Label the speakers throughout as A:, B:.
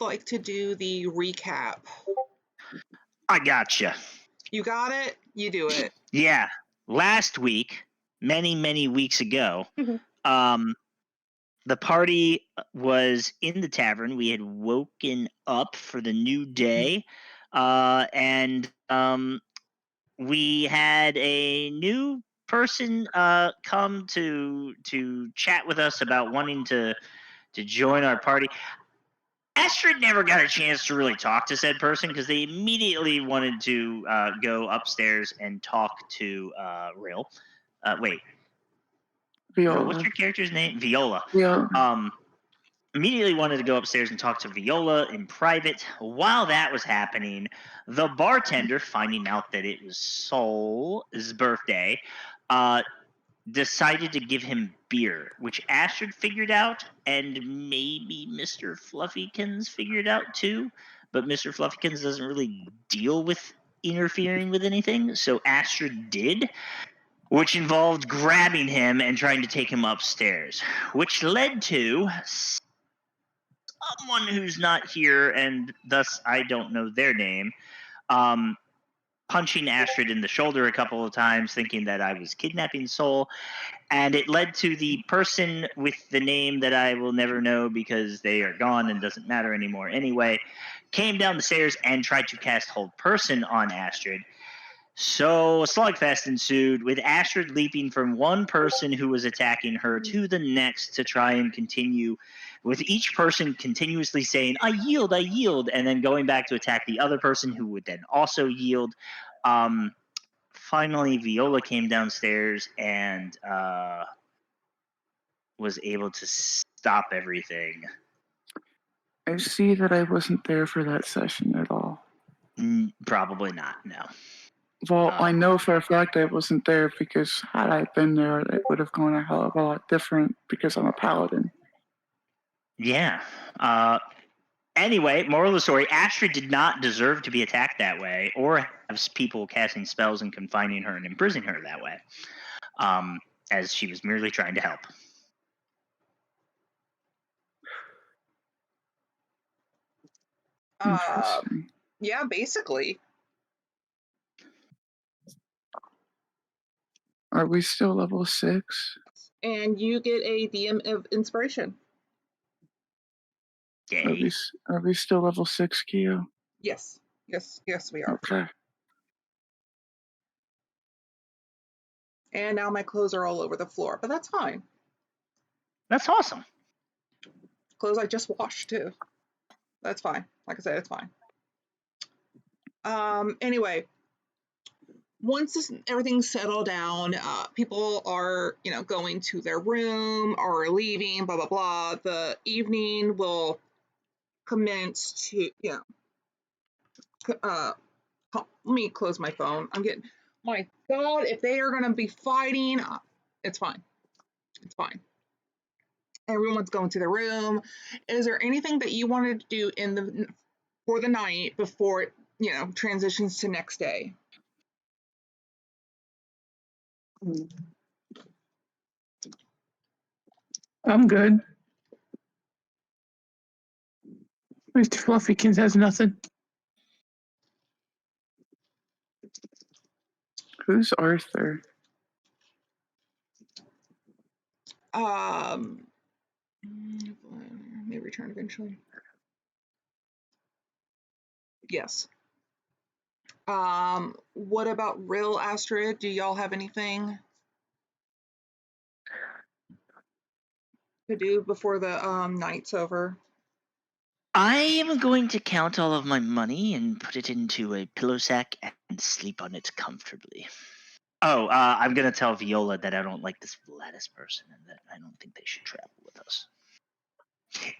A: like to do the recap.
B: I gotcha.
A: You got it? You do it.
B: Yeah. Last week, many weeks ago, the party was in the tavern. We had woken up for the new day, and we had a new person come to chat with us about wanting to join our party. Astrid never got a chance to really talk to said person because they immediately wanted to go upstairs and talk to Rill. Wait,
C: Viola.
B: what's your character's name? Viola.
C: Yeah.
B: Immediately wanted to go upstairs and talk to Viola in private. While that was happening, the bartender, finding out that it was Sol's birthday, decided to give him beer, which Astrid figured out, and maybe Mr. Fluffykins figured out too. But Mr. Fluffykins doesn't really deal with interfering with anything, so Astrid did, which involved grabbing him and trying to take him upstairs, which led to someone who's not here, and thus I don't know their name, punching Astrid in the shoulder a couple of times, thinking that I was kidnapping Sol. And it led to the person with the name that I will never know because they are gone and doesn't matter anymore anyway, came down the stairs and tried to cast Hold Person on Astrid. So a slugfest ensued, with Astrid leaping from one person who was attacking her to the next to try and continue, with each person continuously saying, I yield, and then going back to attack the other person who would then also yield. Finally, Viola came downstairs and was able to stop everything.
C: I see that I wasn't there for that session at all.
B: Probably not, no.
C: Well, I know for a fact I wasn't there because had I been there, it would have gone a hell of a lot different because I'm a paladin.
B: Yeah. Anyway, moral of the story, Astrid did not deserve to be attacked that way or have people casting spells and confining her and imprisoning her that way, as she was merely trying to help.
A: Yeah, basically.
C: Are we still level 6?
A: And you get a DM of inspiration.
B: Yay.
C: Are we still level 6, Keo?
A: Yes, we are.
C: Okay.
A: And now my clothes are all over the floor, but that's fine.
B: That's awesome.
A: Clothes I just washed too. That's fine. Like I said, it's fine. Anyway, once everything's settled down, people are, going to their room or leaving, blah, blah, blah. The evening will commence to, let me close my phone. My God, if they are going to be fighting, it's fine. It's fine. Everyone's going to their room. Is there anything that you wanted to do for the night before it, transitions to next day?
D: I'm good. Mr. Fluffykins has nothing.
C: Who's Arthur?
A: May return eventually. Yes. What about Rill, Astrid? Do y'all have anything to do before the night's over?
B: I am going to count all of my money and put it into a pillow sack and sleep on it comfortably. Oh, I'm going to tell Viola that I don't like this Lattice person and that I don't think they should travel with us.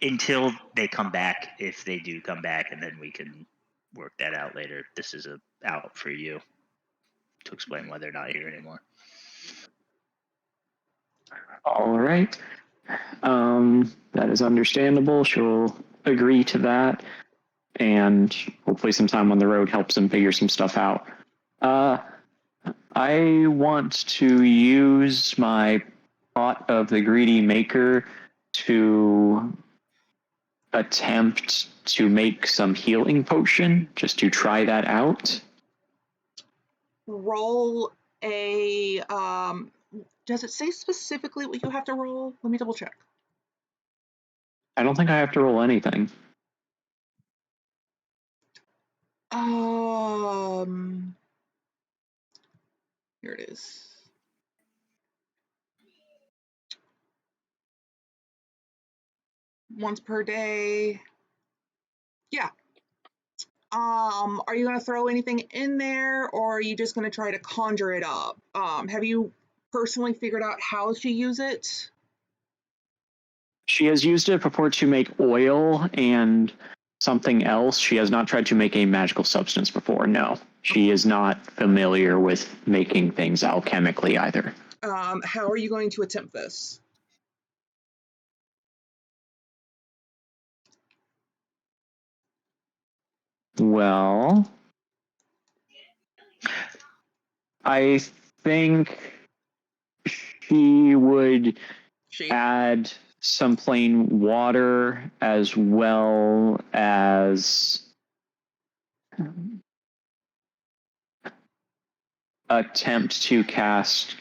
B: Until they come back, if they do come back, and then we can work that out later. This is out for you to explain why they're not here anymore.
E: All right. That is understandable. She'll agree to that. And hopefully sometime on the road helps them figure some stuff out. I want to use my pot of the Greedy Maker to attempt to make some healing potion just to try that out.
A: Roll a. Does it say specifically what you have to roll? Let me double check.
E: I don't think I have to roll anything.
A: Here it is. Once per day. Yeah. Are you gonna throw anything in there, or are you just gonna try to conjure it up? Have you personally figured out how to use it?
E: She has used it before to make oil and something else. She has not tried to make a magical substance before. No, she is not familiar with making things alchemically either.
A: How are you going to attempt this?
E: Well, I think she would add some plain water as well as attempt to cast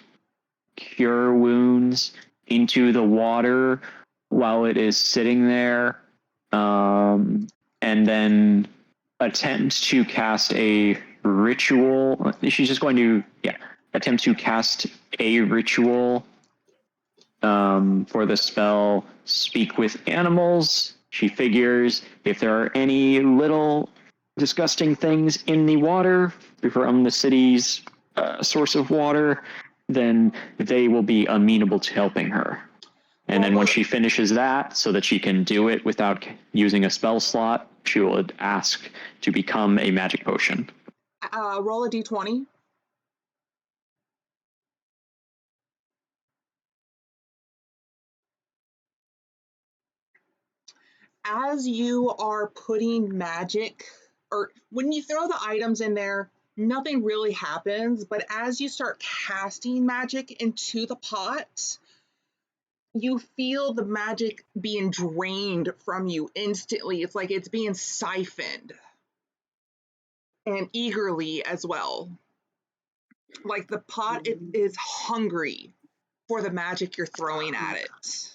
E: cure wounds into the water while it is sitting there, and then attempt to cast a ritual. She's just going to attempt to cast a ritual for the spell Speak with Animals. She figures if there are any little disgusting things in the water from the city's source of water, then they will be amenable to helping her. And then when she finishes that, so that she can do it without using a spell slot, she will ask to become a magic potion.
A: Roll a d20. As you are putting magic, or when you throw the items in there, nothing really happens, but as you start casting magic into the pot, you feel the magic being drained from you instantly. It's like it's being siphoned, and eagerly as well. Like the pot is hungry for the magic you're throwing at it.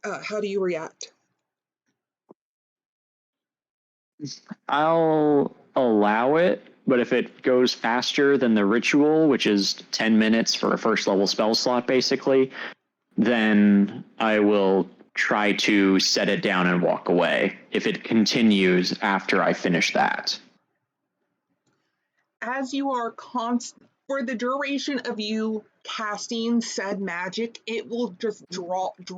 A: How do you react?
E: I'll allow it, but if it goes faster than the ritual, which is 10 minutes for a first level spell slot, basically, then I will try to set it down and walk away if it continues after I finish that.
A: As you are for the duration of you casting said magic, it will just draw it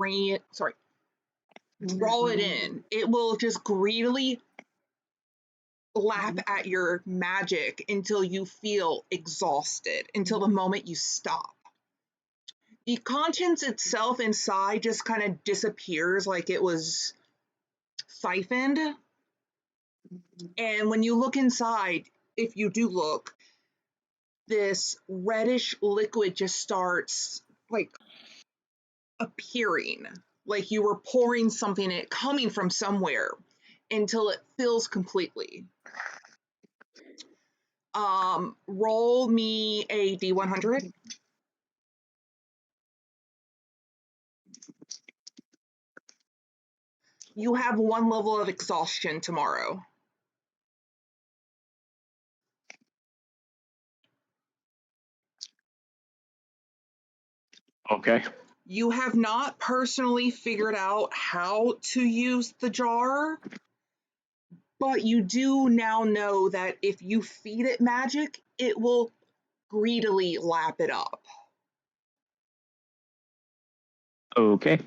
A: in. It will just greedily lap at your magic until you feel exhausted, until the moment you stop. The contents itself inside just kind of disappears like it was siphoned. And when you look inside, if you do look, this reddish liquid just starts like appearing, like you were pouring something in it, coming from somewhere, until it fills completely. Roll me a d100. You have one level of exhaustion tomorrow.
E: Okay.
A: You have not personally figured out how to use the jar, but you do now know that if you feed it magic, it will greedily lap it up.
E: Okay.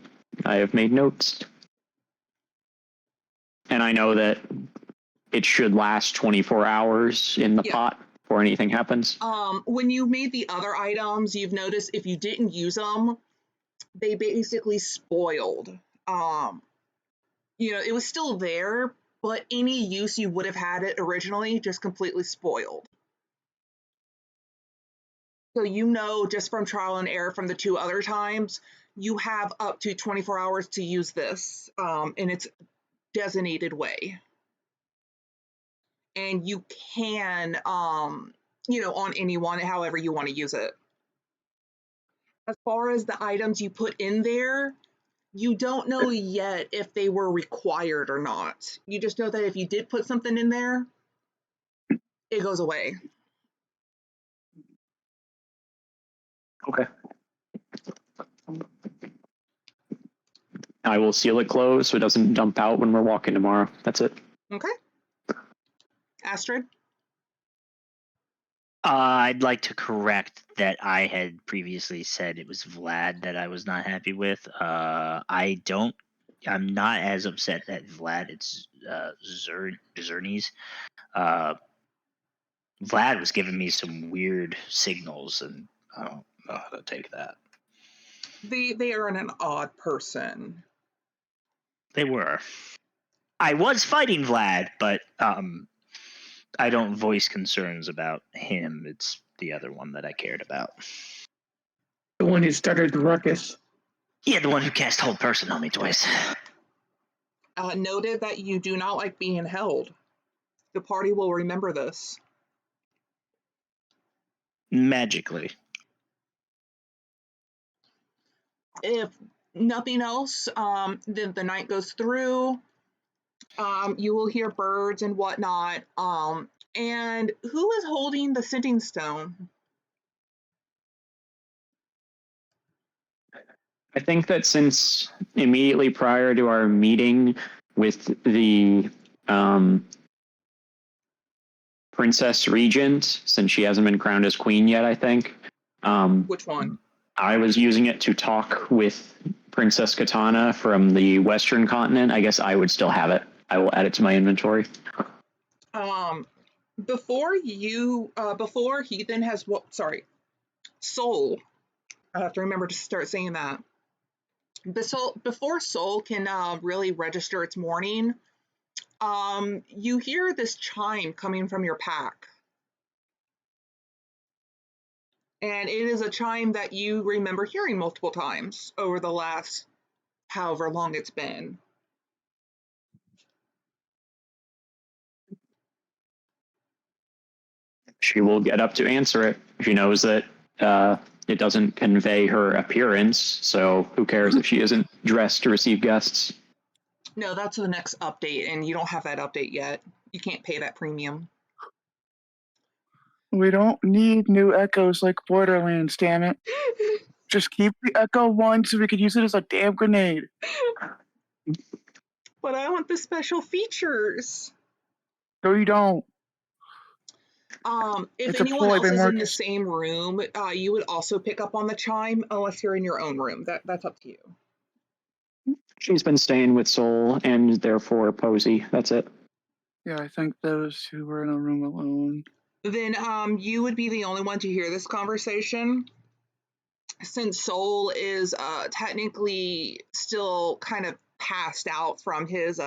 E: I have made notes. And I know that it should last 24 hours in the pot before anything happens.
A: When you made the other items, you've noticed if you didn't use them, they basically spoiled. It was still there, but any use you would have had it originally just completely spoiled. So just from trial and error from the two other times, you have up to 24 hours to use this in its designated way. And you can, on anyone, however you want to use it. As far as the items you put in there, you don't know yet if they were required or not. You just know that if you did put something in there, it goes away.
E: Okay. I will seal it closed so it doesn't dump out when we're walking tomorrow. That's it.
A: Okay. Astrid?
B: I'd like to correct that I had previously said it was Vlad that I was not happy with. I'm not as upset that Vlad. It's Zernies. Vlad was giving me some weird signals, and I don't know how to take that.
A: They are an odd person.
B: They were. I was fighting Vlad, but I don't voice concerns about him. It's the other one that I cared about.
D: The one who started the ruckus.
B: Yeah, the one who cast Hold Person on me twice.
A: Noted that you do not like being held. The party will remember this.
B: Magically.
A: If nothing else, then the night goes through. You will hear birds and whatnot. And who is holding the sitting stone?
E: I think that since immediately prior to our meeting with the Princess Regent, since she hasn't been crowned as queen yet, I think.
A: Which one?
E: I was using it to talk with Princess Katana from the Western continent. I guess I would still have it. I will add it to my inventory.
A: Before Heathen has Soul. I have to remember to start saying that. Before Soul can really register its morning, you hear this chime coming from your pack. And it is a chime that you remember hearing multiple times over the last however long it's been.
E: She will get up to answer it. She knows that it doesn't convey her appearance, so who cares if she isn't dressed to receive guests?
A: No, that's the next update, and you don't have that update yet. You can't pay that premium.
C: We don't need new echoes like Borderlands, damn it. Just keep the echo one so we could use it as a damn grenade.
A: But I want the special features.
C: No, you don't.
A: If
C: It's a
A: anyone
C: ploy
A: else
C: by
A: is in the
C: Marcus.
A: same room, you would also pick up on the chime, unless you're in your own room. That's up to you.
E: She's been staying with Soul and therefore Posey. That's it.
C: Yeah, I think those two were in a room alone.
A: Then you would be the only one to hear this conversation. Since Soul is technically still kind of passed out from his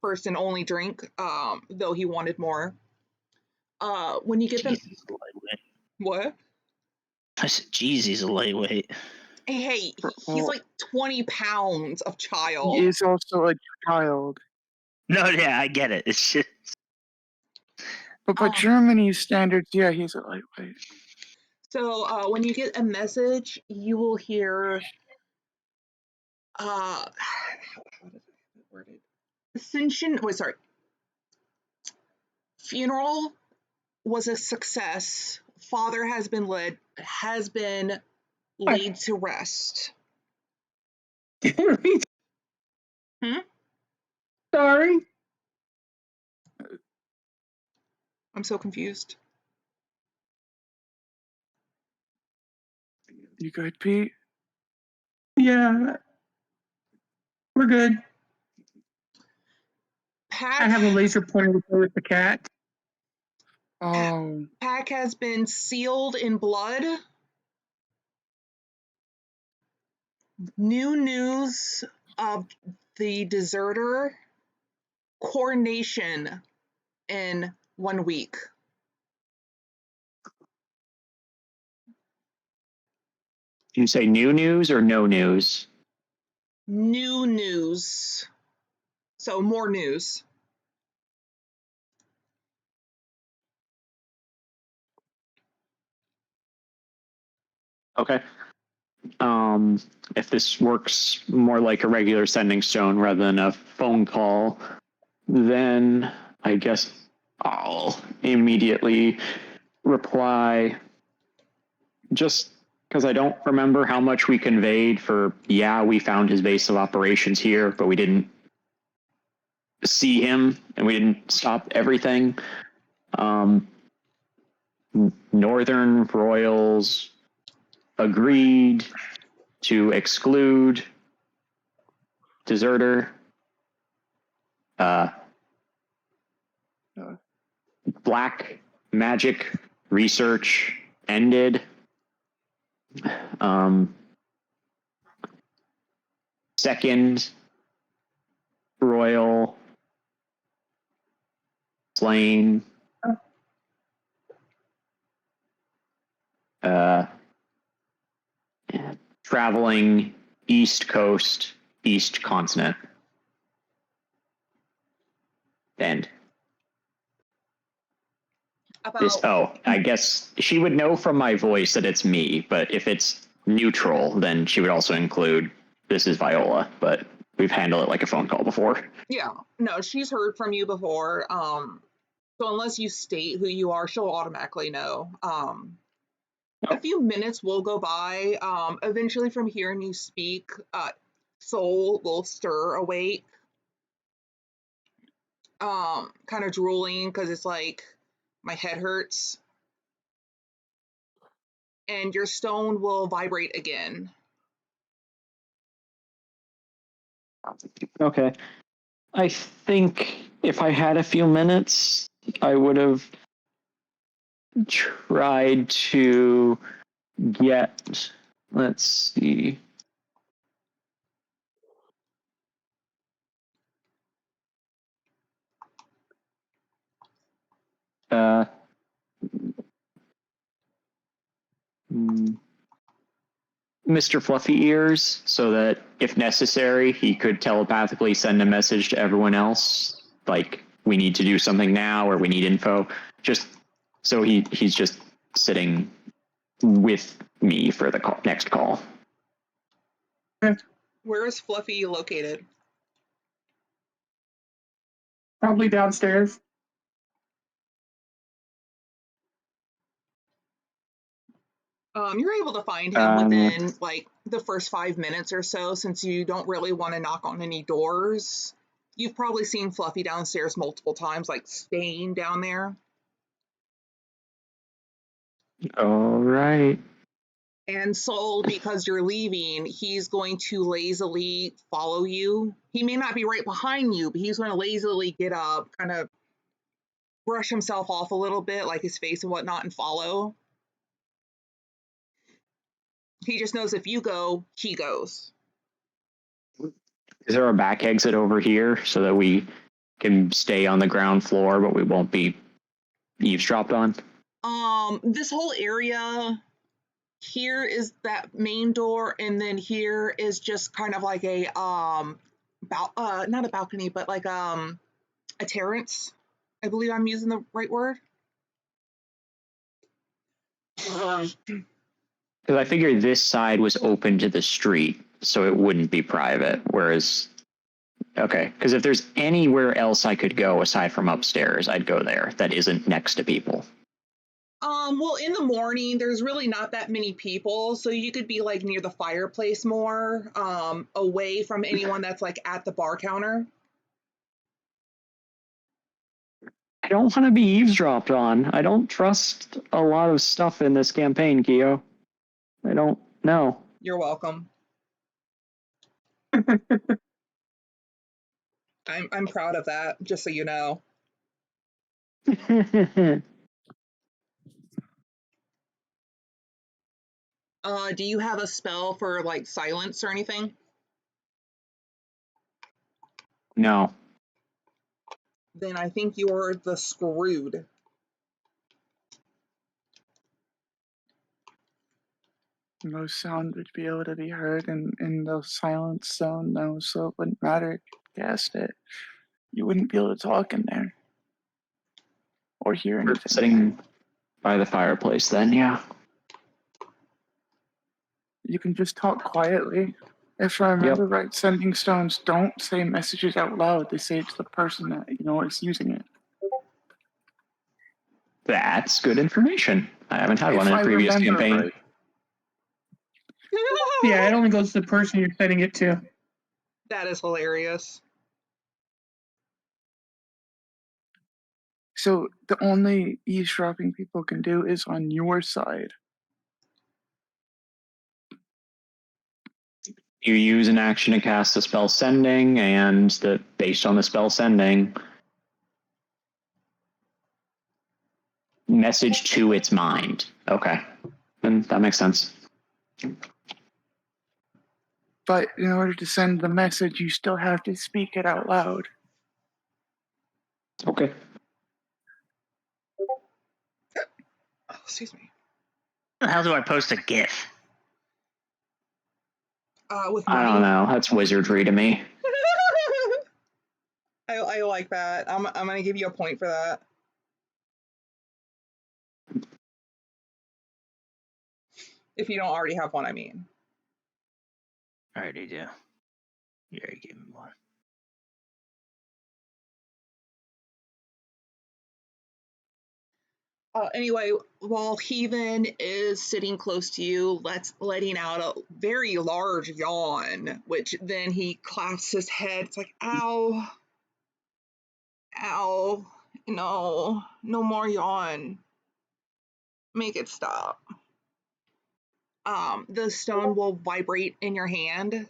A: first and only drink, though he wanted more. When you get them,
B: Jeez, he's a lightweight.
A: what?
B: I said, geez, he's a lightweight.
A: Hey, he's
C: Well,
A: like 20 pounds of child.
C: he is also a child.
B: No, yeah, I get it. It's just
C: But by Germany's standards, yeah, he's a lightweight.
A: So when you get a message, you will hear, how does it worded? Ascension, wait, sorry. Funeral was a success. Father has been laid to rest.
D: Sorry.
A: I'm so confused.
C: You good, Pete?
D: Yeah. We're good. I have a laser pointer to play with the cat.
C: Oh.
A: Pack has been sealed in blood. New news of the deserter. Coronation in 1 week.
E: You say new news or no news?
A: New news. So more news.
E: Okay. If this works more like a regular sending stone rather than a phone call, then I guess I'll immediately reply, just because I don't remember how much we conveyed for, yeah, we found his base of operations here, but we didn't see him and we didn't stop everything. Northern Royals agreed to exclude deserter. Black magic research ended. Second Royal slain. Traveling East Coast, East Continent. End. I guess she would know from my voice that it's me, but if it's neutral, then she would also include this is Viola, but we've handled it like a phone call before.
A: Yeah, no, she's heard from you before. So unless you state who you are, she'll automatically know. A few minutes will go by. Eventually, from hearing you speak, Soul will stir awake, kind of drooling because it's like my head hurts, and your stone will vibrate again.
E: Okay. I think if I had a few minutes, I would have tried to get, let's see. Mr. Fluffy Ears, so that if necessary, he could telepathically send a message to everyone else, like we need to do something now or we need info. Just so he's just sitting with me for the next call.
A: Where is Fluffy located?
D: Probably downstairs.
A: You're able to find him within like the first 5 minutes or so, since you don't really want to knock on any doors. You've probably seen Fluffy downstairs multiple times, like staying down there.
E: All right.
A: And Soul, because you're leaving, he's going to lazily follow you. He may not be right behind you, but he's going to lazily get up, kind of brush himself off a little bit, like his face and whatnot, and follow. He just knows if you go, he goes.
E: Is there a back exit over here so that we can stay on the ground floor, but we won't be eavesdropped on?
A: This whole area here is that main door, and then here is just kind of like a not a balcony, but like a terrace. I believe I'm using the right word.
E: Because I figured this side was open to the street, so it wouldn't be private. Whereas, okay, because if there's anywhere else I could go aside from upstairs, I'd go there. That isn't next to people.
A: Well, in the morning, there's really not that many people, so you could be like near the fireplace more, away from anyone that's like at the bar counter.
E: I don't want to be eavesdropped on. I don't trust a lot of stuff in this campaign, Kyo. I don't know.
A: You're welcome. I'm proud of that, just so you know. Do you have a spell for like silence or anything?
E: No.
A: Then I think you're the screwed.
C: No sound would be able to be heard in the silence zone, though, so it wouldn't matter if you cast it. You wouldn't be able to talk in there or hear anything.
E: Sitting by the fireplace, then, yeah.
C: You can just talk quietly. If I remember right, sending stones don't say messages out loud. They say it to the person that is using it.
E: That's good information. I haven't had one in a previous campaign.
C: Right.
D: Yeah, it only goes to the person you're sending it to.
A: That is hilarious.
C: So the only eavesdropping people can do is on your side.
E: You use an action to cast a spell sending, and based on the spell sending, message to its mind. Okay, then that makes sense.
C: But in order to send the message, you still have to speak it out loud.
E: Okay.
A: Oh, excuse me.
B: How do I post a GIF?
A: With
E: I
A: money.
E: don't know. That's wizardry to me.
A: I like that. I'm gonna give you a point for that. If you don't already have one, I mean.
B: I already do. You already gave me one.
A: Anyway, while Heathen is sitting close to you, letting out a very large yawn, which then he clasps his head. It's like, ow, ow, no more yawn. Make it stop. The stone will vibrate in your hand,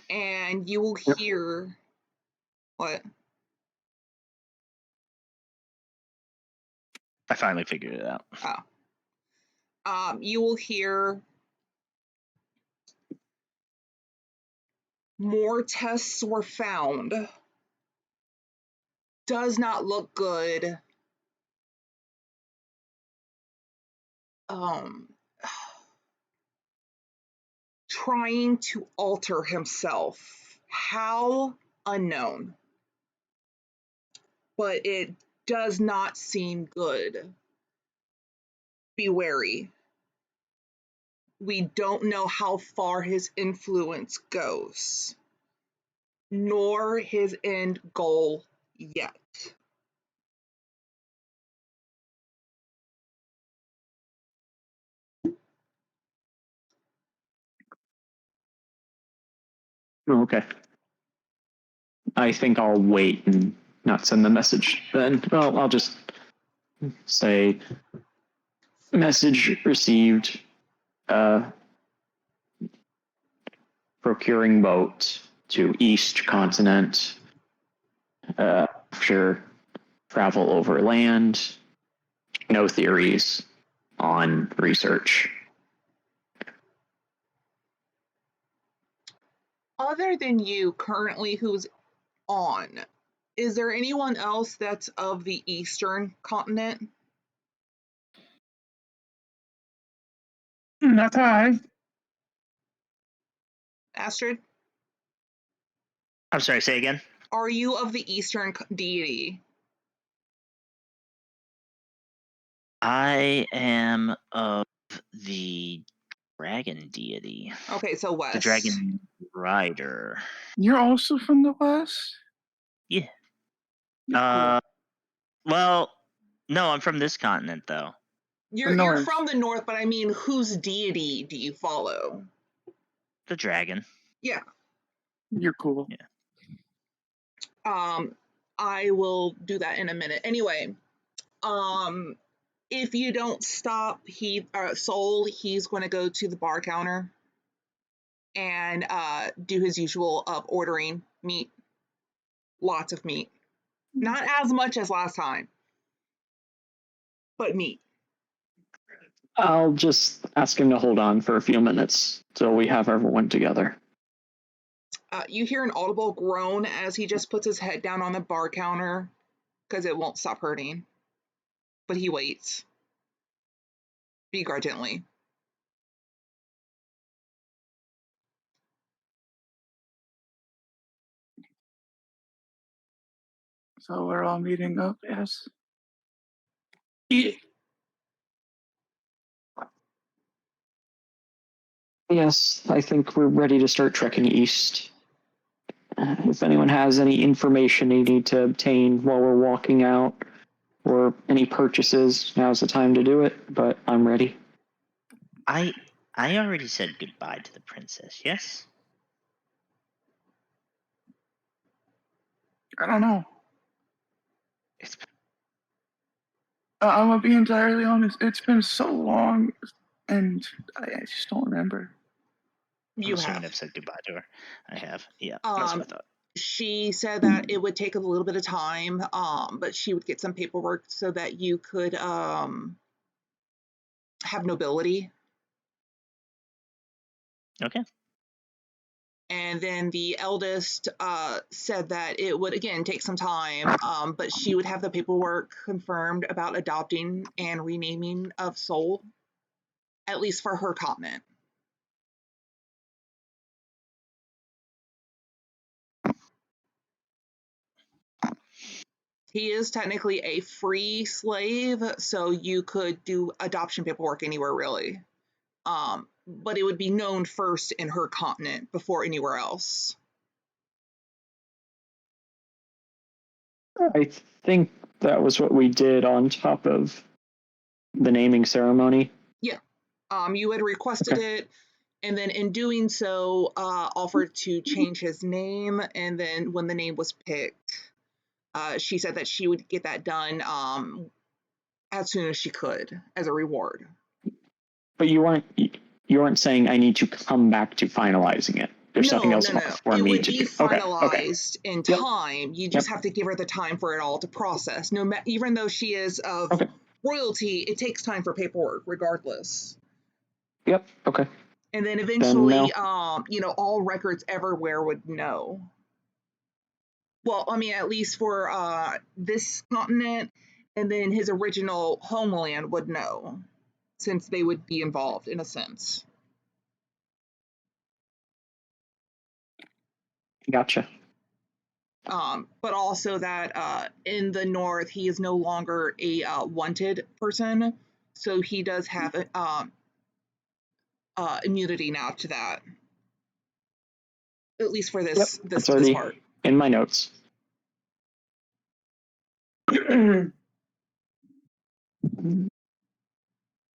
A: and you will hear what?
B: I finally figured it out.
A: You will hear more tests were found. Does not look good. Trying to alter himself. How? Unknown. But it does not seem good. Be wary. We don't know how far his influence goes, nor his end goal yet.
E: Okay. I think I'll wait and not send the message then. Well, I'll just say message received, procuring boat to East Continent, sure, travel over land, no theories on research.
A: Other than you currently who's on, is there anyone else that's of the Eastern continent?
D: Not I.
A: Astrid?
B: I'm sorry, say again?
A: Are you of the Eastern deity?
B: I am of the dragon deity.
A: Okay, so West.
B: The dragon rider.
C: You're also from the West?
B: Yeah.
C: You're cool.
B: Well, no, I'm from this continent though.
A: You're from the north, but I mean, whose deity do you follow?
B: The dragon.
A: Yeah.
C: You're cool.
B: Yeah.
A: I will do that in a minute. Anyway, if you don't stop Soul, he's going to go to the bar counter and do his usual of ordering meat. Lots of meat. Not as much as last time, but meat.
E: I'll just ask him to hold on for a few minutes till we have everyone together.
A: You hear an audible groan as he just puts his head down on the bar counter because it won't stop hurting. But he waits. begrudgingly.
C: So we're all meeting up, yes?
E: Yes, I think we're ready to start trekking east. If anyone has any information they need to obtain while we're walking out, or any purchases, now's the time to do it, but I'm ready.
B: I already said goodbye to the princess, yes?
C: I don't know.
B: It's
C: I'm gonna be entirely honest. It's been so long, and I just don't remember.
B: I'm
A: You
B: assuming
A: have.
B: I've said goodbye to her. I have. Yeah, that's what I thought.
A: She said that it would take a little bit of time, but she would get some paperwork so that you could have nobility.
B: Okay.
A: And then the eldest said that it would again take some time, but she would have the paperwork confirmed about adopting and renaming of Soul, at least for her continent. He is technically a free slave, so you could do adoption paperwork anywhere really. But it would be known first in her continent before anywhere else.
E: I think that was what we did on top of the naming ceremony.
A: Yeah. You had requested it, and then in doing so, offered to change his name. And then when the name was picked, she said that she would get that done as soon as she could as a reward.
E: But you weren't saying I need to come back to finalizing it. There's nothing else
A: No.
E: for
A: It
E: me
A: would
E: to
A: be
E: do.
A: finalized in
E: Yep.
A: time. You just have to give her the time for it all to process. Even though she is of royalty, it takes time for paperwork, regardless.
E: Yep. Okay.
A: And then eventually,
E: no.
A: All records everywhere would know. Well, I mean, at least for this continent, and then his original homeland would know, since they would be involved in a sense.
E: Gotcha.
A: But also that in the north, he is no longer a wanted person, so he does have immunity now to that, at least for this
E: That's already
A: part.
E: in my notes.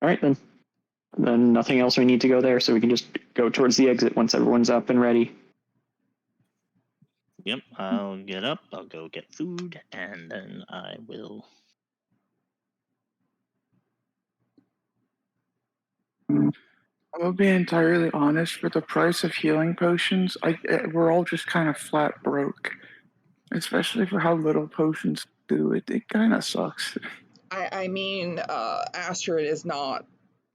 E: All right, then. Then nothing else we need to go there, so we can just go towards the exit once everyone's up and ready.
B: Yep, I'll get up, I'll go get food, and then I will...
C: I'll be entirely honest, for the price of healing potions, we're all just kind of flat broke. Especially for how little potions do. It kind of sucks.
A: I mean, Astrid is not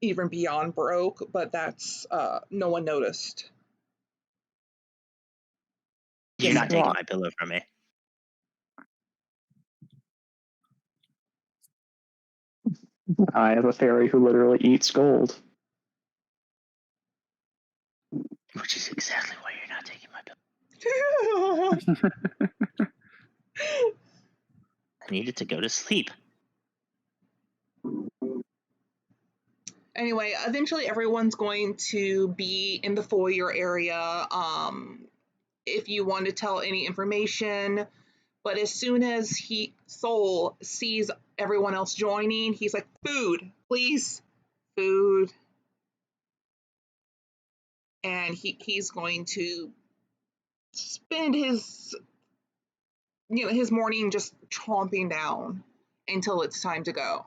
A: even beyond broke, but that's no one noticed.
B: You're not taking my pillow from me.
E: I have a fairy who literally eats gold.
B: Which is exactly why you're not taking my pillow. I needed to go to sleep.
A: Anyway, eventually everyone's going to be in the foyer area. If you want to tell any information, but as soon as Soul sees everyone else joining, he's like, "Food, please, food," and he's going to spend his his morning just chomping down until it's time to go.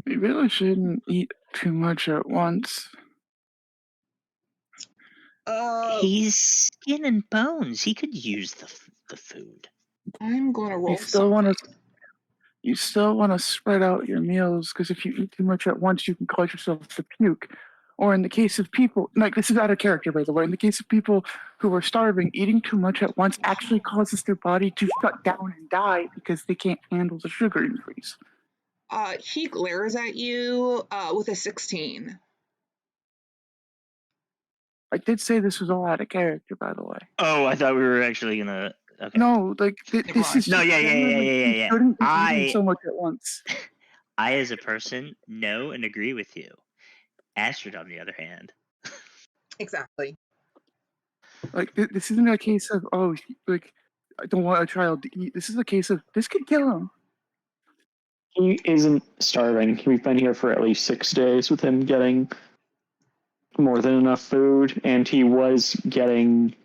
C: You really shouldn't eat too much at once.
B: He's skin and bones. He could use the food.
A: I'm going to roll.
C: You still want to spread out your meals, because if you eat too much at once, you can cause yourself to puke, Or in the case of people, like this is out of character, by the way, in the case of people who are starving, eating too much at once actually causes their body to shut down and die because they can't handle the sugar increase.
A: He glares at you with a 16.
C: I did say this was all out of character, by the way.
B: Oh, I thought we were actually gonna. Okay.
C: No, like this is
B: No,
C: just
B: yeah.
C: genuinely, you shouldn't be eating so much at once.
B: I, as a person, know and agree with you. Astrid, on the other hand,
A: Exactly.
C: Like this isn't a case of like I don't want a child to eat. This is a case of this could kill him.
E: He isn't starving. We've been here for at least 6 days with him getting more than enough food, and he was getting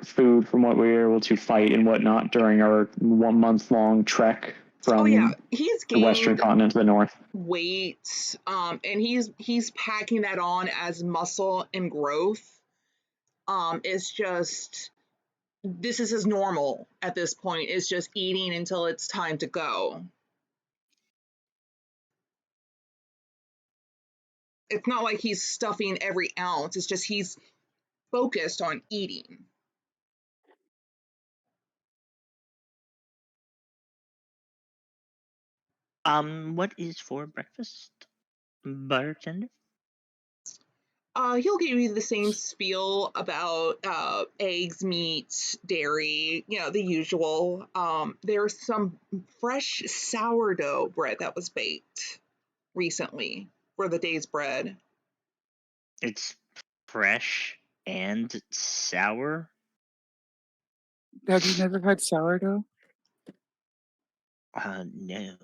E: food from what we were able to fight and whatnot during our 1 month long trek from
A: he's
E: the western
A: gained
E: continent to the north.
A: weight, and he's packing that on as muscle and growth. It's just this is his normal at this point. It's just eating until it's time to go. It's not like he's stuffing every ounce. It's just he's focused on eating.
B: what is for breakfast, bartender?
A: He'll give you the same spiel about eggs, meat, dairy, the usual. There's some fresh sourdough bread that was baked recently for the day's bread.
B: It's fresh and sour.
C: Have you never had sourdough?
B: No.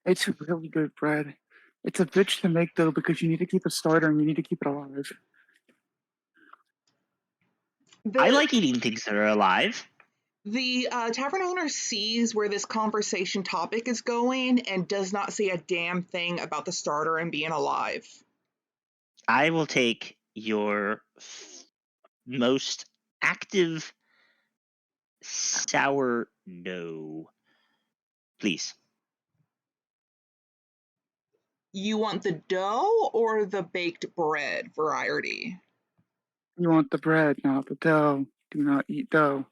C: It's really good bread. It's a bitch to make though because you need to keep a starter and you need to keep it alive.
B: I like eating things that are alive.
A: The tavern owner sees where this conversation topic is going and does not say a damn thing about the starter and being alive.
B: I will take your most active sourdough, please.
A: You want the dough or the baked bread variety?
C: You want the bread, not the dough. Do not eat dough.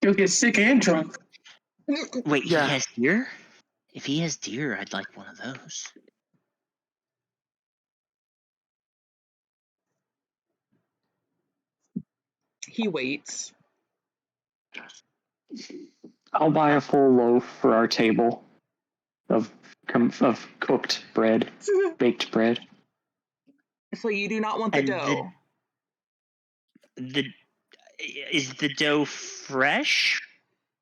D: You'll get sick and drunk.
B: Wait,
C: Yeah.
B: he has deer? If he has deer, I'd like one of those.
A: He waits.
E: I'll buy a full loaf for our table of cooked bread, baked bread.
A: So you do not want the
B: And
A: dough.
B: Is the dough fresh?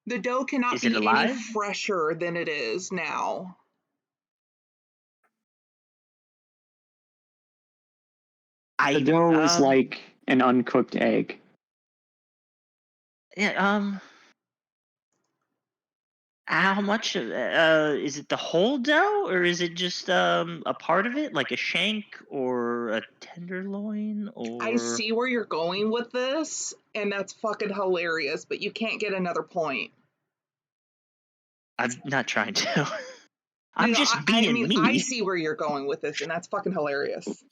A: The dough cannot
B: Is it
A: be any
B: alive?
A: fresher than it is now.
E: The dough is like an uncooked egg.
B: Yeah. How much? Is it the whole dough, or is it just a part of it, like a shank or a tenderloin? Or
A: I see where you're going with this, and that's fucking hilarious, but you can't get another point.
B: I'm not trying to. I'm
A: No,
B: just being me.
A: I see where you're going with this, and that's fucking hilarious.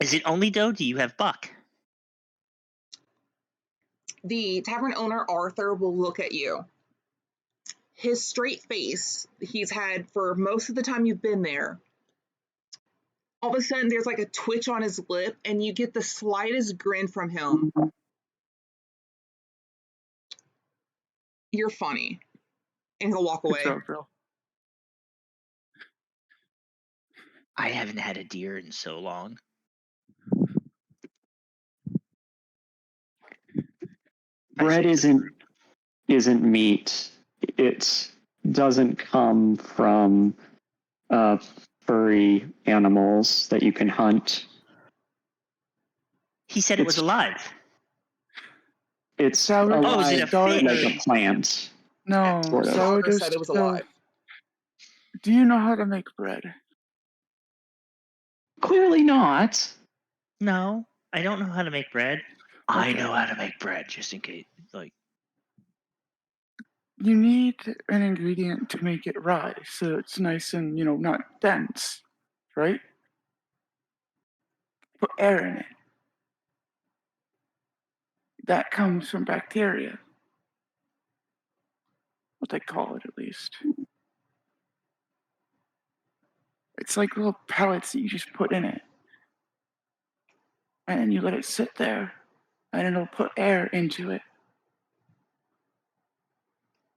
B: Is it only dough? Do you have buck?
A: The tavern owner, Arthur, will look at you. His straight face he's had for most of the time you've been there. All of a sudden, there's like a twitch on his lip, and you get the slightest grin from him. You're funny. And he'll walk away.
C: Good job, girl.
B: I haven't had a deer in so long.
E: Bread isn't meat. It doesn't come from furry animals that you can hunt.
B: He said it was alive.
E: It's
C: Sourdough
E: alive,
B: is it a fish?
E: like a plant.
C: No,
E: Sort of.
A: Arthur
C: sourdough
A: said it was
C: still.
A: alive.
C: Do you know how to make bread?
E: Clearly not.
B: No, I don't know how to make bread. I
C: Okay.
B: know how to make bread, just in case. Like,
C: You need an ingredient to make it rise, so it's nice and, not dense, right? Put air in it. That comes from bacteria. What they call it, at least. It's like little pellets that you just put in it. And then you let it sit there, and it'll put air into it.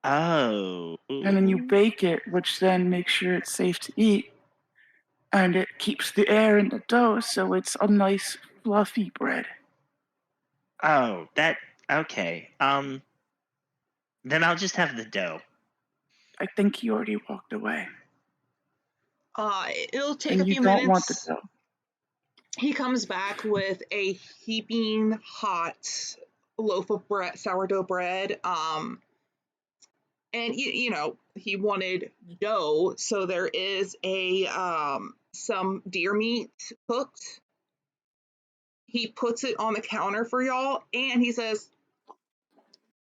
B: Oh.
C: And then you bake it, which then makes sure it's safe to eat. And it keeps the air in the dough, so it's a nice, fluffy bread.
B: Oh, that okay. Then I'll just have the dough.
C: I think he already walked away.
A: It'll take
C: And
A: a
C: you
A: few
C: don't want the
A: minutes.
C: dough.
A: He comes back with a heaping hot loaf of bread, sourdough bread. And he wanted dough, so there is some deer meat cooked. He puts it on the counter for y'all, and he says,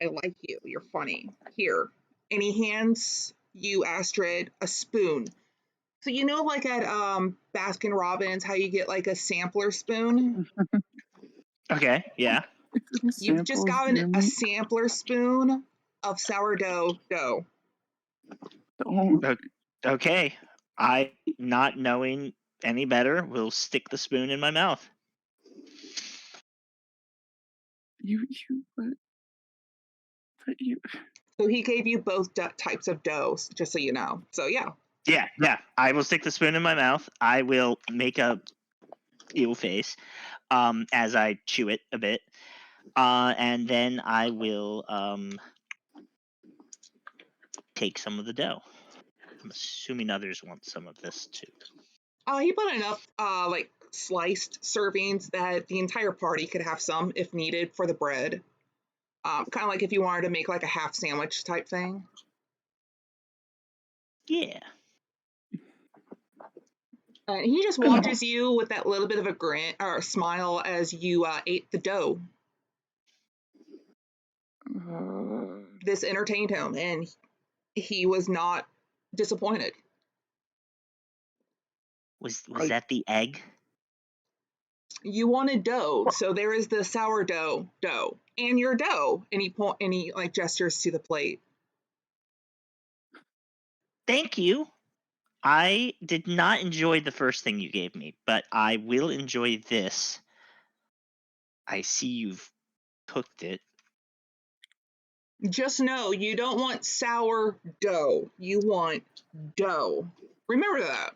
A: "I like you. You're funny. Here." And he hands you, Astrid, a spoon. So like at Baskin Robbins, how you get like a sampler spoon?
B: Okay, yeah.
C: It's a
A: You've just
C: sample of
A: gotten
C: deer
A: a
C: meat.
A: sampler spoon of sourdough dough.
C: Don't
B: Okay. I, not knowing any better, will stick the spoon in my mouth.
C: but you.
A: So he gave you both types of dough, just so you know. So yeah.
B: Yeah. I will stick the spoon in my mouth. I will make a ew face as I chew it a bit. And then I will take some of the dough. I'm assuming others want some of this too.
A: He put enough like sliced servings that the entire party could have some if needed for the bread. Kind of like if you wanted to make like a half sandwich type thing.
B: Yeah.
A: And he just watches you with that little bit of a grin or a smile as you ate the dough. This entertained him, and he was not disappointed.
B: Was that the egg?
A: You wanted dough, so there is the sourdough dough and your dough. And he like gestures to the plate.
B: Thank you. I did not enjoy the first thing you gave me, but I will enjoy this. I see you've cooked it.
A: Just know you don't want sourdough. You want dough. Remember that.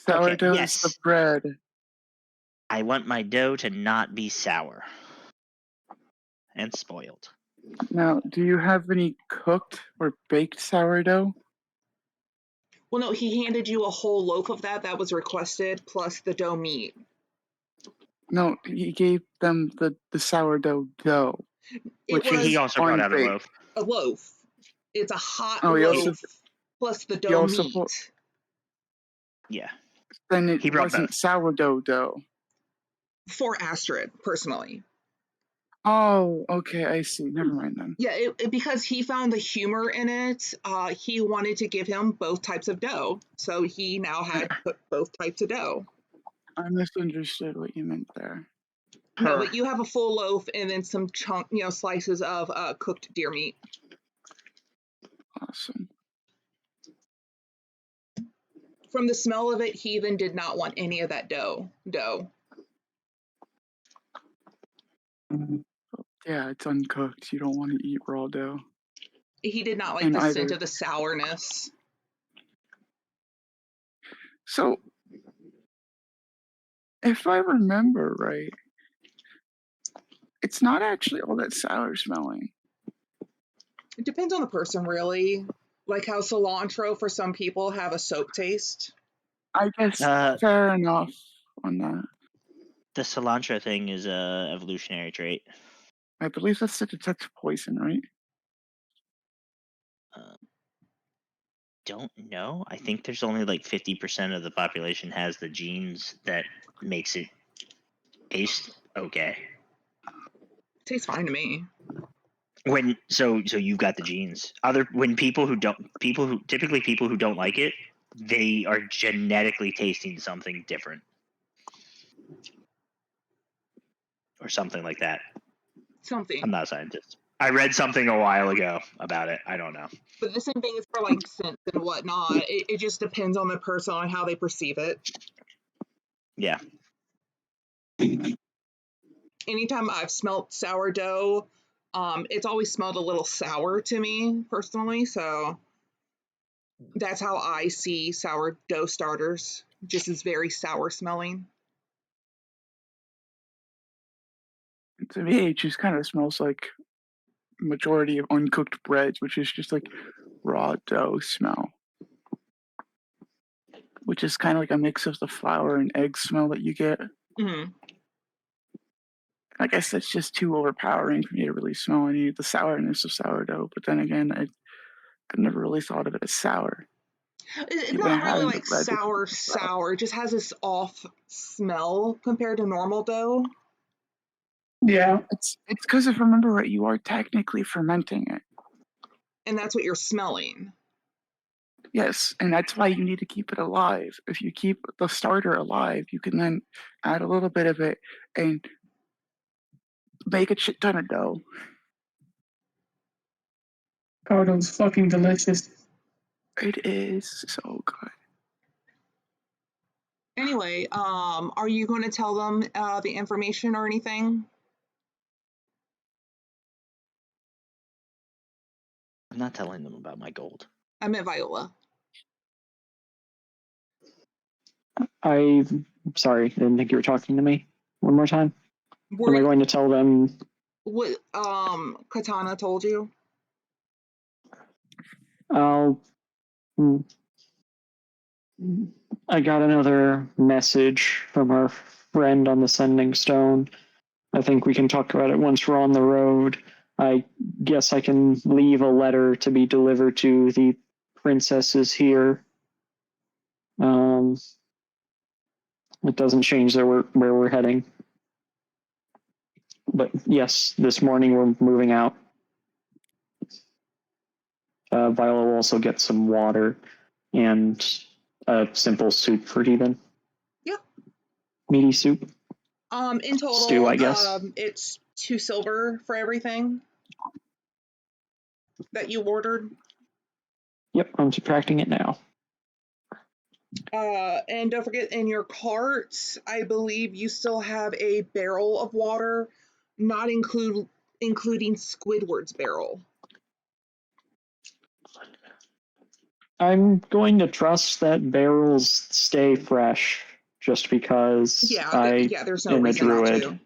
B: Okay,
C: Sourdough is the
B: yes.
C: bread.
B: I want my dough to not be sour and spoiled.
C: Now, do you have any cooked or baked sourdough?
A: Well, no, he handed you a whole loaf of that was requested, plus the dough meat.
C: No, he gave them the sourdough dough,
A: It
C: which
A: was
B: He
C: is
B: also brought out a
C: unbaked.
B: loaf.
A: a loaf. It's a hot
C: Oh,
A: loaf plus the
C: he
A: dough
C: also
A: meat.
B: Yeah.
C: then it
B: He brought
C: wasn't
B: both.
C: sourdough dough.
A: For Astrid, personally.
C: Oh, okay, I see. Never mind then.
A: Yeah, because he found the humor in it, he wanted to give him both types of dough. So he now had both types of dough.
C: I misunderstood what you meant there.
A: No, but you have a full loaf and then some slices of cooked deer meat.
C: Awesome.
A: From the smell of it, he even did not want any of that dough.
C: Yeah, it's uncooked. You don't want to eat raw dough.
A: He did not like
C: And
A: the scent
C: either.
A: of the sourness.
C: So, if I remember right, it's not actually all that sour smelling.
A: It depends on the person, really. Like how cilantro for some people have a soap taste.
C: I guess fair enough on that.
B: The cilantro thing is a evolutionary trait.
C: I believe that's to detect poison, right?
B: Don't know. I think there's only like 50% of the population has the genes that makes it taste okay.
A: Tastes fine to me.
B: So you've got the genes. People who don't like it, they are genetically tasting something different or something like that.
A: Something.
B: I'm not a scientist. I read something a while ago about it. I don't know.
A: But the same thing is for like scents and whatnot. It just depends on the person on how they perceive it.
B: Yeah.
A: Anytime I've smelt sourdough, it's always smelled a little sour to me personally. So that's how I see sourdough starters. Just as very sour smelling.
C: To me, it just kind of smells like majority of uncooked breads, which is just like raw dough smell, which is kind of like a mix of the flour and egg smell that you get.
A: Mm-hmm.
C: I guess that's just too overpowering for me to really smell any of the sourness of sourdough. But then again, I've never really thought of it as sour.
A: It's
C: When I
A: not
C: had
A: really
C: the
A: like
C: bread,
A: sour. It just has this off smell compared to normal dough.
D: Yeah.
C: it's because if I remember right, you are technically fermenting it.
A: And that's what you're smelling.
C: Yes, and that's why you need to keep it alive. If you keep the starter alive, you can then add a little bit of it and make a shit ton of dough.
D: Sourdough's fucking delicious.
C: It is so good.
A: Anyway, are you going to tell them the information or anything?
B: I'm not telling them about my gold.
A: I meant Viola.
E: I'm sorry, I didn't think you were talking to me. One more time. Am I going to tell them?
A: What Katana told you?
E: I'll. I got another message from our friend on the sending stone. I think we can talk about it once we're on the road. I guess I can leave a letter to be delivered to the princesses here. It doesn't change where we're heading. But yes, this morning we're moving out. Viola will also get some water and a simple soup for Ethan.
A: Yeah.
E: Meaty soup.
A: In total,
E: Stew, I guess.
A: It's 2 silver for everything that you ordered.
E: Yep, I'm subtracting it now.
A: And don't forget, in your cart, I believe you still have a barrel of water, not including Squidward's barrel.
E: I'm going to trust that barrels stay fresh just because I
A: there's no
E: am a
A: reason not
E: druid.
A: to.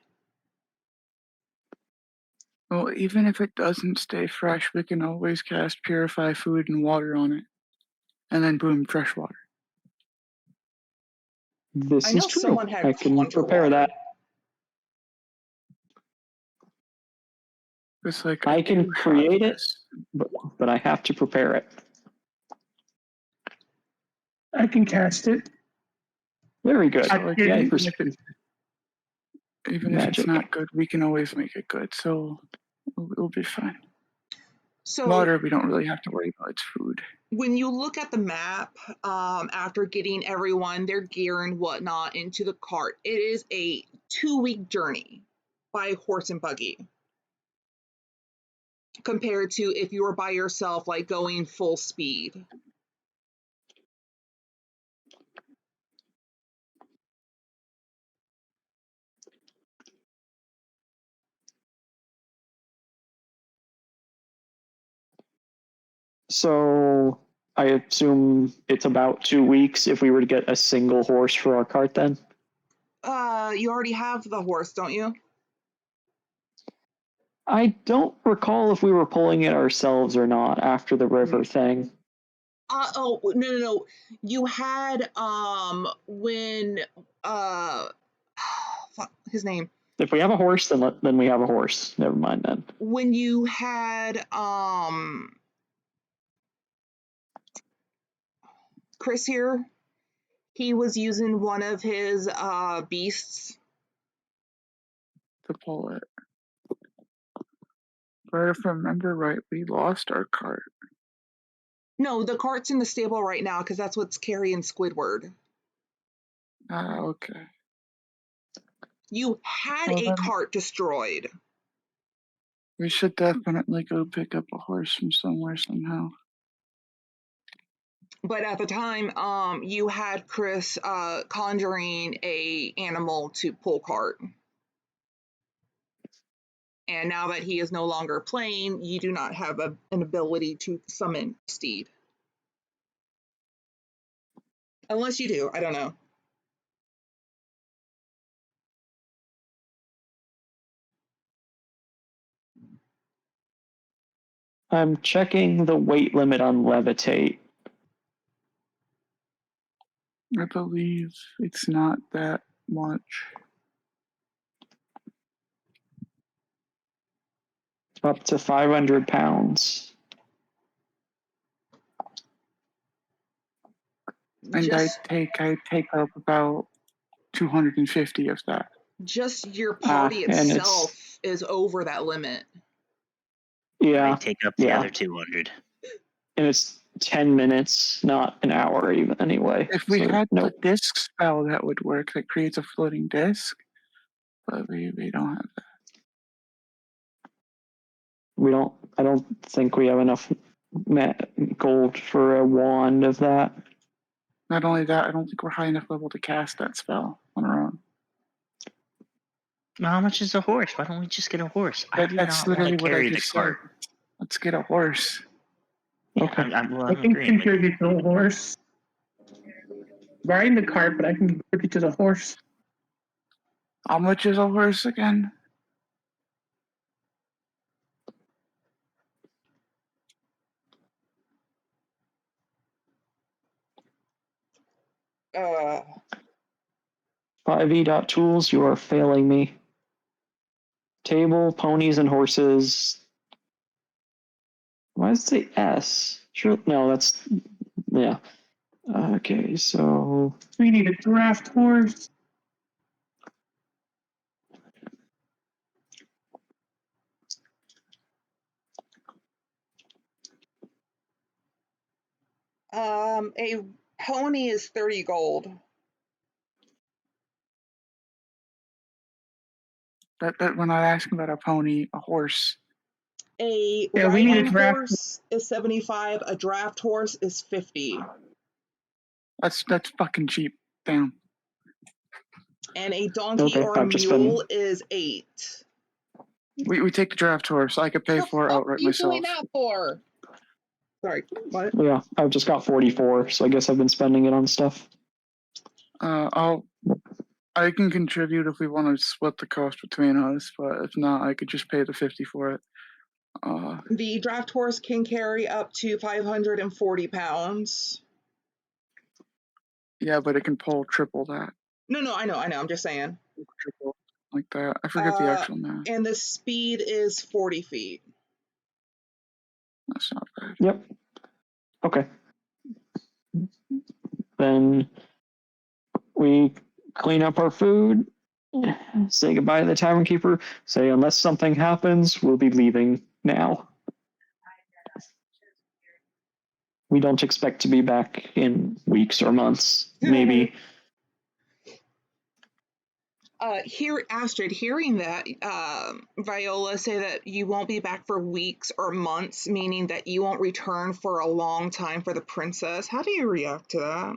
C: Well, even if it doesn't stay fresh, we can always cast Purify Food and Water on it. And then boom, fresh water.
E: This
A: I
E: is
A: know
E: true.
A: someone had
E: I can
A: conjure
E: prepare
A: water.
E: that.
C: It's like
E: I can
C: do
E: create
C: have
E: it, but I have to prepare it.
D: I can cast it.
E: Very good.
C: So like,
D: Yeah,
C: even if it's
E: Magic.
C: not good, we can always make it good. So it'll be fine.
A: So
C: Water, we don't really have to worry about. It's food.
A: when you look at the map, after getting everyone their gear and whatnot into the cart, it is a 2-week journey by horse and buggy compared to if you were by yourself, like going full speed.
E: So I assume it's about 2 weeks if we were to get a single horse for our cart then?
A: You already have the horse, don't you?
E: I don't recall if we were pulling it ourselves or not after the river thing.
A: Oh no. You had when fuck his name.
E: If we have a horse, then we have a horse. Never mind then.
A: When you had Chris here, he was using one of his beasts.
C: To pull it. But if I remember right, we lost our cart.
A: No, the cart's in the stable right now because that's what's carrying Squidward.
C: Ah, okay.
A: You had
C: Well,
A: a
C: then
A: cart destroyed.
C: we should definitely go pick up a horse from somewhere somehow.
A: But at the time, you had Chris conjuring a animal to pull cart. And now that he is no longer playing, you do not have an ability to summon steed. Unless you do, I don't know.
E: I'm checking the weight limit on Levitate.
C: I believe it's not that much.
E: Up to 500 pounds.
C: And I
A: Just
C: take up about 250 of that.
A: just your party
E: And
A: itself is over that limit.
E: Yeah.
B: I take up the other 200.
E: And it's 10 minutes, not an hour even anyway.
C: If we
E: So,
C: had
E: nope.
C: the disc spell, that would work. That creates a floating disc, but we don't have that.
E: I don't think we have enough gold for a wand of that.
C: Not only that, I don't think we're high enough level to cast that spell on our own.
B: How much is a horse? Why don't we just get a horse? I do
C: That's
B: not want to
C: literally what I
B: carry the
C: just
B: cart.
C: said. Let's get a horse.
B: Yeah,
E: Okay.
B: I'm
D: I can
B: agreeing with you.
D: contribute to the horse. Riding the cart, but I can contribute to the horse.
C: How much is a horse again?
A: Uh,
E: 5e.tools, you are failing me. Table, ponies, and horses. Why does it say S? Sure, no, that's, yeah. Okay, so
D: We need a draft horse.
A: a pony is 30 gold.
C: That we're not asking about a pony, a horse.
A: A
D: Yeah, we need a
A: riding
D: draft.
A: horse is 75. A draft horse is 50.
C: That's fucking cheap. Damn.
A: And a donkey
E: okay,
A: or a
E: I've just
A: mule
E: been
A: is 8.
C: We take the draft horse. I could pay
A: What the
C: for it
A: fuck
C: outright
A: are you
C: myself.
A: doing that for? Sorry, what?
E: yeah, I've just got 44, so I guess I've been spending it on stuff.
C: I can contribute if we want to split the cost between us, but if not, I could just pay the 50 for it.
A: The draft horse can carry up to 540 pounds.
C: Yeah, but it can pull triple that.
A: No, I know. I'm just saying.
C: Triple like that. I forget the actual math.
A: And the speed is 40 feet.
C: That's not bad.
E: Yep. Okay. Then we clean up our food, say goodbye to the tavern keeper, say unless something happens, we'll be leaving now. We don't expect to be back in weeks or months, maybe.
A: Astrid, hearing that Viola say that you won't be back for weeks or months, meaning that you won't return for a long time for the princess, how do you react to that?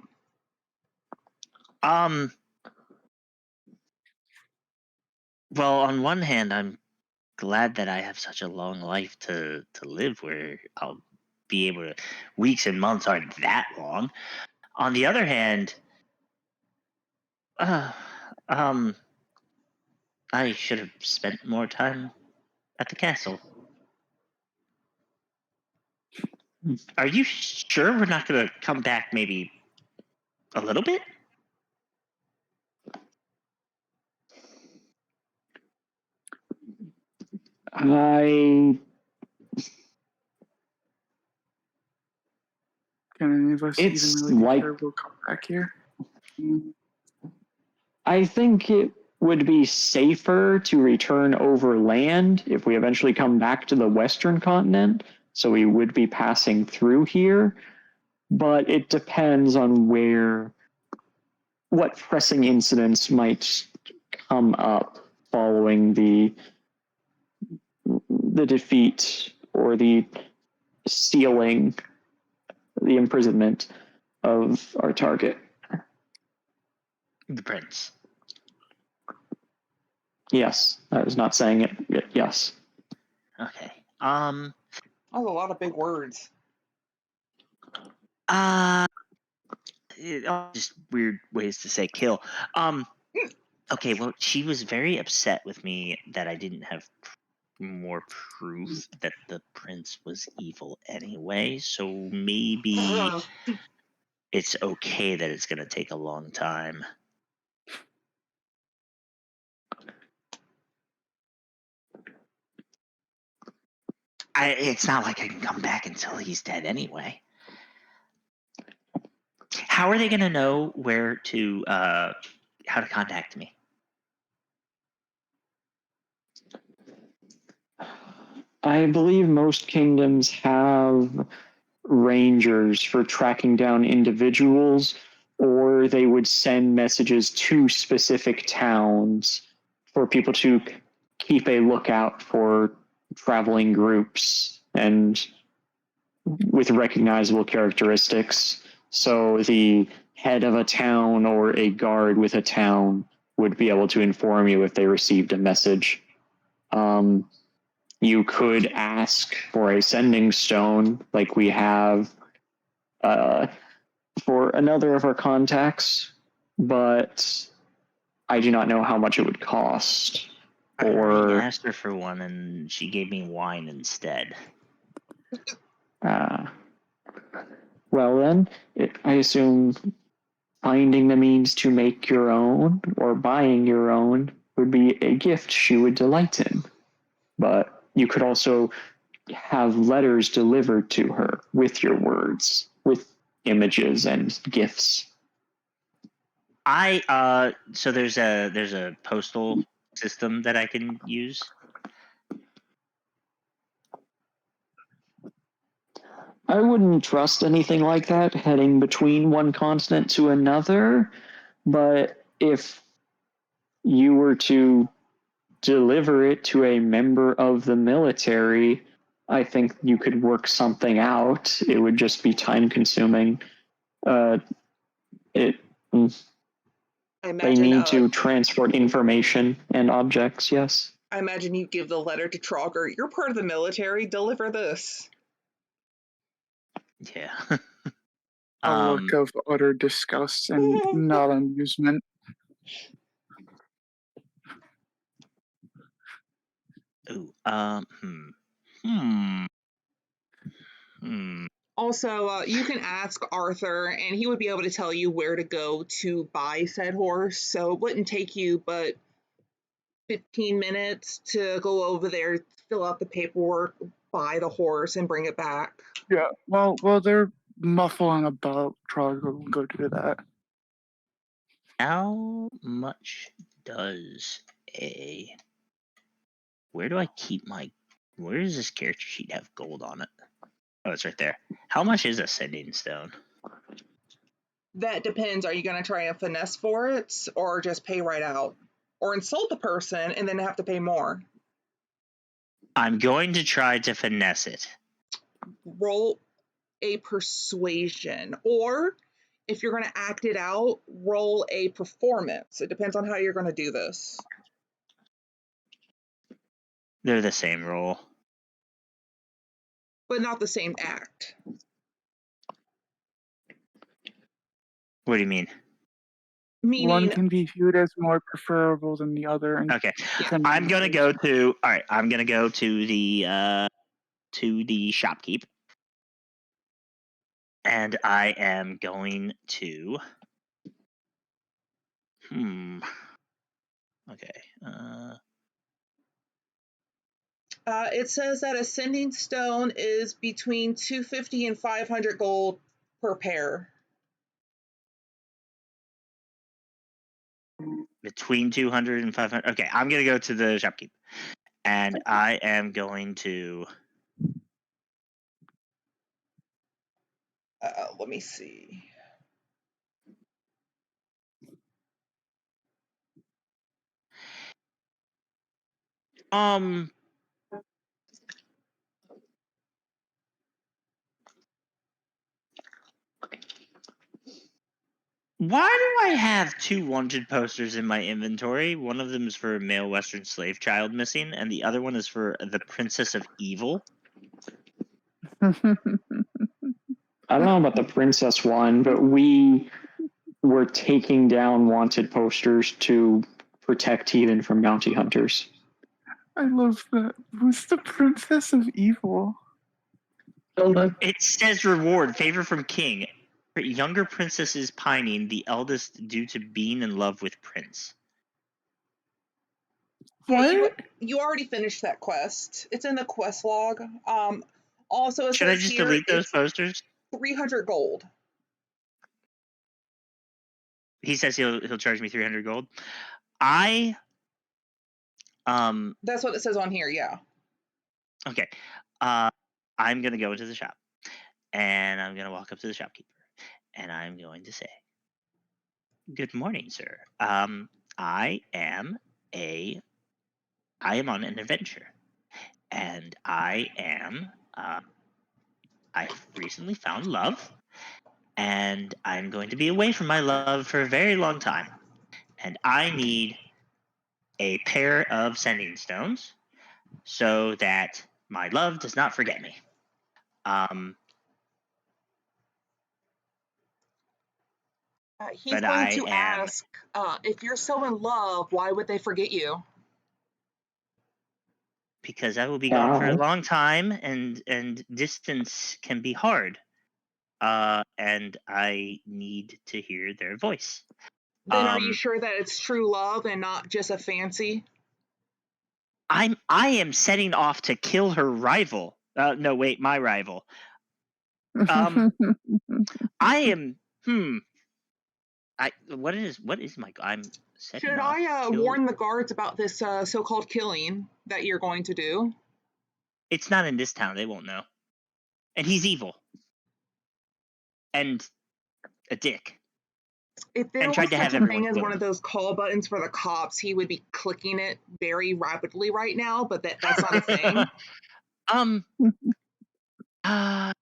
B: Well, on one hand, I'm glad that I have such a long life to live where I'll be able to. Weeks and months aren't that long. On the other hand, I should have spent more time at the castle. Are you sure we're not going to come back maybe a little bit?
C: Can any of us
E: It's
C: even really be
E: like-
C: sure we'll come back here?
E: I think it would be safer to return over land if we eventually come back to the Western continent. So we would be passing through here, but it depends on what pressing incidents might come up following the defeat or the sealing, the imprisonment of our target.
B: The prince.
E: Yes, I was not saying it. Yes.
B: Okay.
A: That was a lot of big words.
B: Just weird ways to say kill. Okay, well, she was very upset with me that I didn't have more proof that the prince was evil anyway, so maybe it's okay that it's going to take a long time. It's not like I can come back until he's dead anyway. How are they going to know where to, how to contact me?
E: I believe most kingdoms have rangers for tracking down individuals, or they would send messages to specific towns for people to keep a lookout for traveling groups and with recognizable characteristics. So the head of a town or a guard with a town would be able to inform you if they received a message. You could ask for a sending stone like we have for another of our contacts, but I do not know how much it would cost.
B: I already asked her for one, and she gave me wine instead.
E: Well then, I assume finding the means to make your own or buying your own would be a gift she would delight in. But you could also have letters delivered to her with your words, with images and gifts.
B: So there's a postal system that I can use.
E: I wouldn't trust anything like that heading between one continent to another, but if you were to deliver it to a member of the military, I think you could work something out. It would just be time consuming. They need to transport information and objects, yes.
A: I imagine you give the letter to Trogger. You're part of the military. Deliver this.
B: Yeah.
C: A look of utter disgust and not amusement.
B: Ooh.
A: Also, you can ask Arthur, and he would be able to tell you where to go to buy said horse. So it wouldn't take you but 15 minutes to go over there, fill out the paperwork, buy the horse, and bring it back.
C: Yeah, well, they're muffling about. Trogger will go do that.
B: How much does where do I keep where does this character sheet have gold on it? Oh, it's right there. How much is a sending stone?
A: That depends. Are you going to try and finesse for it, or just pay right out? Or insult the person and then have to pay more?
B: I'm going to try to finesse it.
A: Roll a persuasion, or if you're going to act it out, roll a performance. It depends on how you're going to do this.
B: They're the same roll.
A: But not the same act.
B: What do you mean?
A: Meaning,
C: one can be viewed as more preferable than the other. And
B: okay, I'm gonna go to. All right, I'm gonna go to the shopkeep, and I am going to. Okay.
A: It says that a sending stone is between 250 and 500 gold per pair.
B: between 200 and 500. Okay, I'm gonna go to the shopkeep, and I am going to.
A: Let me see.
B: Why do I have 2 wanted posters in my inventory? One of them is for a male Western slave child missing, and the other one is for the Princess of Evil.
E: I don't know about the princess one, but we were taking down wanted posters to protect Heathen from bounty hunters.
C: I love that. Who's the Princess of Evil?
D: Hilda.
B: It says reward, favor from king. Younger princess is pining, the eldest due to being in love with prince.
A: Yeah,
C: What?
A: you already finished that quest. It's in the quest log. Also, it
B: Should I
A: says
B: just
A: here
B: delete those
A: it's
B: posters?
A: 300 gold.
B: He says he'll charge me 300 gold.
A: That's what it says on here. Yeah.
B: Okay. I'm gonna go into the shop, and I'm gonna walk up to the shopkeeper, and I'm going to say, "Good morning, sir. I am on an adventure, and I have recently found love, and I'm going to be away from my love for a very long time, and I need a pair of sending stones so that my love does not forget me.
A: He's
B: But
A: going
B: I
A: to
B: am,
A: ask if you're so in love, why would they forget you?
B: because I will be gone for a
E: Wow.
B: long time, and distance can be hard. And I need to hear their voice.
A: Then are you
B: Um,
A: sure that it's true love and not just a fancy?
B: I am setting off to kill her rival. No, wait, my rival. I am. What is my? I'm setting
A: Should
B: off to
A: I
B: kill.
A: warn the guards about this so-called killing that you're going to do?
B: It's not in this town. They won't know. And he's evil. And a dick.
A: If there
B: And tried
A: was
B: to
A: such
B: have
A: a
B: everyone
A: thing as one
B: killed.
A: of those call buttons for the cops, he would be clicking it very rapidly right now, but that's not a thing.
B: Uh,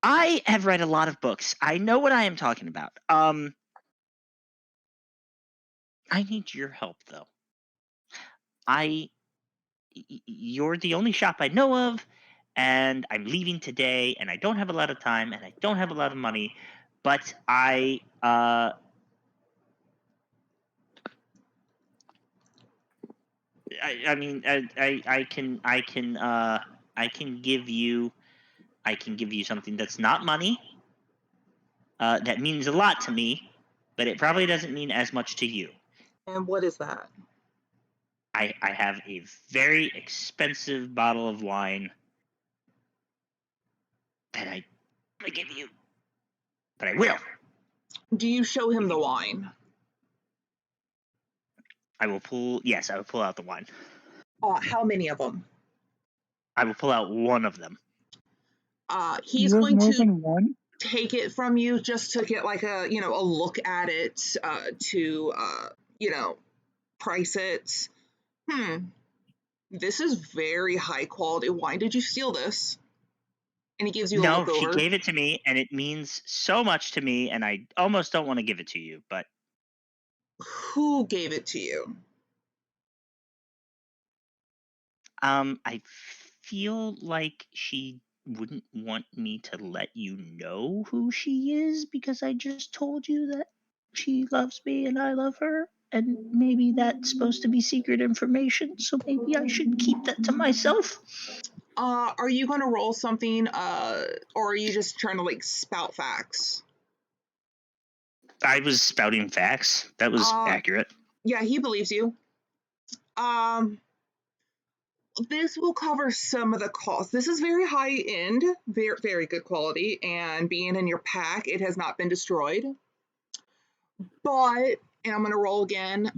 B: I have read a lot of books. I know what I am talking about. I need your help though. You're the only shop I know of, and I'm leaving today, and I don't have a lot of time, and I don't have a lot of money, but I mean, I can give you something that's not money. That means a lot to me, but it probably doesn't mean as much to you.
A: And what is that?
B: I have a very expensive bottle of wine that I give you, but I will.
A: Do you show him the wine?
B: I will pull. Yes, I will pull out the wine.
A: How many of them?
B: I will pull out one of them.
A: He's
C: You have
A: going
C: more
A: to
C: than one?
A: take it from you just to get like a look at it, to price it. This is very high quality wine. Did you steal this? And he gives you a
B: No,
A: look
B: she
A: over.
B: gave it to me, and it means so much to me, and I almost don't want to give it to you, but
A: Who gave it to you?
B: I feel like she wouldn't want me to let you know who she is because I just told you that she loves me and I love her, and maybe that's supposed to be secret information, so maybe I should keep that to myself.
A: Are you gonna roll something, or are you just trying to like spout facts?
B: I was spouting facts. That was accurate.
A: Yeah, he believes you. This will cover some of the costs. This is very high end, very, very good quality, and being in your pack, it has not been destroyed. But and I'm gonna roll again.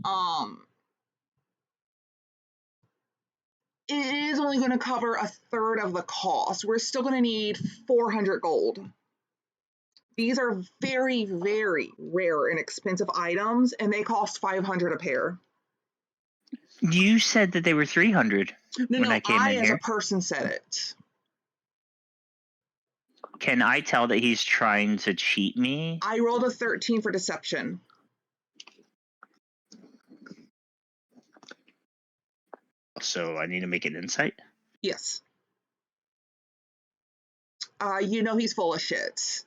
A: It is only going to cover a third of the cost. We're still going to need 400 gold. These are very, very rare and expensive items, and they cost 500 a pair.
B: You said that they were 300 when I came in
A: as
B: here.
A: a person said it.
B: Can I tell that he's trying to cheat me?
A: I rolled a 13 for deception.
B: So I need to make an insight?
A: Yes. You know he's full of shit.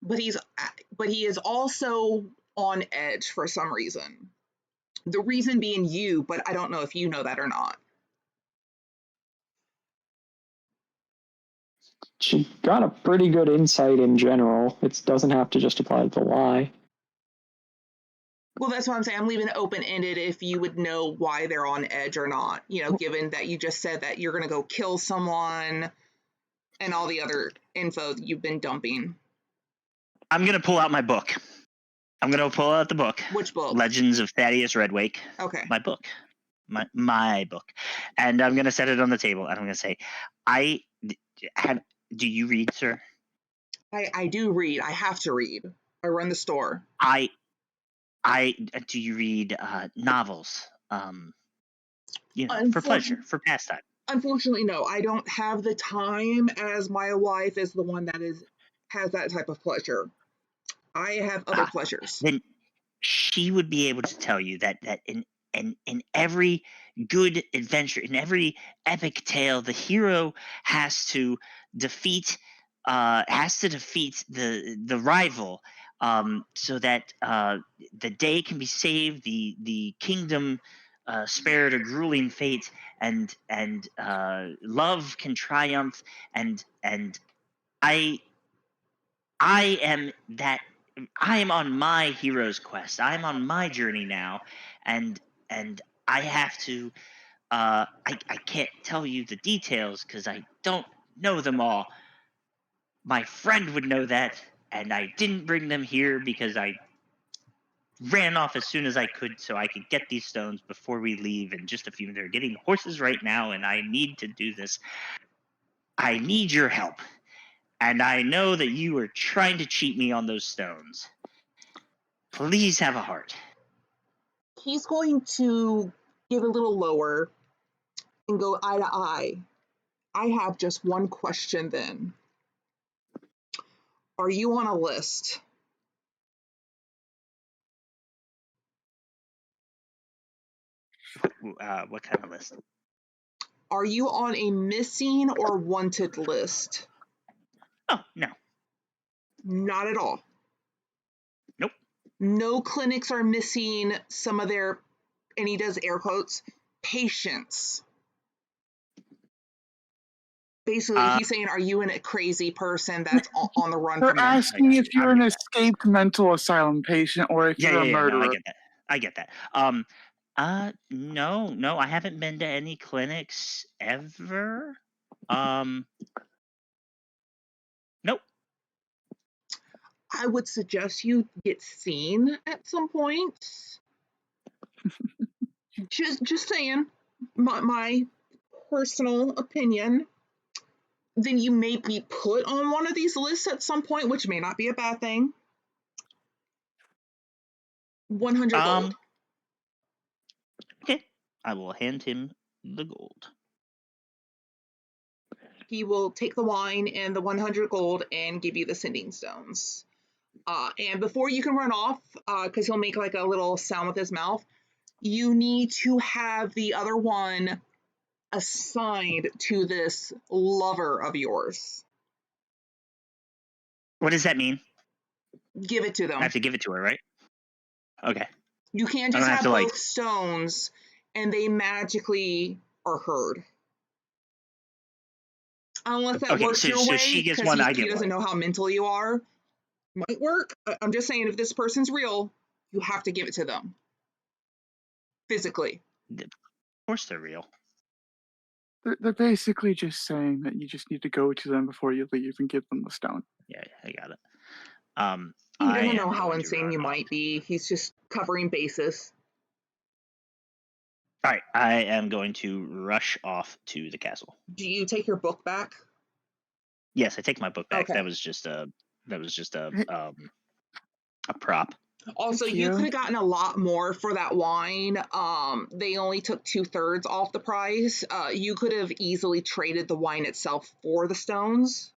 A: But he is also on edge for some reason. The reason being you, but I don't know if you know that or not.
E: She got a pretty good insight in general. It doesn't have to just apply to the lie.
A: Well, that's what I'm saying. I'm leaving it open-ended if you would know why they're on edge or not. You know, given that you just said that you're going to go kill someone and all the other info that you've been dumping.
B: I'm going to pull out my book. I'm going to pull out the book.
A: Which book?
B: Legends of Thaddeus Redwake.
A: Okay.
B: My book. My book. And I'm going to set it on the table. And I'm going to say, do you read, sir?
A: I do read. I have to read. I run the store.
B: Do you read novels? For pleasure, for pastime.
A: Unfortunately, no. I don't have the time, as my wife is the one that has that type of pleasure. I have other pleasures.
B: Then she would be able to tell you that in every good adventure, in every epic tale, the hero has to defeat the rival, so that the day can be saved, the kingdom spared a grueling fate, and love can triumph, and I am that. I am on my hero's quest. I am on my journey now, and I have to. I can't tell you the details because I don't know them all. My friend would know that, and I didn't bring them here because I ran off as soon as I could so I could get these stones before we leave in just a few. They're getting horses right now, and I need to do this. I need your help. And I know that you are trying to cheat me on those stones. Please have a heart.
A: He's going to get a little lower and go eye to eye. I have just one question then. Are you on a list?
B: What kind of list?
A: Are you on a missing or wanted list?
B: Oh, no.
A: Not at all.
B: Nope.
A: No clinics are missing some of their, and he does air quotes, patients. Basically, he's saying, are you a crazy person that's on the run
C: They're
A: from them?
C: asking if you're an escaped mental asylum patient or if you're a murderer.
B: No, I get that. No, I haven't been to any clinics ever. Nope.
A: I would suggest you get seen at some point. just saying, my personal opinion. Then you may be put on one of these lists at some point, which may not be a bad thing. 100 gold.
B: Okay, I will hand him the gold.
A: He will take the wine and the 100 gold and give you the sending stones. And before you can run off, because he'll make like a little sound with his mouth, you need to have the other one assigned to this lover of yours.
B: What does that mean?
A: Give it to them.
B: I have to give it to her, right? Okay.
A: You can't just have both stones and they magically are heard. Unless that works your way,
B: she gets one, I get
A: he doesn't know how mental you are. Might work. I'm just saying, if this person's real, you have to give it to them. Physically.
B: Of course they're real.
C: They're basically just saying that you just need to go to them before you leave and give them the stone.
B: Yeah, I got it.
A: You
B: I
A: never
B: am
A: know how
B: going to
A: insane
B: run
A: you
B: off.
A: might be. He's just covering bases.
B: All right, I am going to rush off to the castle.
A: Do you take your book back?
B: Yes, I take my book back.
A: Okay.
B: That was just a
C: Hey,
B: a prop.
A: Also, you
C: Keo?
A: could have gotten a lot more for that wine. They only took 2/3 off the price. You could have easily traded the wine itself for the stones.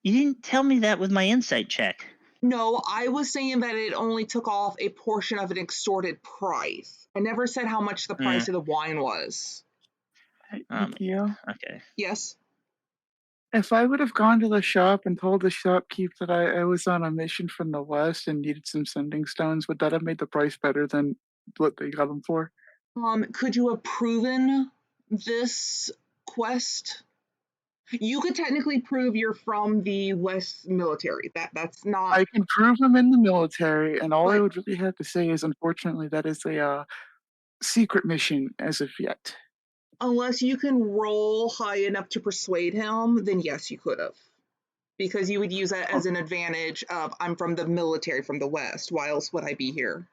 B: You didn't tell me that with my insight check.
A: No, I was saying that it only took off a portion of an extorted price. I never said how much the price of the wine was.
C: Hey,
B: Um,
C: Keo?
B: okay.
A: Yes.
C: If I would have gone to the shop and told the shopkeep that I was on a mission from the west and needed some sending stones, would that have made the price better than what they got them for?
A: Could you have proven this quest? You could technically prove you're from the West military. That's not,
C: I can prove I'm in the military, and all I
A: but
C: would really have to say is, unfortunately, that is a secret mission as of yet.
A: unless you can roll high enough to persuade him, then yes, you could have. Because you would use that
C: Oh,
A: as an advantage of I'm from the military from the West. Why else would I be here?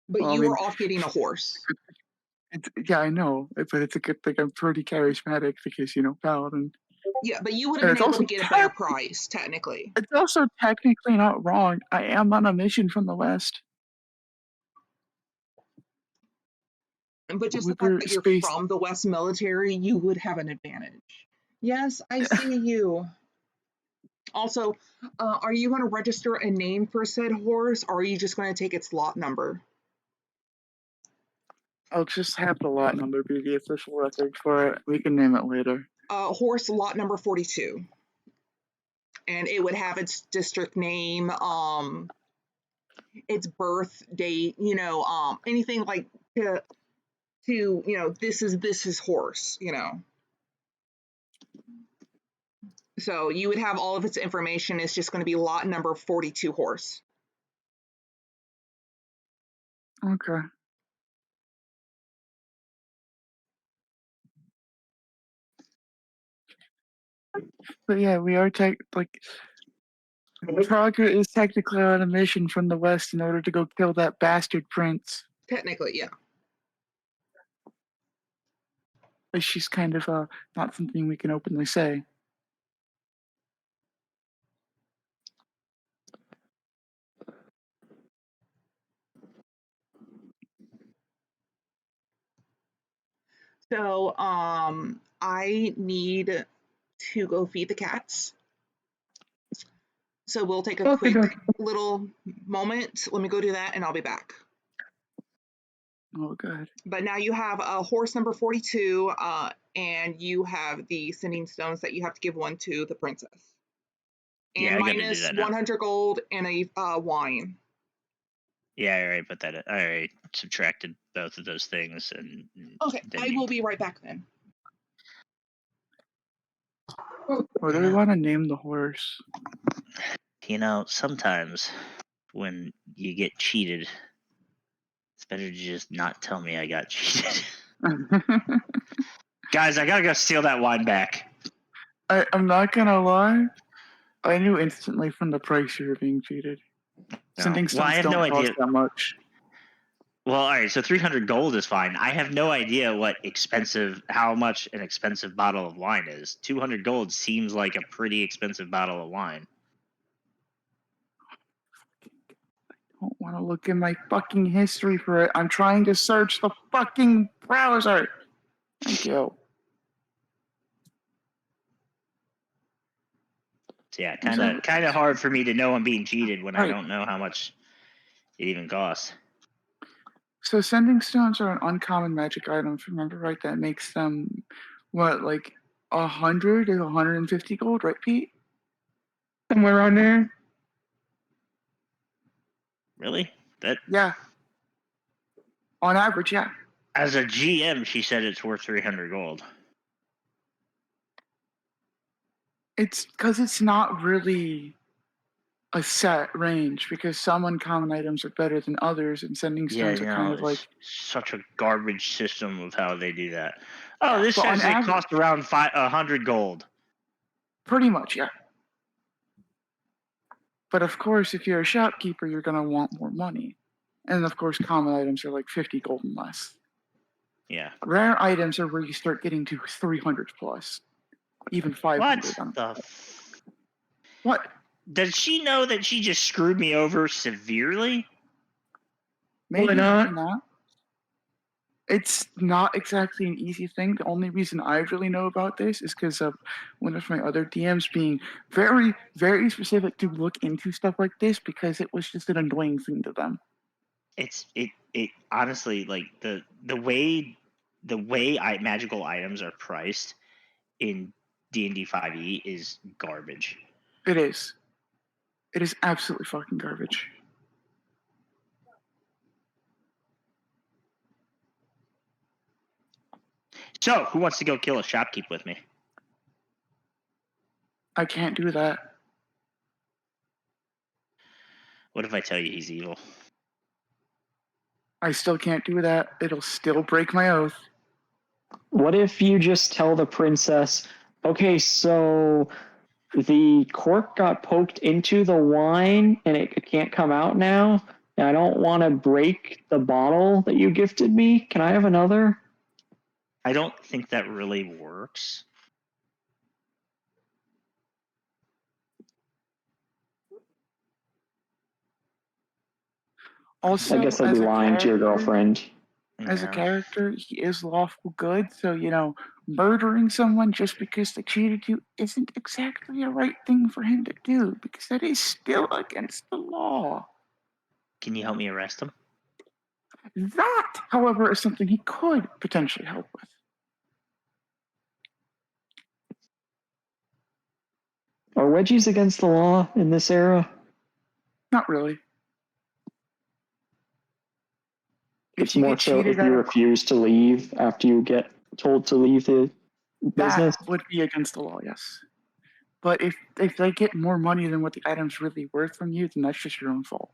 A: But
C: well, I
A: you
C: mean,
A: were off getting a horse.
C: yeah, I know, but it's a good thing I'm pretty charismatic because, paladin.
A: Yeah, but you would have
C: And
A: been able to get a better price, technically.
C: it's also technically not wrong. I am on a mission from the west.
A: But just the
C: We
A: fact
C: were
A: that you're
C: spaced.
A: from the West military, you would have an advantage. Yes, I see you. Also, are you going to register a name for said horse, or are you just going to take its lot number?
C: I'll just have the lot number be the official record for it. We can name it later.
A: Horse lot number 42. And it would have its district name, its birth date, anything like to this is his horse. So you would have all of its information. It's just going to be lot number 42 horse.
C: Okay. But yeah, we are Praga is technically on a mission from the west in order to go kill that bastard prince.
A: Technically, yeah.
C: But she's kind of not something we can openly say.
A: So I need to go feed the cats. So we'll take a
D: Okay,
A: quick
D: okay.
A: little moment. Let me go do that and I'll be back.
C: Oh god.
A: But now you have a horse number 42, and you have the sending stones that you have to give one to the princess. And
B: Yeah, I got to do
A: minus
B: that now.
A: 100 gold and a wine.
B: Yeah, I already put that. I already subtracted both of those things, and
A: Okay,
B: then
A: I will be right back then.
C: What do we want to name the horse?
B: Sometimes when you get cheated, it's better to just not tell me I got cheated. Guys, I gotta go steal that wine back.
C: I'm not gonna lie. I knew instantly from the price you were being cheated.
B: No.
C: Sending
B: Well, I
C: stones
B: have
C: don't
B: no
C: cost
B: idea.
C: that much.
B: Well, all right, so 300 gold is fine. I have no idea how much an expensive bottle of wine is. 200 gold seems like a pretty expensive bottle of wine.
C: I don't want to look in my fucking history for it. I'm trying to search the fucking browser. Thank you.
B: So yeah, kind of hard for me to know I'm being cheated when I
C: Right.
B: don't know how much it even costs.
C: So sending stones are an uncommon magic item. If you remember right, that makes them like 100 to 150 gold, right, Pete?
D: Somewhere around there.
B: Really? That
C: Yeah. On average, yeah.
B: as a GM, she said it's worth 300 gold.
C: It's because it's not really a set range because some uncommon items are better than others, and sending
B: Yeah,
C: stones are kind of like
B: it's such a garbage system of how they do that. Oh,
C: yeah,
B: this
C: but on
B: says it
C: average,
B: costs around 100 gold.
C: pretty much, yeah. But of course, if you're a shopkeeper, you're going to want more money. And of course, common items are like 50 gold and less.
B: Yeah.
C: Rare items are where you start getting to 300 plus, even 500.
B: What the?
C: What?
B: Does she know that she just screwed me over severely?
C: Maybe,
D: Why not?
C: maybe not. It's not exactly an easy thing. The only reason I really know about this is because of one of my other DMs being very, very specific to look into stuff like this because it was just an annoying thing to them.
B: It honestly, like the way magical items are priced in D&D 5e is garbage.
C: It is. It is absolutely fucking garbage.
B: So, who wants to go kill a shopkeep with me?
C: I can't do that.
B: What if I tell you he's evil?
C: I still can't do that. It'll still break my oath.
E: What if you just tell the princess, okay, so the cork got poked into the wine and it can't come out now, and I don't want to break the bottle that you gifted me. Can I have another?
B: I don't think that really works.
C: Also,
E: I guess I'd be
C: as a
E: lying to your
C: character,
E: girlfriend.
C: as a
B: Yeah.
C: character, he is lawful good. So, murdering someone just because they cheated you isn't exactly a right thing for him to do because that is still against the law.
B: Can you help me arrest him?
C: That, however, is something he could potentially help with.
E: Are wedgies against the law in this era?
C: Not really.
E: It's
C: If you
E: more
C: get
E: so
C: cheated
E: if
C: out
E: you
C: of
E: refuse to leave after you get told to leave the business.
C: that would be against the law, yes. But if they get more money than what the item's really worth from you, then that's just your own fault.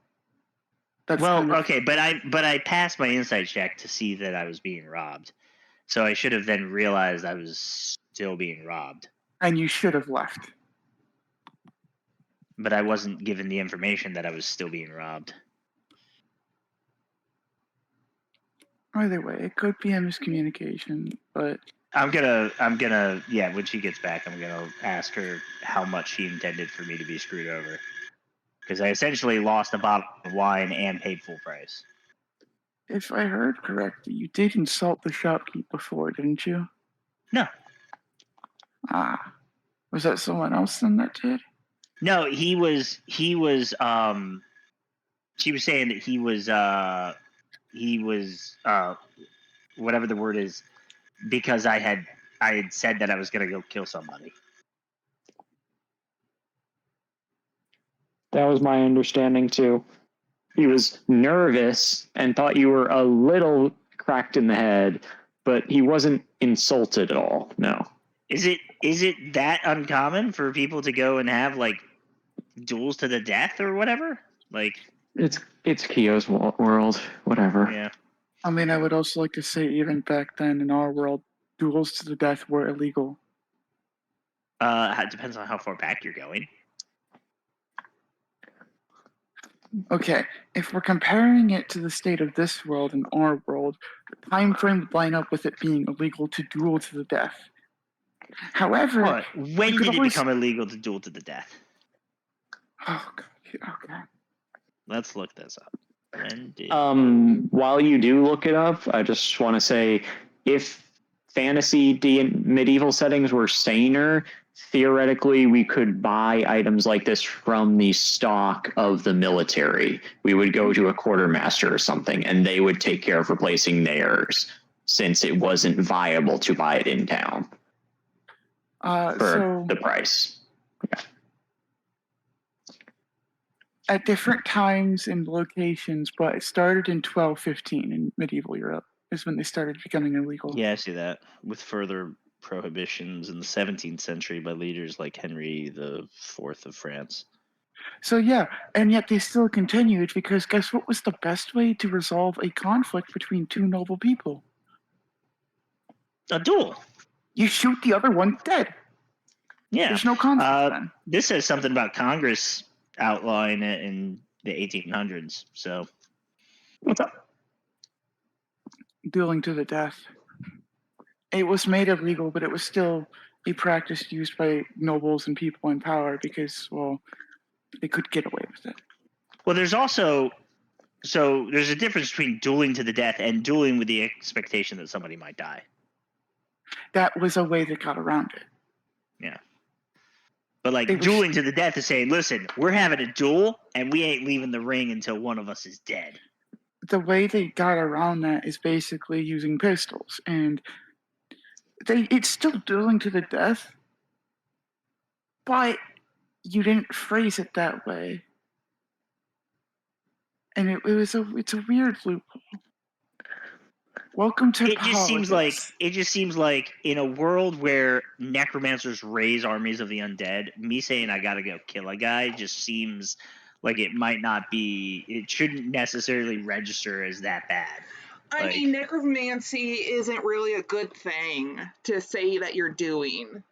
C: That's
B: Well,
C: kind of,
B: okay, but I passed my insight check to see that I was being robbed. So I should have then realized I was still being robbed.
C: and you should have left.
B: But I wasn't given the information that I was still being robbed.
C: Either way, it could be a miscommunication, but
B: I'm gonna yeah, when she gets back, I'm gonna ask her how much she intended for me to be screwed over. Because I essentially lost a bottle of wine and paid full price.
C: if I heard correctly, you did insult the shopkeep before, didn't you?
B: No.
C: Ah. Was that someone else then that did?
B: No, he was she was saying that he was whatever the word is, because I had said that I was gonna go kill somebody.
E: That was my understanding too. He was nervous and thought you were a little cracked in the head, but he wasn't insulted at all. No.
B: Is it that uncommon for people to go and have like duels to the death or whatever? Like
E: It's Kyo's world. Whatever.
B: yeah.
C: I mean, I would also like to say, even back then in our world, duels to the death were illegal.
B: It depends on how far back you're going.
C: Okay, if we're comparing it to the state of this world and our world, the time frame would line up with it being illegal to duel to the death. However,
B: Hold on. When
C: could
B: did it
C: always-
B: become illegal to duel to the death?
C: Oh, God. Okay.
B: Let's look this up. When did
E: While you do look it up, I just want to say, if fantasy medieval settings were saner, theoretically we could buy items like this from the stock of the military. We would go to a quartermaster or something, and they would take care of replacing theirs, since it wasn't viable to buy it in town for
C: So
E: the price.
C: at different times and locations, but it started in 1215 in medieval Europe is when they started becoming illegal.
B: Yeah, I see that. With further prohibitions in the 17th century by leaders like Henry IV of France.
C: So yeah, and yet they still continued because guess what was the best way to resolve a conflict between two noble people?
B: A duel.
C: You shoot the other one dead.
B: Yeah.
C: There's no conflict then.
B: This says something about Congress outlawing it in the 1800s. So
D: What's up?
C: Dueling to the death. It was made illegal, but it was still a practice used by nobles and people in power because, well, they could get away with it.
B: well, there's a difference between dueling to the death and dueling with the expectation that somebody might die.
C: That was a way they got around it.
B: Yeah. But like
C: It was-
B: dueling to the death is saying, listen, we're having a duel and we ain't leaving the ring until one of us is dead.
C: The way they got around that is basically using pistols, and it's still dueling to the death, but you didn't phrase it that way, and it's a weird loophole. Welcome to
B: It just seems like
C: politics.
B: in a world where necromancers raise armies of the undead, me saying I gotta go kill a guy just seems like it shouldn't necessarily register as that bad.
A: I
B: Like-
A: mean, necromancy isn't really a good thing to say that you're doing.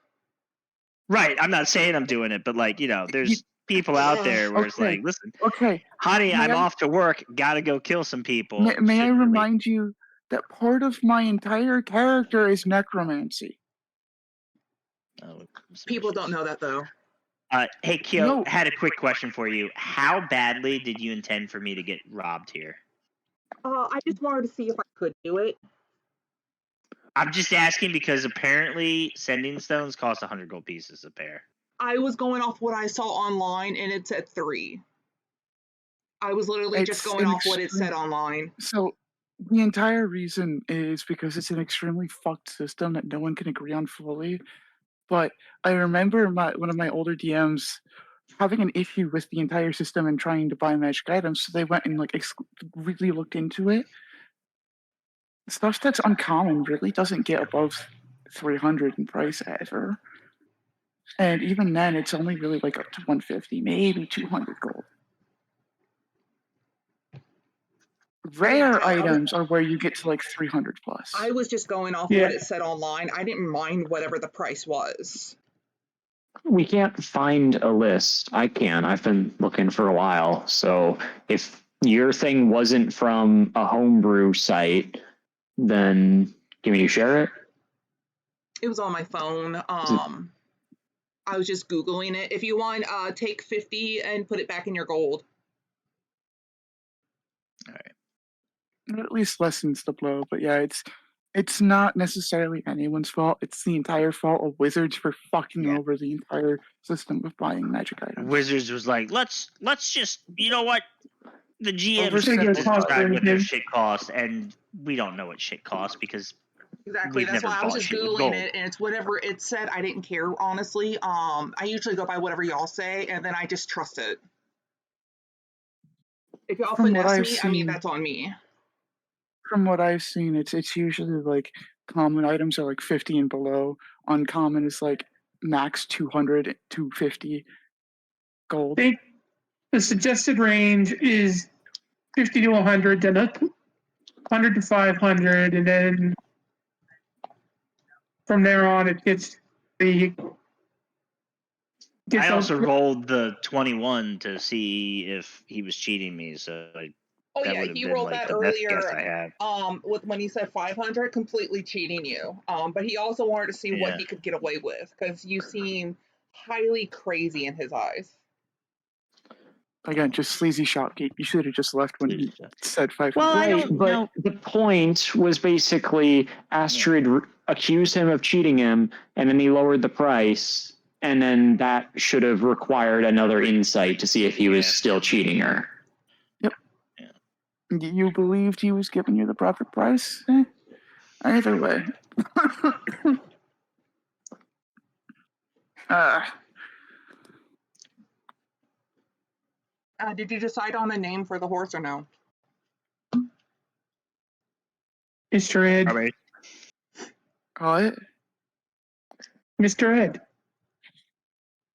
B: Right, I'm not saying I'm doing it, but like, there's people out there where it's
C: Okay.
B: like, listen,
C: Okay,
B: honey,
C: May
B: I'm
C: I-
B: off to work, gotta go kill some people.
C: may I
B: Shouldn't really-
C: remind you that part of my entire character is necromancy.
B: Oh,
A: People don't know that though.
B: Hey, Kyo,
C: No.
B: had a quick question for you. How badly did you intend for me to get robbed here?
A: I just wanted to see if I could do it.
B: I'm just asking because apparently sending stones cost 100 gold pieces a pair.
A: I was going off what I saw online and it said 3. I was literally just
C: It's
A: going
C: an
A: off what it said
C: extreme-
A: online.
C: So the entire reason is because it's an extremely fucked system that no one can agree on fully. But I remember one of my older DMs having an issue with the entire system and trying to buy magic items, so they went and really looked into it. Stuff that's uncommon really doesn't get above 300 in price ever. And even then, it's only really like up to 150, maybe 200 gold. Rare items are where you get to like 300 plus.
A: I was just going off
D: Yeah.
A: what it said online. I didn't mind whatever the price was.
E: We can't find a list. I can. I've been looking for a while. So if your thing wasn't from a homebrew site, then can you share it?
A: It was on my phone. I was just Googling it. If you want, take 50 and put it back in your gold.
C: It at least lessens the blow. But yeah, it's not necessarily anyone's fault. It's the entire fault of Wizards for fucking
B: Yeah.
C: over the entire system of buying magic items.
B: Wizards was like, let's just, you know what? The GMs
C: Oversimple-
B: get to
D: Cost
B: decide what their
D: anything.
B: shit costs, and we don't know what shit costs because
A: Exactly.
B: We've
A: That's
B: never
A: why I was
B: bought
A: just
B: shit with
A: Googling
B: gold.
A: it, and it's whatever it said. I didn't care, honestly. I usually go by whatever y'all say, and then I just trust it. If y'all
C: From what
A: finesse
C: I've
A: me, I mean,
C: seen-
A: that's on me.
C: From what I've seen, it's usually like common items are like 50 and below. Uncommon is like max 200, 250 gold.
D: I think the suggested range is 50 to 100, then 100 to 500, and then from there on it gets
B: I
D: up-
B: also rolled the 21 to see if he was cheating me, so
A: Oh
B: that
A: yeah,
B: would have
A: he
B: been
A: rolled
B: like
A: that
B: the best guess I
A: earlier.
B: had.
A: With when he said 500, completely cheating you. But he also wanted to see what
B: Yeah.
A: he could get away with because you seem highly crazy in his eyes.
C: Again, just sleazy shopkeep. You should have just left when he said 500.
B: Well, I
E: Right,
B: don't
E: but
B: know.
E: the point was basically Astrid accused him of cheating him, and then he lowered the price, and then that should have required another insight to see if he was
B: Yeah.
E: still cheating her.
C: You believed he was giving you the proper price? Either way.
A: Did you decide on a name for the horse or no?
D: Mr. Ed.
B: All right.
C: What?
D: Mr. Ed.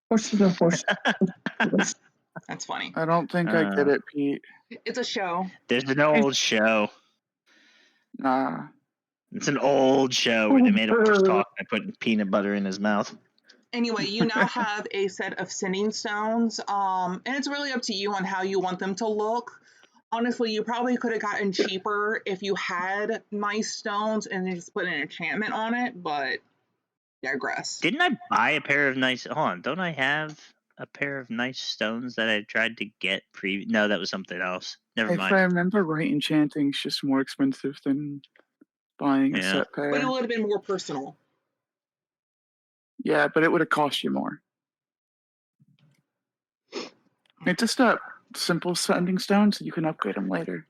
D: What's the horse?
A: That's funny.
C: I don't think I get it, Pete.
A: It's a show.
B: There's an old show.
C: Nah.
B: It's an old show where they made a horse talk by putting peanut butter in his mouth.
A: Anyway, you now have a set of sending stones, and it's really up to you on how you want them to look. Honestly, you probably could have gotten cheaper if you had nice stones and then just put an enchantment on it, but digress.
B: Didn't I buy a pair of nice? Hold on, don't I have a pair of nice stones that I tried to get No, that was something else. Never
C: If
B: mind.
C: I remember right, enchanting's just more expensive than buying a
B: Yeah.
C: set pair.
A: But it would have been more personal.
C: Yeah, but it would have cost you more. It's just a simple sending stone, so you can upgrade them later.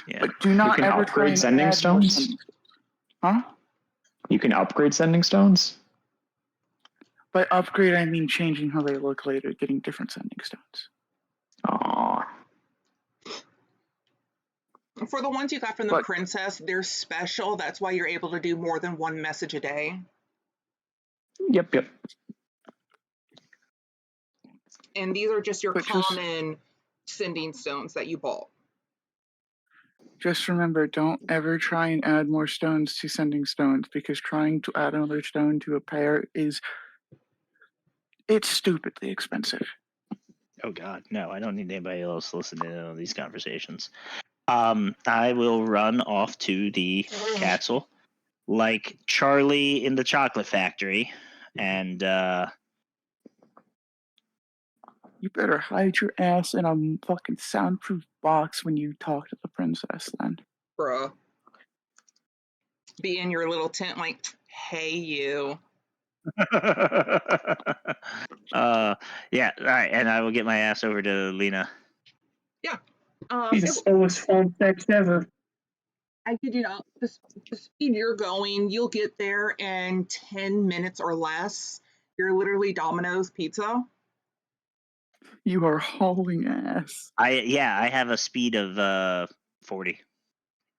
B: Yeah.
C: But do not
E: can
C: ever
E: upgrade
C: try and
E: sending
C: add more
E: stones?
C: sending stones. Huh?
E: You can upgrade sending stones?
C: By upgrade, I mean changing how they look later, getting different sending stones.
E: Aww.
A: For the ones you got from the
C: But-
A: princess, they're special. That's why you're able to do more than one message a day.
E: Yep.
A: And these are just your
C: But just-
A: common sending stones that you bought.
C: Just remember, don't ever try and add more stones to sending stones, because trying to add another stone to a pair it's stupidly expensive.
B: Oh God, no! I don't need anybody else listening to these conversations. I will run off to the castle, like Charlie in the Chocolate Factory, and
C: You better hide your ass in a fucking soundproof box when you talk to the princess, then.
A: Bruh. Be in your little tent like, hey, you.
B: yeah, all right, and I will get my ass over to Lena.
D: He's the slowest phone text ever.
A: I kid you not, the speed you're going, you'll get there in 10 minutes or less. You're literally Domino's Pizza.
C: You are hauling ass.
B: I have a speed of 40.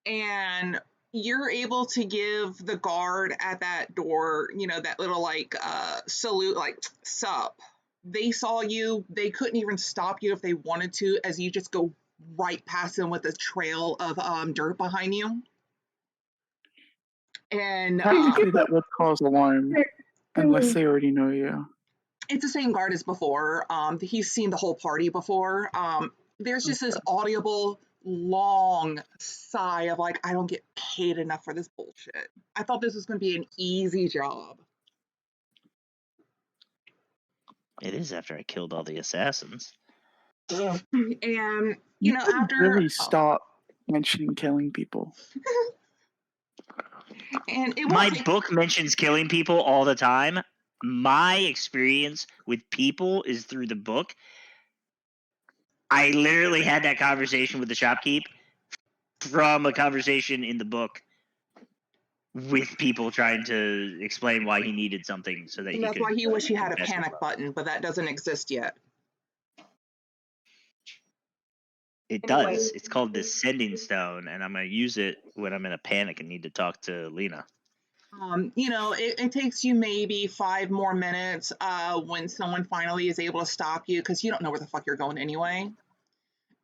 A: And you're able to give the guard at that door, that little salute, like, sup. They saw you. They couldn't even stop you if they wanted to, as you just go right past them with a trail of dirt behind you. And
C: Technically, that would cause alarm, unless they already know you.
A: it's the same guard as before. He's seen the whole party before. There's just this audible, long sigh of like, I don't get paid enough for this bullshit. I thought this was going to be an easy job.
B: It is after I killed all the assassins.
A: And
C: You could
A: after
C: really stop mentioning killing people.
A: and it
B: My
A: won't take,
B: book mentions killing people all the time. My experience with people is through the book. I literally had that conversation with the shopkeep from a conversation in the book with people trying to explain why he needed something so that
A: and
B: he
A: that's
B: could.
A: why he wish he had a
B: invest in
A: panic
B: love.
A: button, but that doesn't exist yet.
B: It
A: Anyway.
B: does. It's called the Sending Stone, and I'm going to use it when I'm in a panic and need to talk to Lena.
A: It takes you maybe 5 more minutes when someone finally is able to stop you, because you don't know where the fuck you're going anyway.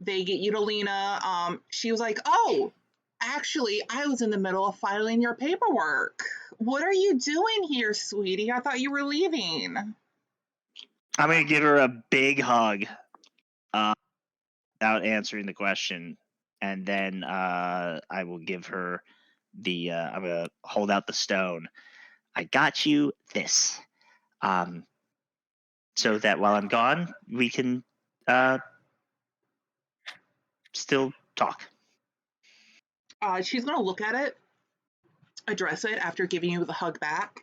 A: They get you to Lena. She was like, oh, actually, I was in the middle of filing your paperwork. What are you doing here, sweetie? I thought you were leaving.
B: I'm going to give her a big hug without answering the question, and then I will give her I'm going to hold out the stone. I got you this. So that while I'm gone, we can still talk.
A: She's going to look at it, address it after giving you the hug back.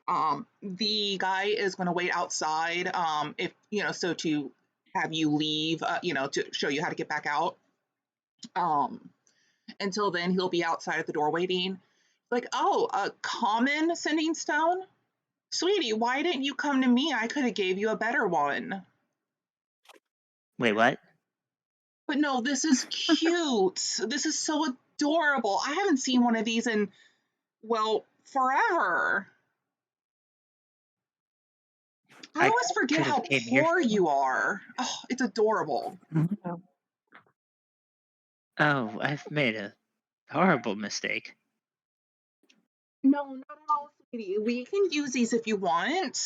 A: The guy is going to wait outside to have you leave, to show you how to get back out. Until then, he'll be outside at the door waiting. Like, oh, a common sending stone? Sweetie, why didn't you come to me? I could have gave you a better one.
B: Wait, what?
A: But no, this is cute. This is so adorable. I haven't seen one of these in, forever. I always forget how poor you are. Oh, it's adorable.
B: Oh, I've made a horrible mistake.
A: No, not at all, sweetie. We can use these if you want.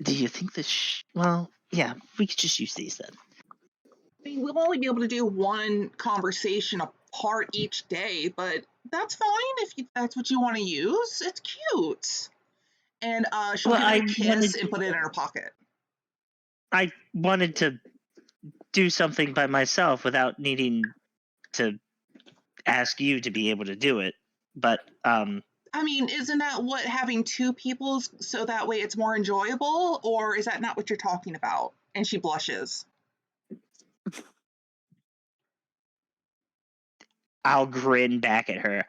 B: Do you think this? Well, yeah, we could just use these then.
A: I mean, we'll only be able to do one conversation apart each day, but that's fine if that's what you want to use. It's cute. And she'll
B: Well,
A: give it a
B: I
A: kiss and put it in her pocket.
B: wanted to do something by myself without needing to ask you to be able to do it. But
A: I mean, isn't that what having two people's so that way it's more enjoyable? Or is that not what you're talking about? And she blushes.
B: I'll grin back at her.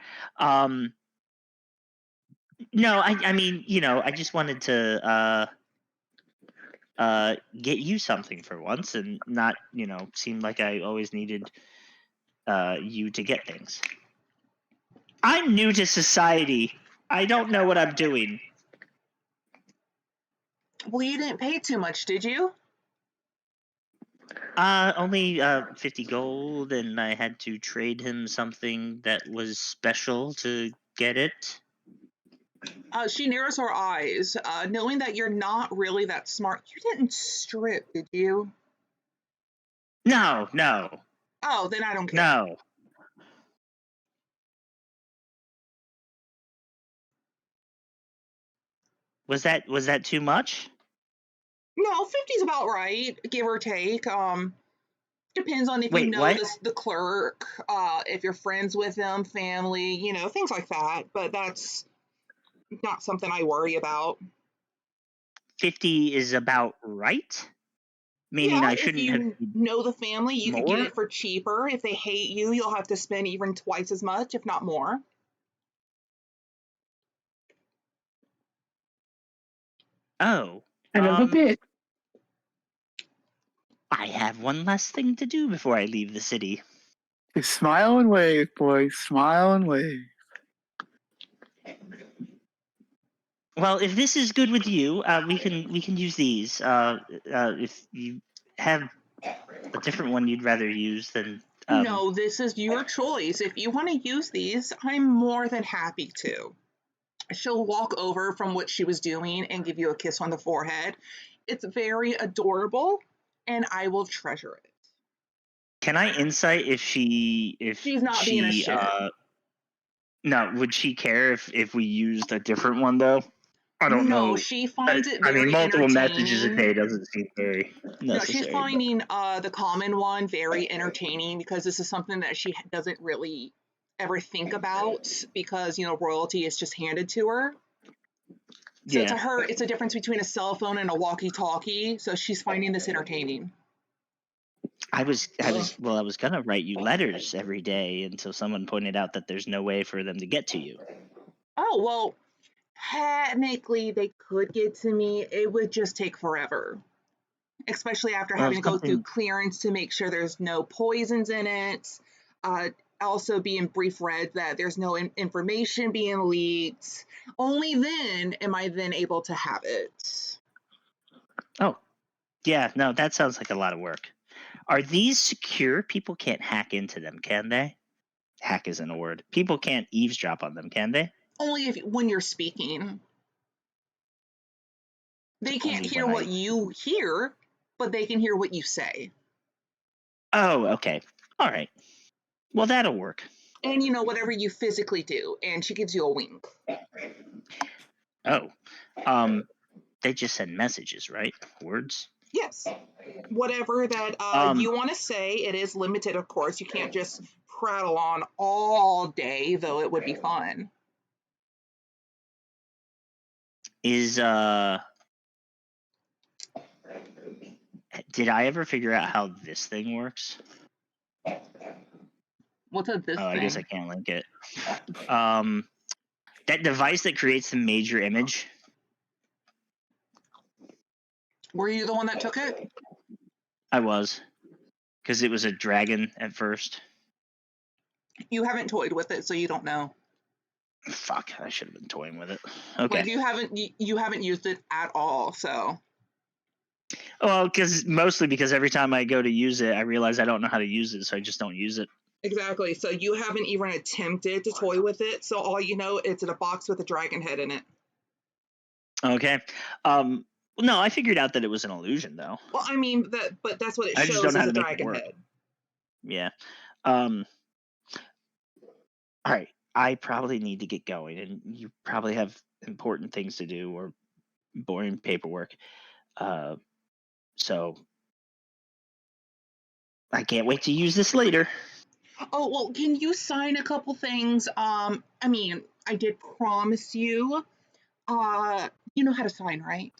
B: No, I mean, I just wanted to get you something for once and not, seem like I always needed you to get things. I'm new to society. I don't know what I'm doing.
A: Well, you didn't pay too much, did you?
B: Only 50 gold, and I had to trade him something that was special to get it.
A: She narrows her eyes, knowing that you're not really that smart. You didn't strip, did you?
B: No.
A: Oh, then I don't care.
B: No. Was that too much?
A: No, 50's about right, give or take. Depends on if you
B: Wait,
A: know
B: what?
A: the clerk, if you're friends with them, family, things like that. But that's not something I worry about.
B: 50 is about right? Meaning
A: Yeah,
B: I
A: if
B: shouldn't have
A: you know the family, you could get
B: more?
A: it for cheaper. If they hate you, you'll have to spend even twice as much, if not more.
B: Oh.
D: Kind of a bit.
B: I have one last thing to do before I leave the city.
C: Just smile and wave, boys. Smile and wave.
B: Well, if this is good with you, we can use these. If you have a different one you'd rather use, then
A: No, this is your choice. If you want to use these, I'm more than happy to. She'll walk over from what she was doing and give you a kiss on the forehead. It's very adorable, and I will treasure it.
B: can I insight if
A: She's not being a shit.
B: no, would she care if we used a different one though? I don't
A: No,
B: know.
A: she finds it
B: I mean,
A: very
B: multiple messages a
A: entertaining.
B: day doesn't seem very
A: No, she's
B: necessary. But
A: finding the common one very entertaining because this is something that she doesn't really ever think about because royalty is just handed to her. So to
B: yeah,
A: her, it's a difference between a cell phone and a walkie-talkie. So she's finding this entertaining.
B: I was gonna write you letters every day until someone pointed out that there's no way for them to get to you.
A: Oh, well, technically they could get to me. It would just take forever, especially after
B: Well,
A: having to go through clearance to make sure there's no poisons in it. Uh, also being brief read that there's no information being leaked. Only then am I then able to have it.
B: Oh, yeah, no, that sounds like a lot of work. Are these secure? People can't hack into them, can they? Hack isn't a word. People can't eavesdrop on them, can they?
A: Only when you're speaking. They can't
B: Only
A: hear
B: when
A: what you hear, but they can hear what you say.
B: Oh, okay. All right. Well, that'll work.
A: And whatever you physically do. And she gives you a wink.
B: Oh, they just send messages, right? Words.
A: Yes. Whatever that you want to say, it is limited, of course. You can't just prattle on all day, though it would be fun.
B: Is did I ever figure out how this thing works?
A: What's this thing?
B: I guess I can't link it. That device that creates the major image.
A: Were you the one that took it?
B: I was, because it was a dragon at first.
A: You haven't toyed with it, so you don't know.
B: Fuck, I should have been toying with it. Okay.
A: Like you haven't used it at all, so.
B: Well, mostly because every time I go to use it, I realize I don't know how to use it, so I just don't use it.
A: Exactly. So you haven't even attempted to toy with it. So all you know, it's in a box with a dragon head in it.
B: Okay. Well, no, I figured out that it was an illusion, though.
A: Well, I mean but that's what it
B: I just
A: shows
B: don't know
A: as
B: how
A: a
B: to make it
A: dragon
B: work.
A: head.
B: Yeah. All right. I probably need to get going, and you probably have important things to do or boring paperwork. So I can't wait to use this later.
A: Oh, well, can you sign a couple things? I mean, I did promise you. You know how to sign, right?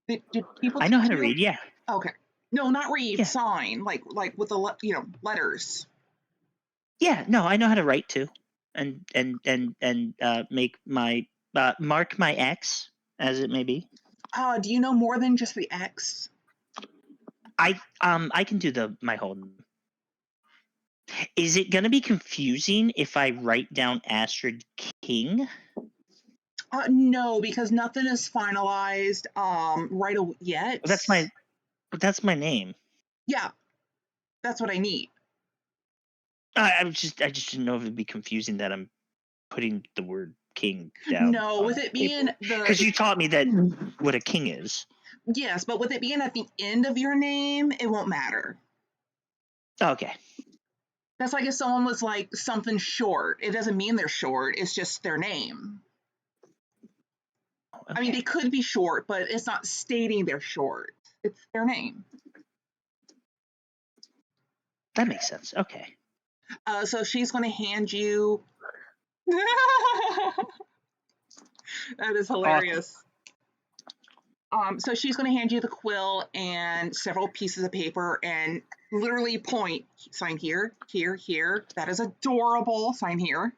A: Did people
B: I know
A: teach
B: how to
A: you?
B: read. Yeah.
A: Okay. No, not read,
B: Yeah.
A: sign, like with the letters.
B: Yeah. No, I know how to write too, and make my mark my X as it may be.
A: Do you know more than just the X?
B: I can do my whole. Is it going to be confusing if I write down Astrid King?
A: No, because nothing is finalized yet.
B: That's my name.
A: Yeah, that's what I need.
B: I just didn't know if it'd be confusing that I'm putting the word king down.
A: No, with it being
B: because you taught me that what a king is.
A: Yes, but with it being at the end of your name, it won't matter.
B: Okay.
A: That's like if someone was like something short. It doesn't mean they're short. It's just their name.
B: Okay.
A: I mean, they could be short, but it's not stating they're short. It's their name.
B: That makes sense. Okay.
A: So she's going to hand you. That is hilarious. So she's going to hand you the quill and several pieces of paper and literally point, sign here, here, here. That is adorable. Sign here.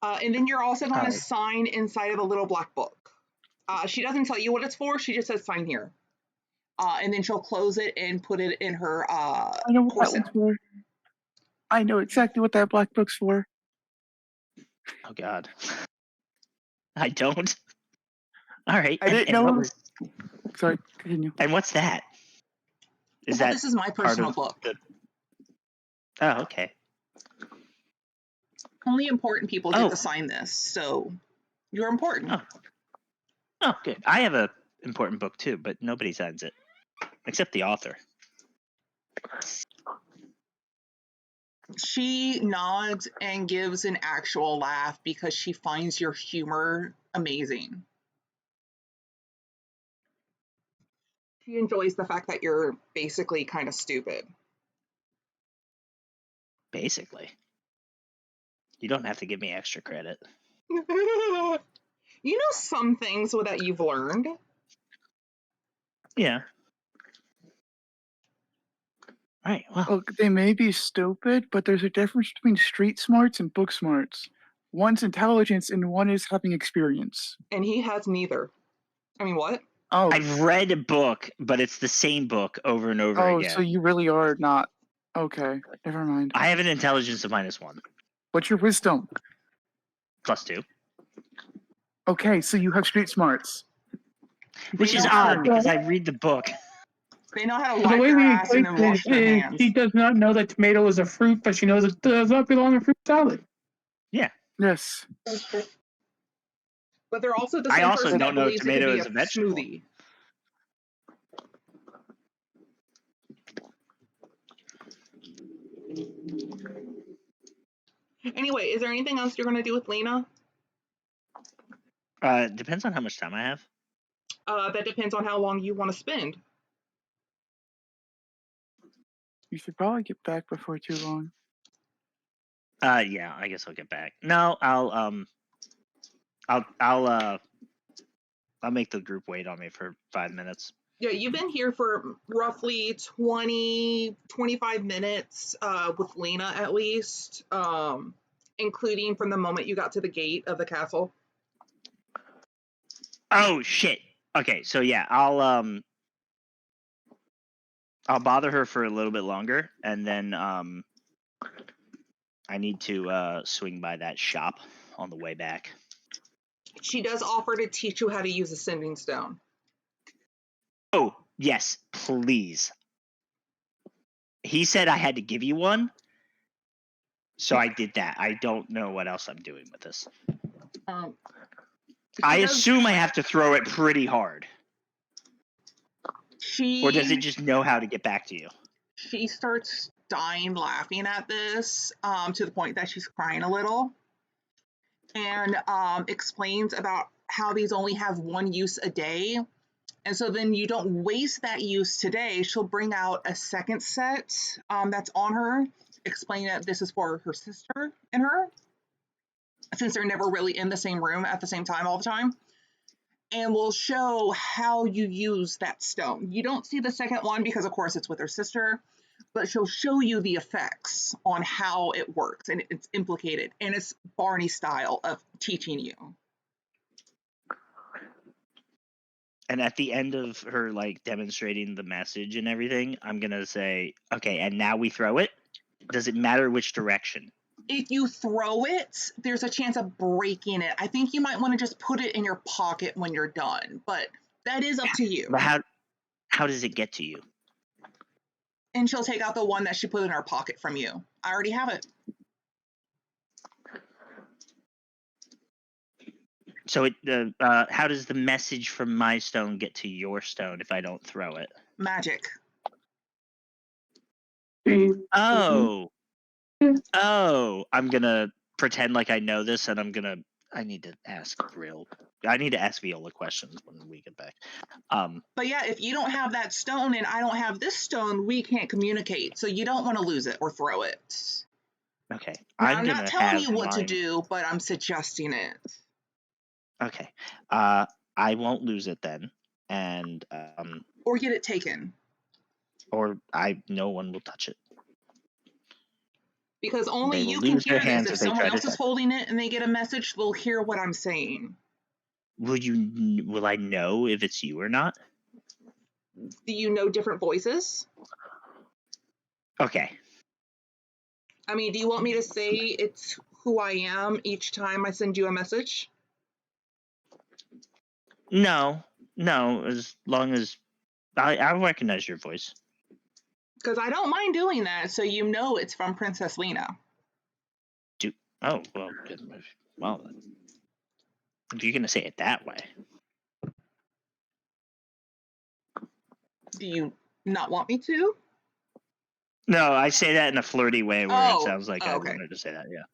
A: And then you're also going to sign inside of a little black book. She doesn't tell you what it's for. She just says sign here. And then she'll close it and put it in her
C: I know what
A: corset.
C: that one's for. I know exactly what that black book's for.
B: Oh God. I don't. All right.
C: I didn't know. Sorry, continue.
B: And what's that?
A: This is my personal book.
B: Oh, okay.
A: Only important people get to sign this, so you're important.
B: Oh, good. I have a important book too, but nobody signs it except the author.
A: She nods and gives an actual laugh because she finds your humor amazing. She enjoys the fact that you're basically kind of stupid.
B: Basically. You don't have to give me extra credit.
A: You know some things that you've learned.
B: Yeah. All right. Well,
C: Look, they may be stupid, but there's a difference between street smarts and book smarts. One's intelligence and one is having experience.
A: And he has neither. I mean, what?
C: Oh.
B: I've read a book, but it's the same book over and over again.
C: Oh, so you really are not. Okay, never mind.
B: I have an intelligence of -1.
C: What's your wisdom?
B: +2.
C: Okay, so you have street smarts.
B: Which is odd because I read the book.
A: They know how to
D: The
A: wipe
D: way
A: their
D: we
A: ass and
D: equate
A: then wash
D: this
A: their
D: is
A: hands.
D: she does not know that tomato is a fruit, but she knows it does not belong in fruit salad.
B: Yeah.
C: Yes.
A: But they're also the
B: I
A: same
B: also
A: person that
B: don't know
A: believes it could
B: tomato
A: be
B: is
A: a
B: a vegetable.
A: smoothie. Anyway, is there anything else you're going to do with Lena?
B: Depends on how much time I have.
A: That depends on how long you want to spend.
C: You should probably get back before too long.
B: Yeah, I guess I'll get back. No, I'll make the group wait on me for 5 minutes.
A: Yeah, you've been here for roughly 25 minutes with Lena at least, including from the moment you got to the gate of the castle.
B: Oh shit. Okay, so yeah, I'll bother her for a little bit longer, and then I need to swing by that shop on the way back.
A: She does offer to teach you how to use a sending stone.
B: Oh, yes, please. He said I had to give you one, so I did that. I don't know what else I'm doing with this. I
A: does-
B: assume I have to throw it pretty hard.
A: She
B: Or does it just know how to get back to you?
A: She starts dying laughing at this, to the point that she's crying a little, and explains about how these only have one use a day. And so then you don't waste that use today. She'll bring out a second set that's on her, explain that this is for her sister and her, since they're never really in the same room at the same time all the time. And will show how you use that stone. You don't see the second one because, of course, it's with her sister, but she'll show you the effects on how it works, and it's implicated. And it's Barney style of teaching you.
B: And at the end of her like demonstrating the message and everything, I'm gonna say, okay, and now we throw it. Does it matter which direction?
A: If you throw it, there's a chance of breaking it. I think you might want to just put it in your pocket when you're done, but that is up to you.
B: But how does it get to you?
A: And she'll take out the one that she put in her pocket from you. I already have it.
B: So how does the message from my stone get to your stone if I don't throw it?
A: Magic.
B: Oh, I'm gonna pretend like I know this, and I need to ask Viola questions when we get back.
A: But yeah, if you don't have that stone and I don't have this stone, we can't communicate. So you don't want to lose it or throw it.
B: Okay,
A: Now,
B: I'm
A: I'm
B: gonna
A: not telling
B: have
A: you what to
B: mine-
A: do, but I'm suggesting it.
B: Okay, I won't lose it then, and
A: Or get it taken.
B: or no one will touch it.
A: Because only
B: They will
A: you can
B: lose their
A: hear
B: hands
A: this. If
B: if they
A: someone
B: try to
A: else is
B: touch.
A: holding it and they get a message, they'll hear what I'm saying.
B: Will I know if it's you or not?
A: Do you know different voices?
B: Okay.
A: I mean, do you want me to say it's who I am each time I send you a message?
B: No, as long as I recognize your voice.
A: Because I don't mind doing that, so you know it's from Princess Lena.
B: Oh, well, good. Well, if you're gonna say it that way.
A: Do you not want me to?
B: No, I say that in a flirty way where it
A: Oh,
B: sounds like I
A: okay.
B: wanted to say that. Yeah.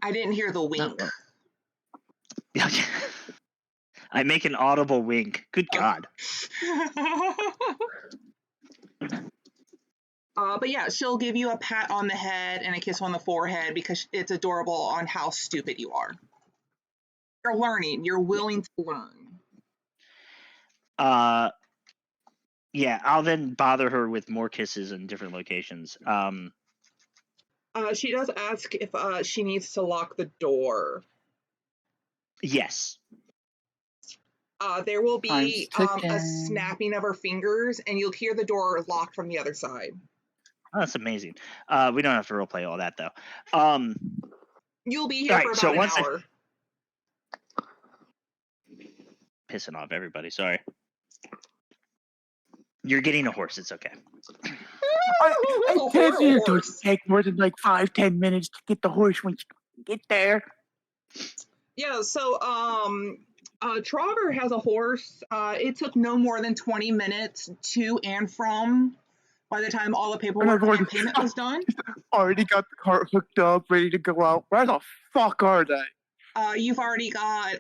A: I didn't hear the wink.
B: Yeah. I make an audible wink. Good God.
A: But yeah, she'll give you a pat on the head and a kiss on the forehead because it's adorable on how stupid you are. You're learning. You're willing to learn.
B: Yeah, I'll then bother her with more kisses in different locations.
A: She does ask if she needs to lock the door.
B: Yes.
A: There will be
C: Time's
A: a
C: ticking.
A: snapping of her fingers, and you'll hear the door lock from the other side.
B: Oh, that's amazing. We don't have to roleplay all that though.
A: You'll be here for about an hour.
B: Pissing off everybody. Sorry. You're getting a horse. It's okay.
C: I
A: A
C: told you it
A: horse.
C: doesn't take more than like 5-10 minutes to get the horse when you get there.
A: Yeah, so Trogger has a horse. It took no more than 20 minutes to and from by the time all the paperwork and payment was done.
C: Already got the cart hooked up, ready to go out. Where the fuck are they?
A: You've already got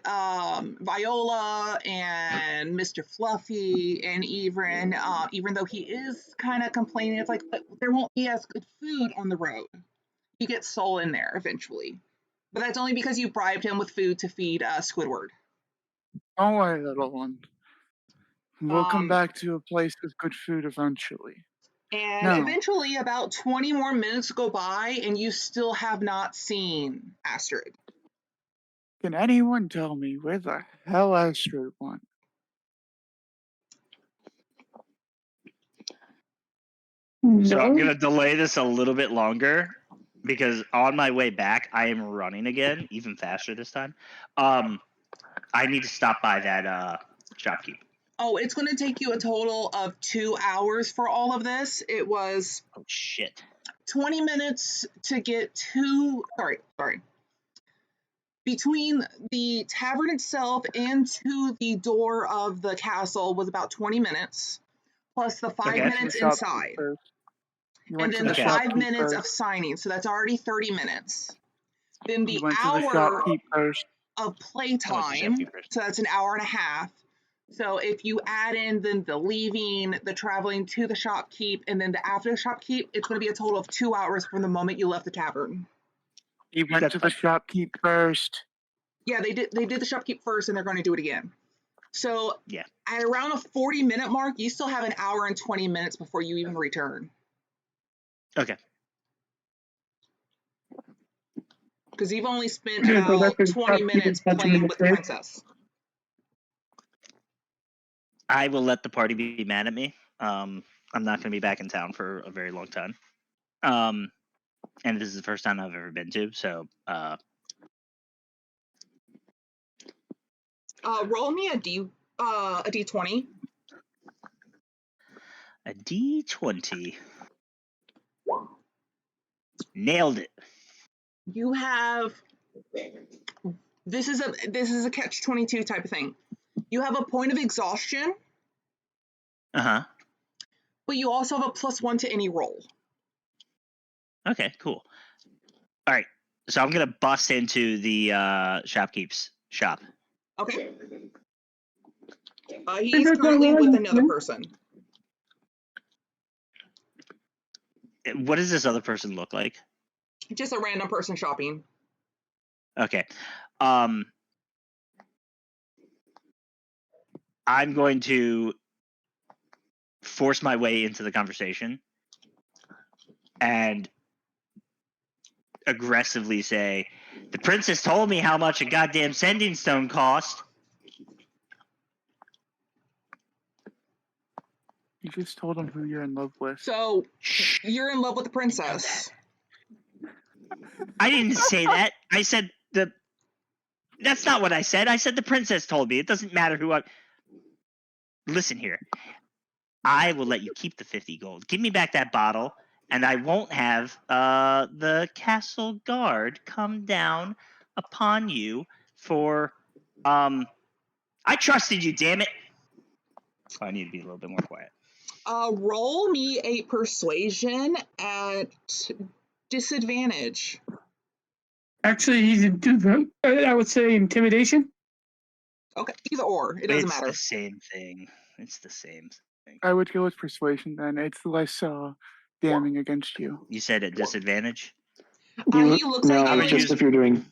A: Viola and Mr. Fluffy and even though he is kind of complaining, it's like there won't be as good food on the road. You get Soul in there eventually. But that's only because you bribed him with food to feed Squidward.
C: Don't worry, little one. We'll come
A: Um,
C: back to a place with good food eventually.
A: And
C: No.
A: eventually, about 20 more minutes go by, and you still have not seen Astrid.
C: Can anyone tell me where the hell Astrid went?
B: So I'm
D: No.
B: gonna delay this a little bit longer because on my way back I am running again, even faster this time. I need to stop by that shopkeep.
A: Oh, it's going to take you a total of 2 hours for all of this. It was
B: Oh shit.
A: 20 minutes to get to. Sorry. between the tavern itself and to the door of the castle was about 20 minutes, plus the 5
B: Okay.
A: minutes
C: The shopkeep
A: inside,
C: first. You
A: and
C: went to
A: then
C: the
A: the
B: Okay.
A: 5
C: shopkeep
A: minutes of
C: first.
A: signing. So that's already 30 minutes. Then the
C: You went to the
A: hour
C: shopkeep first.
A: of
B: I went to
A: playtime,
B: shopkeepers.
A: so that's an hour and a half. So if you add in then the leaving, the traveling to the shopkeep, and then the after the shopkeep, it's going to be a total of 2 hours from the moment you left the tavern.
C: You went
B: That's
C: to the
B: fine.
C: shopkeep first.
A: Yeah, they did the shopkeep first, and they're going to do it again. So
B: Yeah.
A: at around a 40-minute mark, you still have an hour and 20 minutes before you even return.
B: Okay.
A: Because you've only spent
D: I'm gonna go back
A: about
D: to the
A: 20
D: shopkeep
A: minutes
D: and punch him in
A: playing
D: the
A: with the
D: face.
A: princess.
B: I will let the party be mad at me. I'm not going to be back in town for a very long time. And this is the first time I've ever been to, so
A: Roll me a d20.
B: a D20. Nailed it.
A: You have this is a catch-22 type of thing. You have a point of exhaustion,
B: Uh-huh.
A: but you also have a +1 to any roll.
B: Okay, cool. All right. So I'm going to bust into the shopkeep's shop.
A: Okay.
D: Hey,
A: He's
D: that's not
A: currently with
D: wrong.
A: another person.
B: What does this other person look like?
A: Just a random person shopping.
B: Okay. I'm going to force my way into the conversation and aggressively say, "The princess told me how much a goddamn sending stone cost."
C: You just told him who you're in love with.
A: So
B: Shh.
A: you're in love with the princess.
B: I didn't say that. I said the. That's not what I said. I said the princess told me. It doesn't matter who I. Listen here. I will let you keep the 50 gold. Give me back that bottle, and I won't have the castle guard come down upon you for. I trusted you, damn it. Oh, I need to be a little bit more quiet.
A: Roll me a persuasion at disadvantage.
D: Actually, he's I would say intimidation.
A: Okay, either or. It doesn't matter.
B: It's the same thing. It's the same thing.
C: I would go with persuasion then. It's less damning against you.
B: You said at disadvantage?
A: He looks
E: no,
A: at you
B: would
E: just
B: use-
E: if you're doing.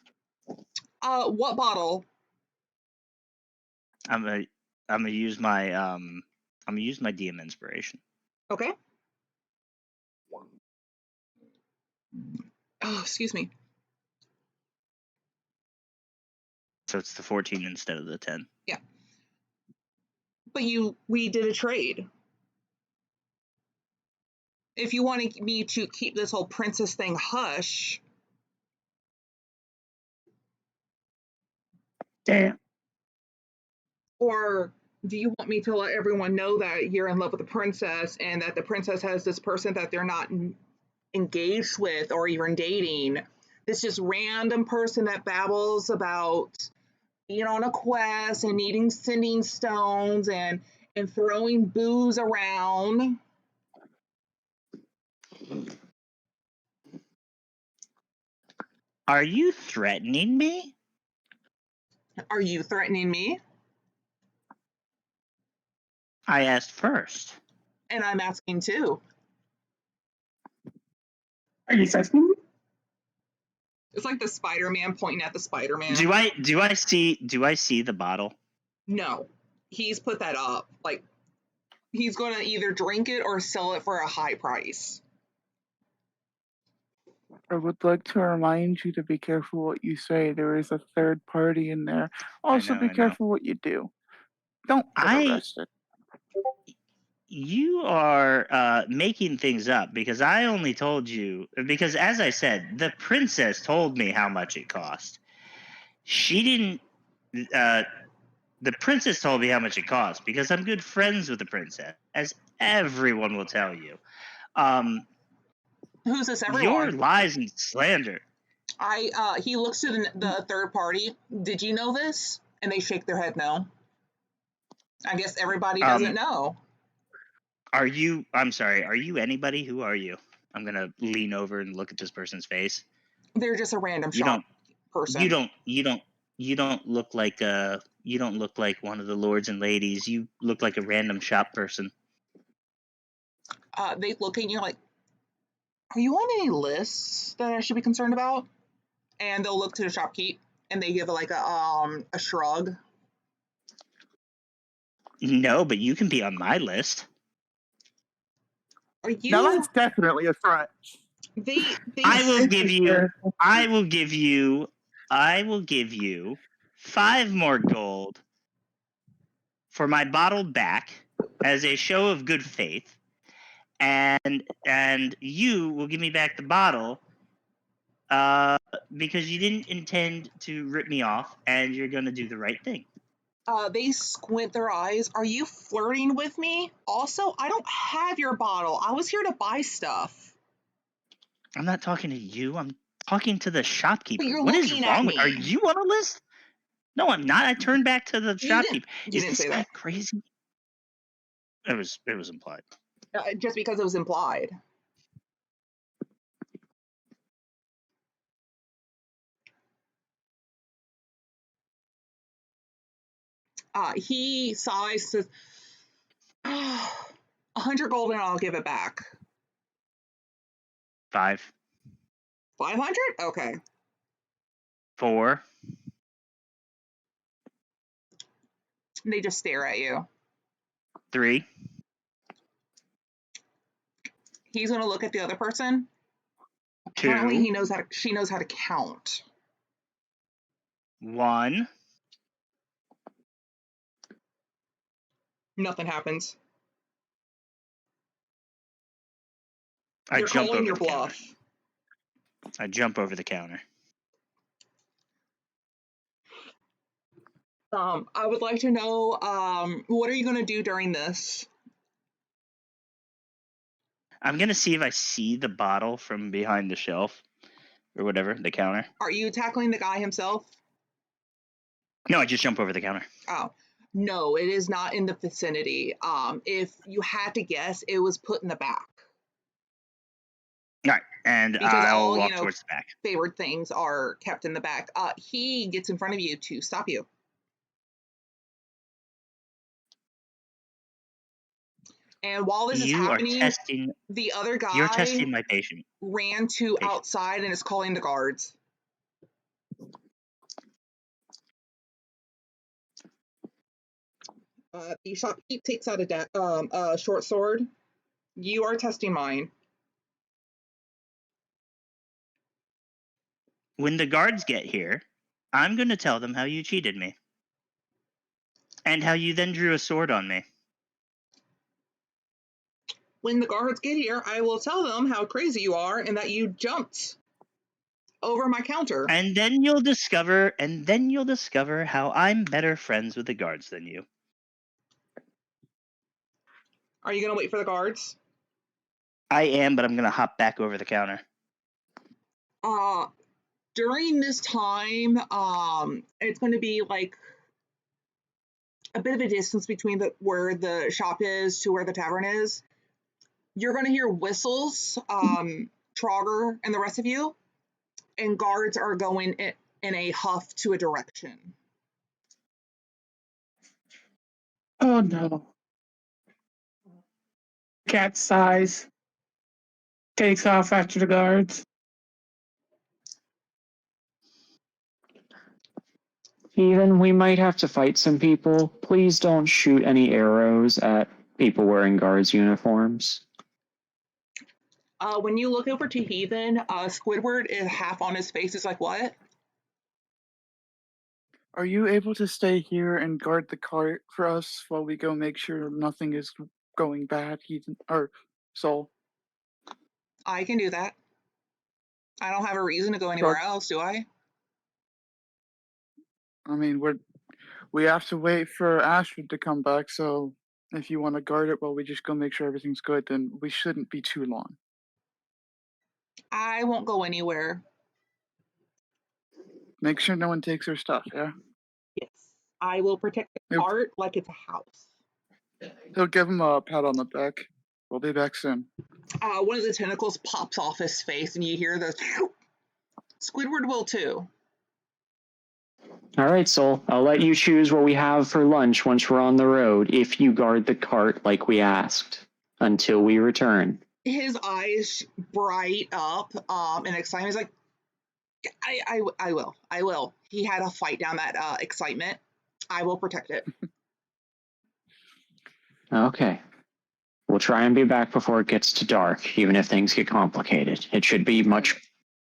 A: what bottle?
B: I'm gonna use my DM inspiration.
A: Okay. Oh, excuse me.
B: So it's the 14 instead of the 10.
A: Yeah. But we did a trade. If you want me to keep this whole princess thing hush,
D: Damn.
A: or do you want me to let everyone know that you're in love with the princess and that the princess has this person that they're not engaged with or even dating? This just random person that babbles about being on a quest and needing sending stones and throwing booze around.
B: Are you threatening me?
A: Are you threatening me?
B: I asked first.
A: And I'm asking too.
D: Are you testing me?
A: It's like the Spider-Man pointing at the Spider-Man.
B: Do I see the bottle?
A: No, he's put that up. Like, he's going to either drink it or sell it for a high price.
C: I would like to remind you to be careful what you say. There is a third party in there. Also,
B: know,
C: be
B: I know.
C: careful what you do. Don't get arrested.
B: You are making things up because I only told you because, as I said, the princess told me how much it cost. She didn't. The princess told me how much it cost because I'm good friends with the princess, as everyone will tell you.
A: Who's this
B: Your
A: everyone?
B: lies and slander.
A: He looks to the third party. Did you know this? And they shake their head no. I guess everybody doesn't know.
B: Are you? I'm sorry. Are you anybody? Who are you? I'm gonna lean over and look at this person's face.
A: They're just a random
B: You
A: shop
B: don't.
A: person.
B: You don't. You don't. You don't look like You don't look like one of the lords and ladies. You look like a random shop person.
A: They look at you like, are you on any lists that I should be concerned about? And they'll look to the shopkeep and they give like a shrug.
B: No, but you can be on my list.
A: Are you?
C: Now that's definitely a threat.
A: They
B: I will give you. I will give you. I will give you 5 more gold for my bottle back as a show of good faith, and you will give me back the bottle because you didn't intend to rip me off, and you're gonna do the right thing.
A: They squint their eyes. Are you flirting with me? Also, I don't have your bottle. I was here to buy stuff.
B: I'm not talking to you. I'm talking to the shopkeeper.
A: But you're
B: What is
A: looking at
B: wrong with?
A: me.
B: Are you on a list? No, I'm not. I turned back to the
A: You
B: shopkeeper.
A: You
B: Is
A: didn't
B: this
A: say
B: guy
A: that.
B: crazy? It was implied.
A: Just because it was implied. He sighs, says, 100 gold and I'll give it back.
B: 5,
A: 500? Okay.
B: 4.
A: They just stare at you.
B: 3.
A: He's going to look at the other person.
B: 2.
A: Apparently she knows how to count.
B: 1.
A: Nothing happens.
B: I
A: You're
B: jump
A: calling
B: over
A: your
B: the counter.
A: bluff.
B: I jump over the counter.
A: I would like to know, what are you going to do during this?
B: I'm gonna see if I see the bottle from behind the shelf or whatever, the counter.
A: Are you tackling the guy himself?
B: No, I just jump over the counter.
A: Oh, no, it is not in the vicinity. If you had to guess, it was put in the back.
B: All right, and
A: Because
B: I'll
A: all,
B: walk towards the back.
A: favored things are kept in the back. He gets in front of you to stop you. And while this is
B: You are
A: happening,
B: testing.
A: the other
B: You're
A: guy
B: testing my patience.
A: ran to
B: Patience.
A: outside and is calling the guards. The shopkeep takes out a short sword. You are testing mine.
B: When the guards get here, I'm gonna tell them how you cheated me, and how you then drew a sword on me.
A: When the guards get here, I will tell them how crazy you are and that you jumped over my counter.
B: And then you'll discover. How I'm better friends with the guards than you.
A: Are you going to wait for the guards?
B: I am, but I'm gonna hop back over the counter.
A: During this time, it's going to be like a bit of a distance between where the shop is to where the tavern is. You're going to hear whistles, Trogger and the rest of you, and guards are going in a huff to a direction.
D: Oh no. Cat sighs. Takes off after the guards.
E: Even we might have to fight some people. Please don't shoot any arrows at people wearing guards uniforms.
A: When you look over to Heathen, Squidward is half on his face. Is like, what?
C: Are you able to stay here and guard the cart for us while we go make sure nothing is going bad, Heathen or Soul?
A: I can do that. I don't have a reason to go anywhere else, do I?
C: I mean, we have to wait for Ashford to come back, so if you want to guard it while we just go make sure everything's good, then we shouldn't be too long.
A: I won't go anywhere.
C: Make sure no one takes her stuff, yeah?
A: Yes. I will protect the
C: Yep.
A: cart like it's a house.
C: He'll give him a pat on the back. We'll be back soon.
A: One of the tentacles pops off his face, and you hear the Squidward will too.
E: All right, Soul. I'll let you choose what we have for lunch once we're on the road, if you guard the cart like we asked, until we return.
A: His eyes bright up and excitement. He's like, I will. He had a fight down that excitement. I will protect it.
E: Okay. We'll try and be back before it gets to dark, even if things get complicated. It should be much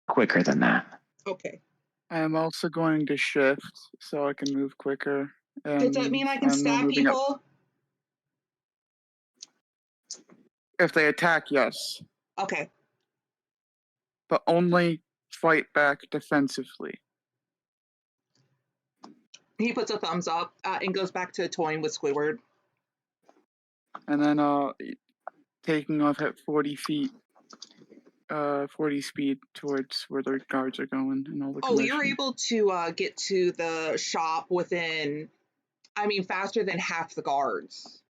E: quicker than that.
A: Okay.
C: I am also going to shift so I can move quicker.
A: Does that mean I can
C: I'm now
A: stab
C: moving up.
A: people?
C: If they attack, yes.
A: Okay.
C: But only fight back defensively.
A: He puts a thumbs up and goes back to toying with Squidward.
C: And then taking off at 40 feet, 40 speed towards where the guards are going and all the
A: Oh, you're
C: commotion.
A: able to get to the shop within, faster than half the guards.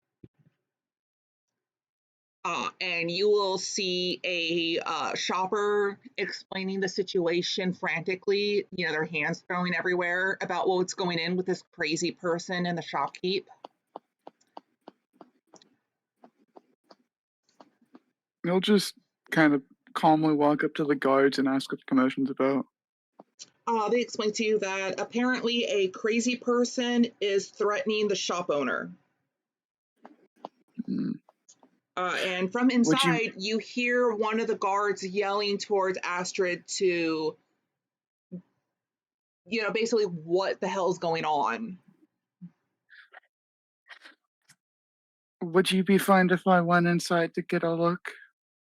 A: And you will see a shopper explaining the situation frantically, their hands throwing everywhere about what's going in with this crazy person in the shopkeep.
C: He'll just kind of calmly walk up to the guards and ask what the commotion's about.
A: They explain to you that apparently a crazy person is threatening the shop owner.
C: Hmm.
A: And from inside, you hear one of the guards yelling towards Astrid to, basically what the hell's going on.
C: Would you be fine if I went inside to get a look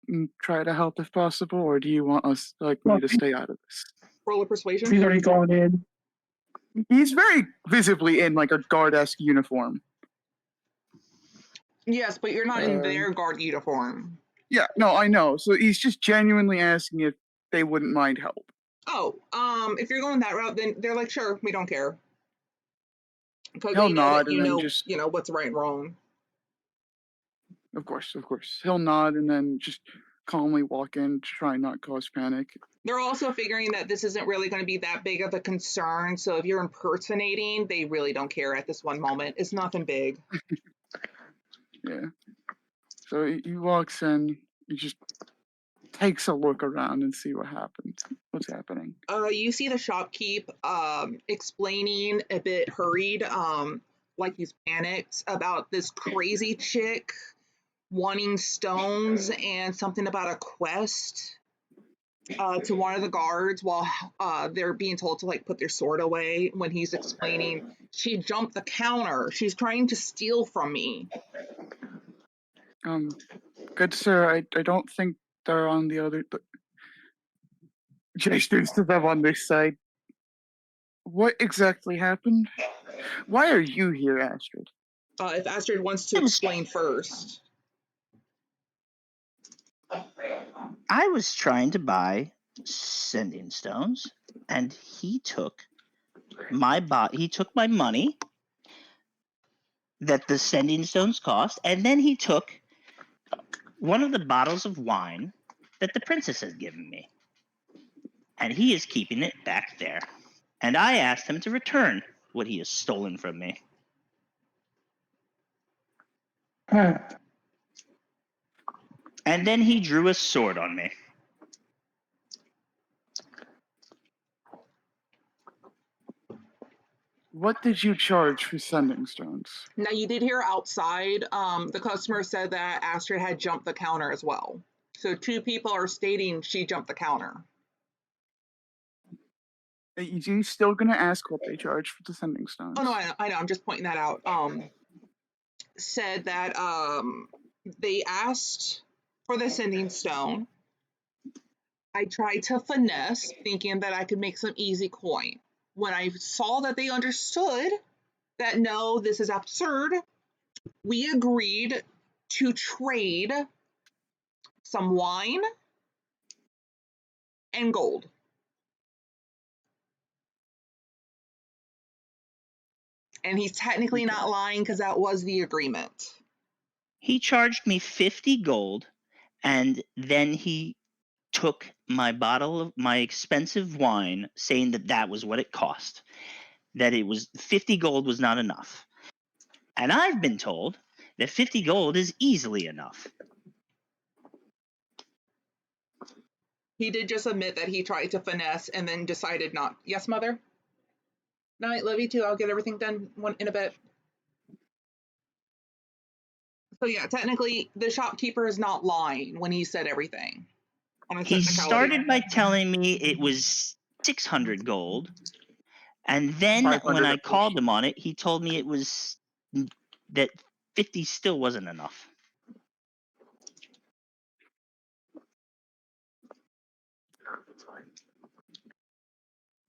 C: and try to help if possible, or do you want us, me to stay out of this?
A: Roll a persuasion.
D: He's already going in.
C: He's very visibly in like a guard-esque uniform.
A: Yes, but you're not in their guard uniform.
C: Yeah, no, I know. So he's just genuinely asking if they wouldn't mind help.
A: Oh, if you're going that route, then they're like, sure, we don't care. Because
C: He'll
A: they know
C: nod
A: that you
C: and then
A: know,
C: just,
A: what's right and wrong.
C: of course. He'll nod and then just calmly walk in to try and not cause panic.
A: They're also figuring that this isn't really going to be that big of a concern. So if you're impersonating, they really don't care at this one moment. It's nothing big.
C: Yeah. So he walks in, he just takes a look around and see what's happening.
A: You see the shopkeep explaining a bit hurried, like he's panicked about this crazy chick wanting stones and something about a quest to one of the guards while they're being told to put their sword away when he's explaining she jumped the counter. She's trying to steal from me.
C: Good sir, I don't think they're on the other. Gestures to them on this side. What exactly happened? Why are you here, Astrid?
A: If Astrid wants to explain first.
B: I was trying to buy sending stones, and he took my money that the sending stones cost, and then he took one of the bottles of wine that the princess has given me, and he is keeping it back there. And I asked him to return what he has stolen from me. And then he drew a sword on me.
C: What did you charge for sending stones?
A: Now, you did hear outside, the customer said that Astrid had jumped the counter as well. So 2 people are stating she jumped the counter.
C: Are you still gonna ask what they charge for the sending stones?
A: Oh, no, I know. I'm just pointing that out. Said that they asked for the sending stone. I tried to finesse, thinking that I could make some easy coin. When I saw that they understood that no, this is absurd, we agreed to trade some wine and gold. And he's technically
C: Okay.
A: not lying because that was the agreement.
B: He charged me 50 gold, and then he took my bottle of my expensive wine, saying that that was what it cost. That it was 50 gold was not enough. And I've been told that 50 gold is easily enough.
A: He did just admit that he tried to finesse and then decided not. Yes, mother? Night, love you too. I'll get everything done in a bit. So yeah, technically the shopkeeper is not lying when he said everything. On a
B: He
A: technicality.
B: started by telling me it was 600 gold, and then when
C: 500
B: I
C: at
B: called
C: most.
B: him on it, he told me it was that 50 still wasn't enough.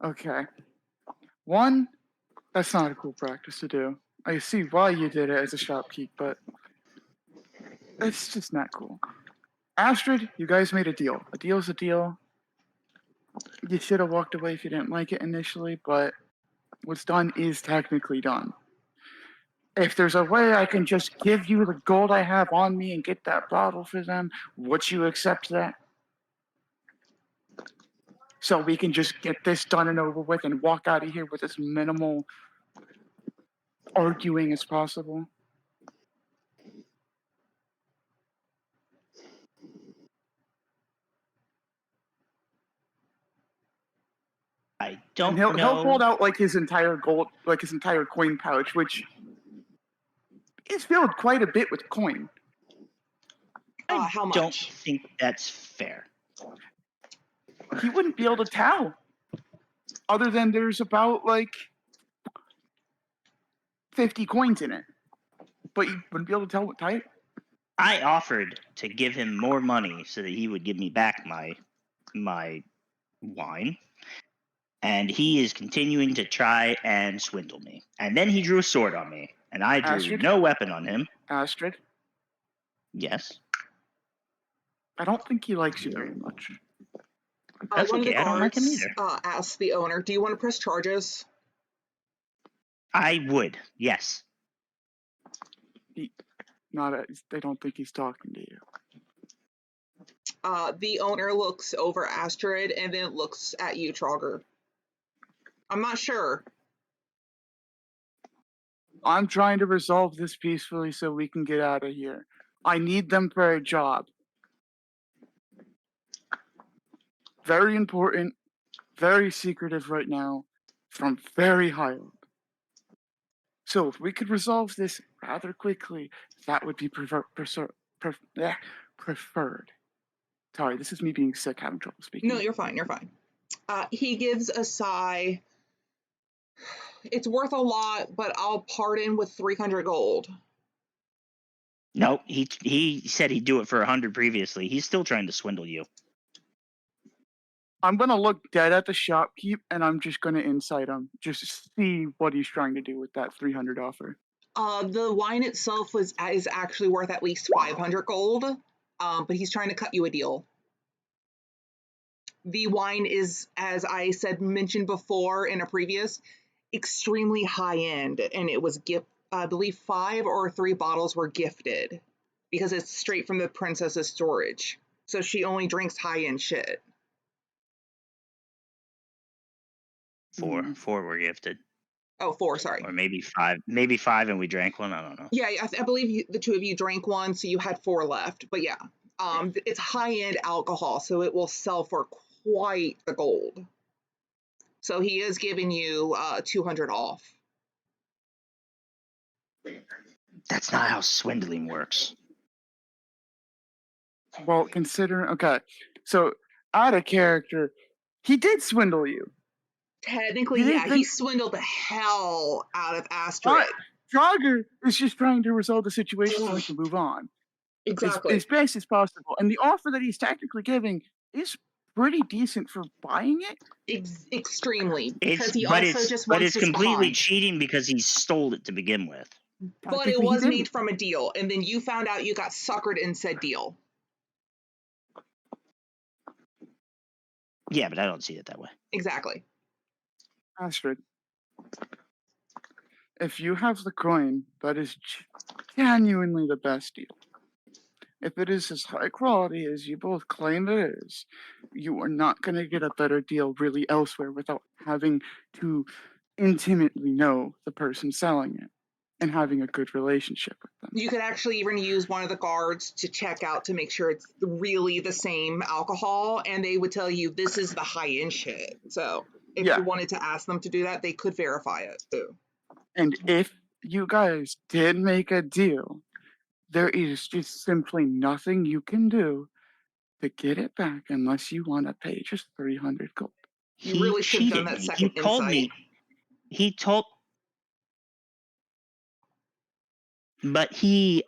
C: Okay. One, that's not a cool practice to do. I see why you did it as a shopkeep, but it's just not cool. Astrid, you guys made a deal. A deal's a deal. You should have walked away if you didn't like it initially, but what's done is technically done. If there's a way I can just give you the gold I have on me and get that bottle for them, would you accept that? So we can just get this done and over with and walk out of here with as minimal arguing as possible.
B: I
C: And
B: don't
C: he'll
B: know.
C: hold out like his entire gold, like his entire coin pouch, which is filled quite a bit with coin.
B: I
A: How
B: don't
A: much?
B: think that's fair.
C: He wouldn't be able to tell, other than there's about like 50 coins in it, but he wouldn't be able to tell what type.
B: I offered to give him more money so that he would give me back my wine, and he is continuing to try and swindle me. And then he drew a sword on me, and I drew
C: Astrid?
B: no weapon on him.
C: Astrid,
B: Yes,
C: I don't think he likes you very much.
B: that's
A: One of the
B: okay. I don't like him
A: guards
B: either.
A: asked the owner, "Do you want to press charges?"
B: I would, yes.
C: They don't think he's talking to you.
A: The owner looks over Astrid and then looks at you, Trogger. I'm not sure.
C: I'm trying to resolve this peacefully so we can get out of here. I need them for a job. Very important, very secretive right now, from very high up. So if we could resolve this rather quickly, that would be preferred. Sorry, this is me being sick, having trouble speaking.
A: No, you're fine. You're fine. He gives a sigh. It's worth a lot, but I'll pardon with 300 gold.
B: No, he said he'd do it for 100 previously. He's still trying to swindle you.
C: I'm gonna look dead at the shopkeep and I'm just gonna incite him, just to see what he's trying to do with that 300 offer.
A: The wine itself is actually worth at least 500 gold, but he's trying to cut you a deal. The wine is, as I mentioned before in a previous, extremely high end, and it was I believe 5 or 3 bottles were gifted because it's straight from the princess's storage. So she only drinks high end shit.
B: Four were gifted,
A: Oh, 4, sorry.
B: or maybe five, and we drank one. I don't know.
A: Yeah, I believe the two of you drank one, so you had 4 left. But yeah, it's high end alcohol, so it will sell for quite the gold. So he is giving you 200 off.
B: That's not how swindling works.
C: Well, considering, okay, so out of character, he did swindle you.
A: Technically,
C: You
A: yeah,
C: didn't
A: he
C: think
A: swindled the hell out of Astrid.
C: Draugr is just trying to resolve the situation so he can move on
A: Exactly.
C: as best as possible. And the offer that he's technically giving is pretty decent for buying it.
A: Extremely, because he
B: But
A: also just
B: but
A: wants
B: it's
A: this
B: completely
A: behind.
B: cheating because he stole it to begin with.
A: But it
C: Technically, he
A: was made
C: didn't.
A: from a deal, and then you found out you got suckered in said deal.
B: Yeah, but I don't see it that way.
A: Exactly.
C: Astrid, If you have the coin, that is genuinely the best deal. If it is as high quality as you both claim it is, you are not going to get a better deal really elsewhere without having to intimately know the person selling it and having a good relationship with them.
A: You could actually even use one of the guards to check out to make sure it's really the same alcohol, and they would tell you this is the high end shit. So if
C: Yeah.
A: you wanted to ask them to do that, they could verify it too.
C: And if you guys did make a deal, there is just simply nothing you can do to get it back unless you want to pay just 300 gold.
A: You
B: He
A: really should have done
B: cheated
A: that
B: me.
A: second
B: He told
A: insight.
B: me. He told. But he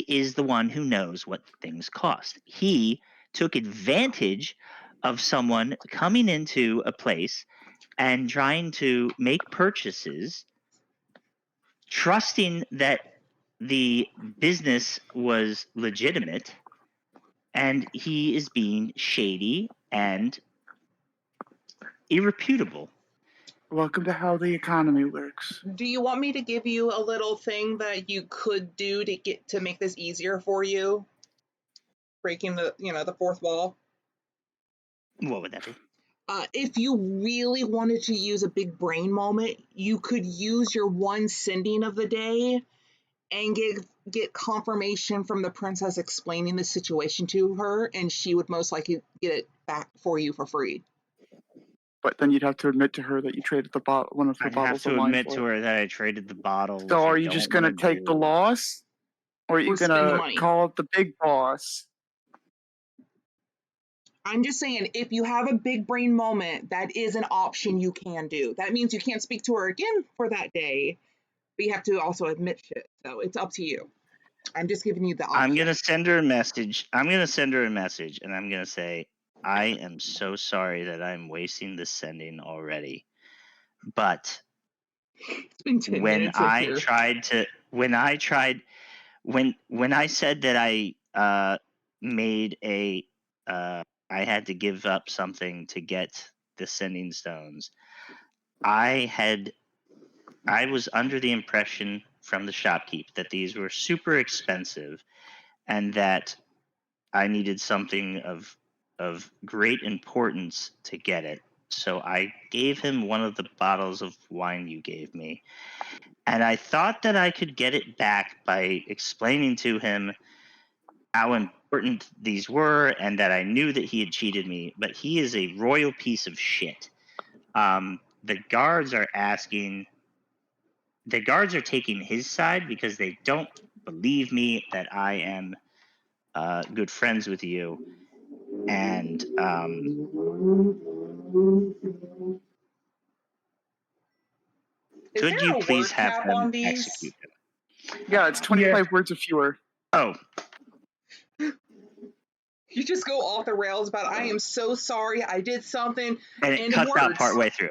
B: is the one who knows what things cost. He took advantage of someone coming into a place and trying to make purchases, trusting that the business was legitimate, and he is being shady and irreputable.
C: Welcome to how the economy works.
A: Do you want me to give you a little thing that you could do to make this easier for you? Breaking the fourth wall.
B: What would that be?
A: If you really wanted to use a big brain moment, you could use your one sending of the day and get confirmation from the princess explaining the situation to her, and she would most likely get it back for you for free.
C: But then you'd have to admit to her that you traded one of her
B: I'd have
C: bottles of
B: to
C: wine
B: admit
C: for
B: to
C: it.
B: her that I traded the bottle.
C: So
B: which
C: are
B: I
C: you just
B: don't
C: going to
B: wanna
C: take the
B: do.
C: loss? Or are you
A: Or spend the
C: going to
A: money.
C: call up the big boss?
A: I'm just saying, if you have a big brain moment, that is an option you can do. That means you can't speak to her again for that day, but you have to also admit shit. So it's up to you. I'm just giving you the option.
B: I'm gonna send her a message. I'm gonna send her a message, and I'm gonna say, I am so sorry that I'm wasting this sending already. But
A: It's been 10
B: when
A: minutes
B: I
A: here.
B: tried to, when I said that I made a, I had to give up something to get the sending stones. I was under the impression from the shopkeep that these were super expensive, and that I needed something of great importance to get it. So I gave him one of the bottles of wine you gave me. And I thought that I could get it back by explaining to him how important these were and that I knew that he had cheated me, but he is a royal piece of shit. The guards are taking his side because they don't believe me that I am good friends with you. And
A: Is
B: could
A: there
B: you
A: a
B: please
A: word
B: have
A: cap
B: them
A: on these?
B: execute him?
C: Yeah, it's 25 words or fewer.
B: Oh,
A: You just go off the rails about, I am so sorry, I did something,
B: and it
A: and
B: cuts out
A: words.
B: partway through.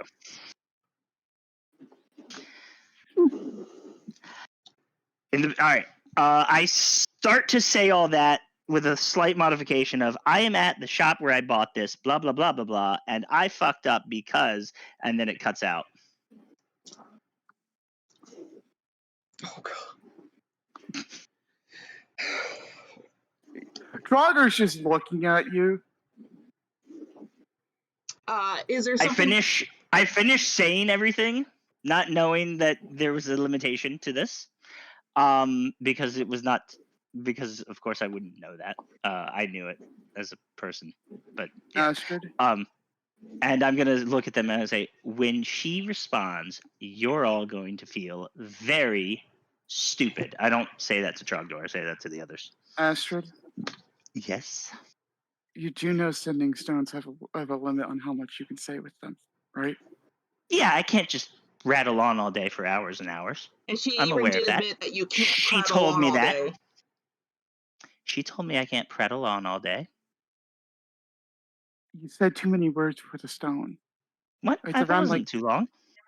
B: All right. I start to say all that with a slight modification of, I am at the shop where I bought this, blah, blah, blah, blah, blah, and I fucked up because, and then it cuts out.
A: Oh, God.
C: Draugur's just looking at you.
A: Is there something?
B: I finish saying everything, not knowing that there was a limitation to this, because it was not, because of course I wouldn't know that. I knew it as a person, but yeah.
C: Astrid.
B: And I'm gonna look at them and I say, when she responds, you're all going to feel very stupid. I don't say that to Trogdor. I say that to the others.
C: Astrid.
B: Yes.
C: You do know sending stones have a limit on how much you can say with them, right?
B: Yeah, I can't just rattle on all day for hours and hours.
A: And she
B: I'm
A: even
B: aware
A: did
B: of that.
A: admit that you can't
B: She
A: prattle
B: told
A: on
B: me
A: all
B: that.
A: day.
B: She told me I can't prattle on all day.
C: You said too many words for the stone.
B: What?
C: It's
B: That
C: around
B: wasn't too long.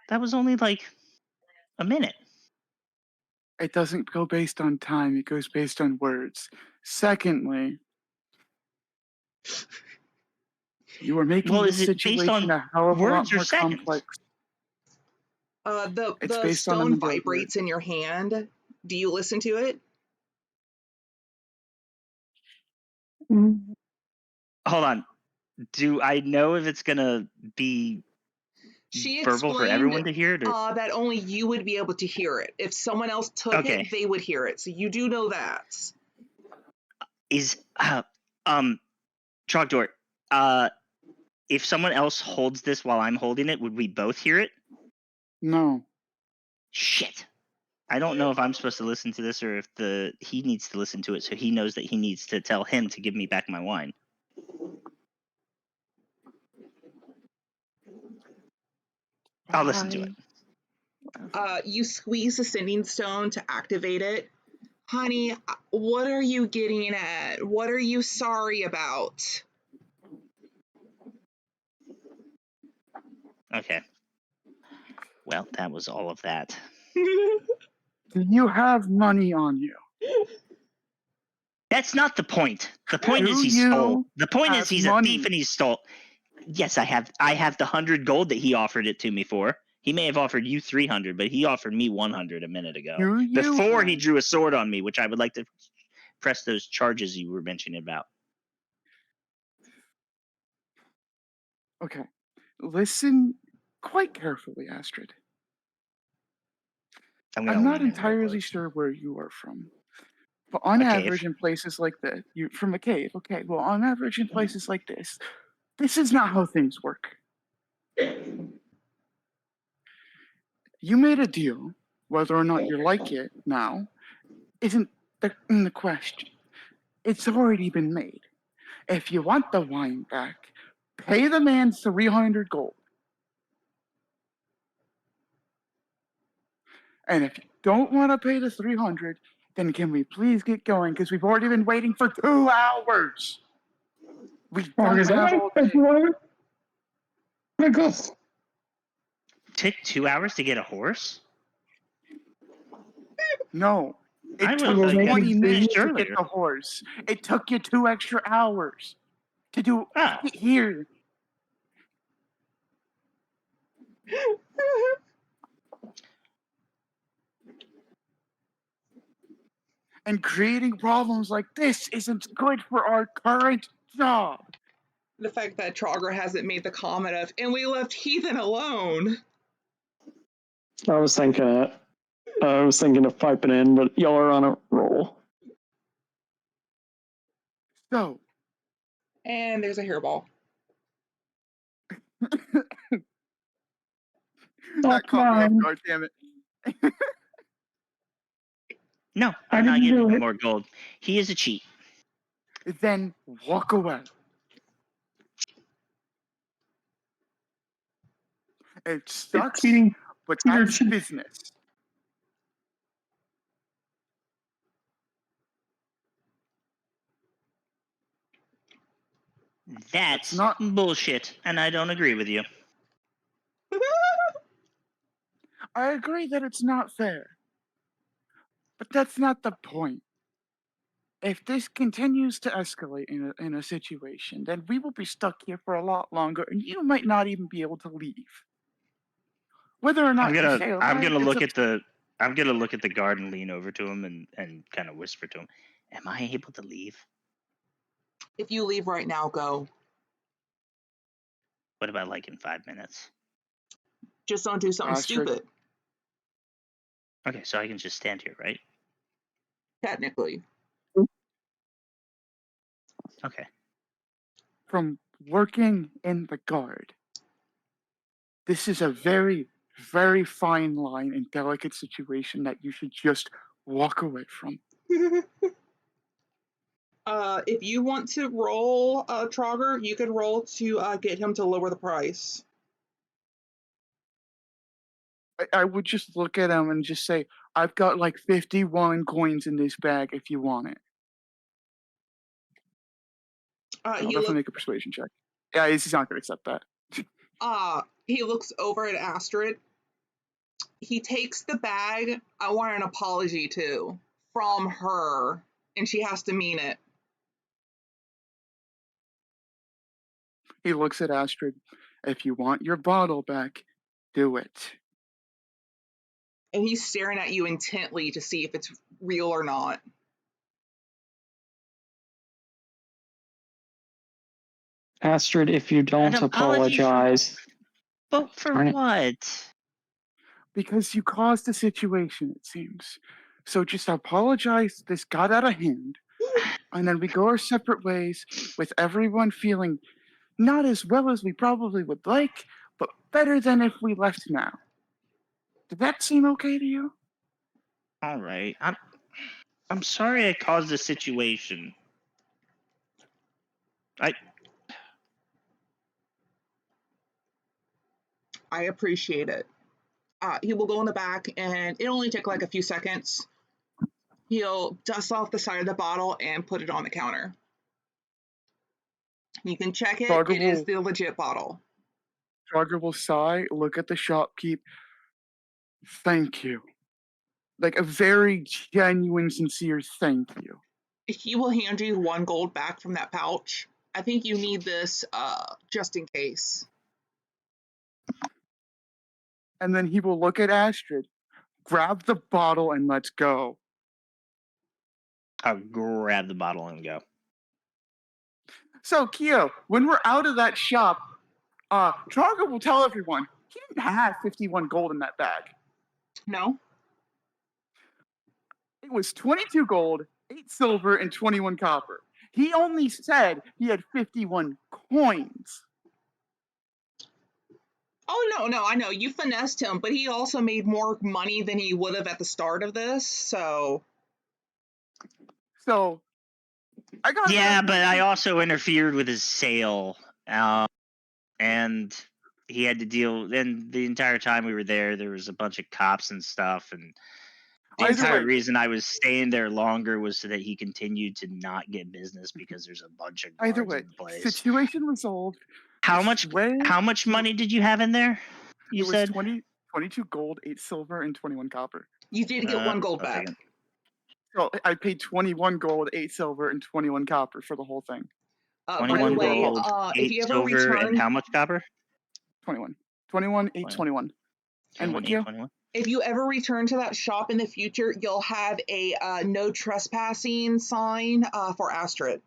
B: That was only like a minute.
C: It doesn't go based on time, it goes based on words. Secondly, you are making
B: Well,
C: this
B: is it based
C: situation
B: on
C: a hell of a lot
B: words or
C: more
B: seconds?
C: complex. It's
A: The
C: based on the
A: stone
C: number of
A: vibrates in your hand. Do you listen to it?
D: Mm,
B: Hold on. Do I know if it's gonna be
A: She
B: verbal for
A: explained
B: everyone to hear it? Or?
A: that only you would be able to hear it. If someone else took
B: Okay.
A: it, they would hear it. So you do know that.
B: Is Trogdor, if someone else holds this while I'm holding it, would we both hear it?
C: No.
B: Shit. I don't know if I'm supposed to listen to this or if he needs to listen to it so he knows that he needs to tell him to give me back my wine. I'll listen to it.
A: You squeeze the sending stone to activate it. Honey, what are you getting at? What are you sorry about?
B: Okay. Well, that was all of that.
C: Do you have money on you?
B: That's not the point. The point is
C: Do
B: he stole.
C: you
B: The point is
C: have
B: he's a
C: money?
B: thief and he stole. Yes, I have. I have the 100 gold that he offered it to me for. He may have offered you 300, but he offered me 100 a minute ago.
C: Do you
B: Before he
C: have-
B: drew a sword on me, which I would like to press those charges you were mentioning about.
C: Okay. Listen quite carefully, Astrid. I'm not entirely sure where you are from. But on average, in places like this, you're from a cave. Okay, well, on average, in places like this is not how things work. You made a deal. Whether or not you like it now isn't the question. It's already been made. If you want the wine back, pay the man 300 gold. And if you don't want to pay the 300, then can we please get going? Because we've already been waiting for 2 hours. We don't
D: is that
C: have
D: right?
C: all
D: That's
C: day.
D: right. My God.
B: Took 2 hours to get a horse?
C: No.
B: I
C: It
B: would've
C: took
B: thought you
C: 20
B: had
C: minutes
B: finished
C: to get
B: earlier.
C: the horse. It took you 2 extra hours to do
B: Oh.
C: it here. And creating problems like this isn't good for our current job.
A: The fact that Trogger hasn't made the comment of, and we left Heathen alone.
F: I was thinking of piping in, but y'all are on a roll.
C: So,
A: And there's a hairball.
C: that caught me off guard, damn it.
B: No,
D: I
B: I'm not
D: didn't
B: giving
D: do
B: him
D: it.
B: more gold. He is a cheat.
C: Then walk away. It sucks,
D: cheating.
C: but
D: Cheater
C: that's
D: cheat.
C: business.
B: That's
C: not
B: bullshit, and I don't agree with you.
C: I agree that it's not fair. But that's not the point. If this continues to escalate in a situation, then we will be stuck here for a lot longer, and you might not even be able to leave. Whether or not you stay alive,
B: I'm gonna look
C: it's
B: at the guard and lean over to him and kind of whisper to him, "Am I able to leave?
A: If you leave right now, go.
B: What about like in 5 minutes?"
A: Just don't do something
C: Astrid.
A: stupid,
B: Okay, so I can just stand here, right?
A: technically.
B: Okay.
C: from working in the guard. This is a very, very fine line and delicate situation that you should just walk away from.
A: If you want to roll Trogger, you could roll to get him to lower the price.
C: I would just look at him and just say, I've got like 51 coins in this bag if you want it. I'll definitely make a persuasion check. Yeah, he's not going to accept that.
A: He looks over at Astrid. He takes the bag. I want an apology too from her, and she has to mean it.
C: He looks at Astrid. If you want your bottle back, do it.
A: and he's staring at you intently to see if it's real or not.
F: Astrid, if you
B: An
F: don't
B: apology
F: apologize,
B: But for
F: Darn it.
B: what?
C: Because you caused the situation, it seems. So just apologize. This got out of hand. And then we go our separate ways with everyone feeling not as well as we probably would like, but better than if we left now. Did that seem okay to you?
B: All right. I'm sorry I caused the situation.
A: I appreciate it. He will go in the back, and it'll only take like a few seconds. He'll dust off the side of the bottle and put it on the counter. You can check it.
C: Frogger
A: It is
C: will,
A: the legit bottle.
C: Frogger will sigh, look at the shopkeep. Thank you. Like a very genuine, sincere thank you.
A: He will hand you 1 gold back from that pouch. I think you need this just in case.
C: And then he will look at Astrid, grab the bottle, and let's go.
B: I'll grab the bottle and go.
C: So, Kyo, when we're out of that shop, Trogger will tell everyone he didn't have 51 gold in that bag.
A: No?
C: It was 22 gold, 8 silver, and 21 copper. He only said he had 51 coins.
A: Oh, no, I know. You finessed him, but he also made more money than he would have at the start of this, so...
C: So, I got
B: Yeah, but I also interfered with his sale. And he had to deal. And the entire time we were there was a bunch of cops and stuff. And the
C: Either
B: entire
C: way.
B: reason I was staying there longer was so that he continued to not get business because there's a bunch of guards
C: Either way,
B: in the place.
C: situation resolved.
B: How much money did you have in there? You
C: it
B: said
C: was 22 gold, 8 silver, and 21 copper.
A: You did get 1 gold
B: I'll
A: back.
B: take it.
C: So I paid 21 gold, 8 silver, and 21 copper for the whole thing.
A: By the
B: 21
A: way,
B: gold,
A: if
B: 8
A: you ever
B: silver, and
A: return,
B: how much copper?
C: 21. 21, 8, 21. And what,
B: 21,
C: Kyo?
B: 21.
A: if you ever return to that shop in the future, you'll have a no trespassing sign for Astrid.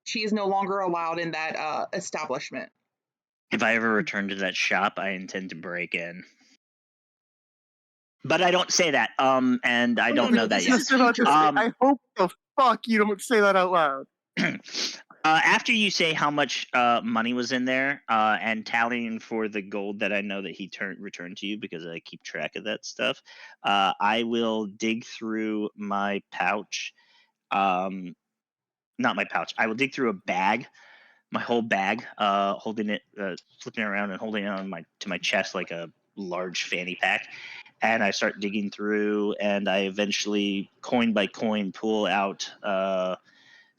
A: She is no longer allowed in that establishment.
B: If I ever return to that shop, I intend to break in. But I don't say that. And I don't know that
A: this
B: yet.
A: is future.
C: I hope the fuck you don't say that out loud.
B: After you say how much money was in there, and tallying for the gold that I know that he returned to you because I keep track of that stuff, I will dig through my pouch. Not my pouch. I will dig through a bag, my whole bag, holding it, flipping it around and holding it on to my chest like a large fanny pack. And I start digging through, and I eventually, coin by coin, pull out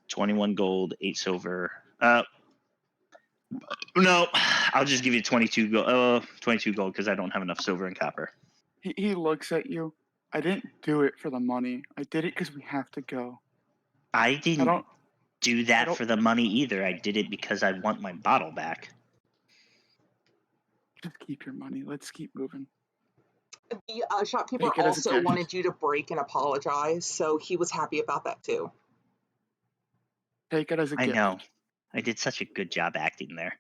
B: 21 gold, 8 silver. No, I'll just give you 22 gold. 22 gold because I don't have enough silver and copper.
C: He looks at you. I didn't do it for the money. I did it because we have to go.
B: I didn't
C: don't-
B: do that
C: don't-
B: for the money either. I did it because I want my bottle back.
C: Just keep your money. Let's keep moving.
A: The shopkeeper
C: Take it as a
A: also
C: gift.
A: wanted you to break and apologize, so he was happy about that too.
C: Take it as a
B: I
C: gift.
B: know. I did such a good job acting there.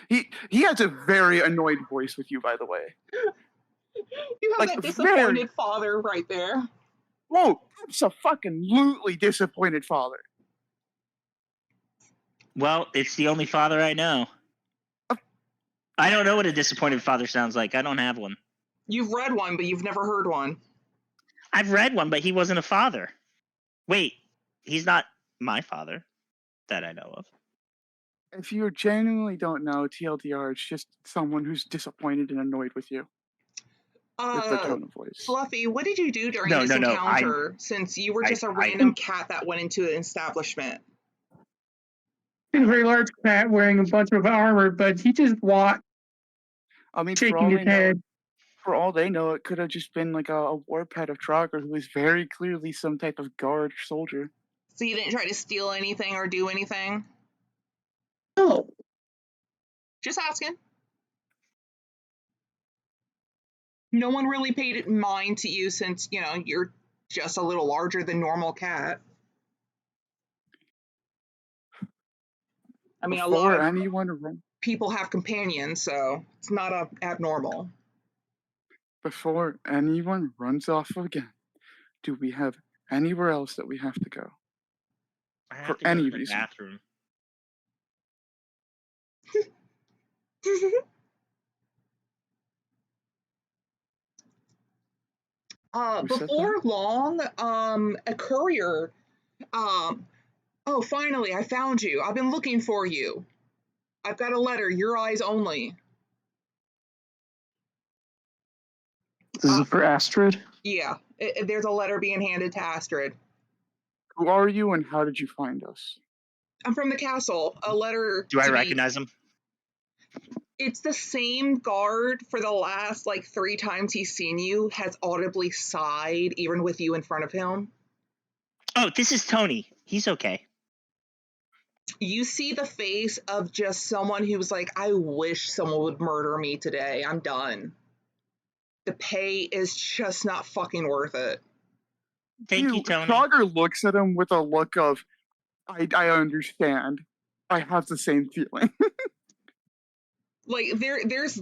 C: He has a very annoyed voice with you, by the way.
A: You have
C: Like,
A: that disappointed father right there.
C: Whoa, absolutely disappointed father.
B: Well, it's the only father I know. I don't know what a disappointed father sounds like. I don't have one.
A: You've read one, but you've never heard one.
B: I've read one, but he wasn't a father. Wait, he's not my father that I know of.
C: If you genuinely don't know, TLDR, it's just someone who's disappointed and annoyed with you. With the tone of voice.
A: Fluffy, what did you do during this encounter? Since you were just a random cat that went into an establishment.
D: He's a very large cat wearing a bunch of armor, but he just walked,
C: I mean,
D: shaking his head.
C: For all they know, it could have just been like a war pet of Trogger who is very clearly some type of guard soldier.
A: So you didn't try to steal anything or do anything?
D: No.
A: Just asking. No one really paid mind to you since, you're just a little larger than normal cat. I mean, a lot
C: Before
A: of
C: anyone run,
A: people have companions, so it's not abnormal.
C: before anyone runs off again, do we have anywhere else that we have to go
B: I have
C: for
B: to go
C: any
B: to the
C: reason?
B: bathroom.
C: Who said that?
A: Before long, a courier, um, oh, finally, I found you. I've been looking for you. I've got a letter, your eyes only.
F: This
A: Uh,
F: is for Astrid.
A: yeah, there's a letter being handed to Astrid.
C: Who are you and how did you find us?
A: I'm from the castle. A letter
B: Do I
A: to be.
B: recognize him?
A: It's the same guard for the last like 3 times he's seen you, has audibly sighed, even with you in front of him.
B: Oh, this is Tony. He's okay.
A: You see the face of just someone who was like, I wish someone would murder me today. I'm done. The pay is just not fucking worth it.
B: Thank you, Tony.
C: Frogger looks at him with a look of, I understand. I have the same feeling.
A: Like there's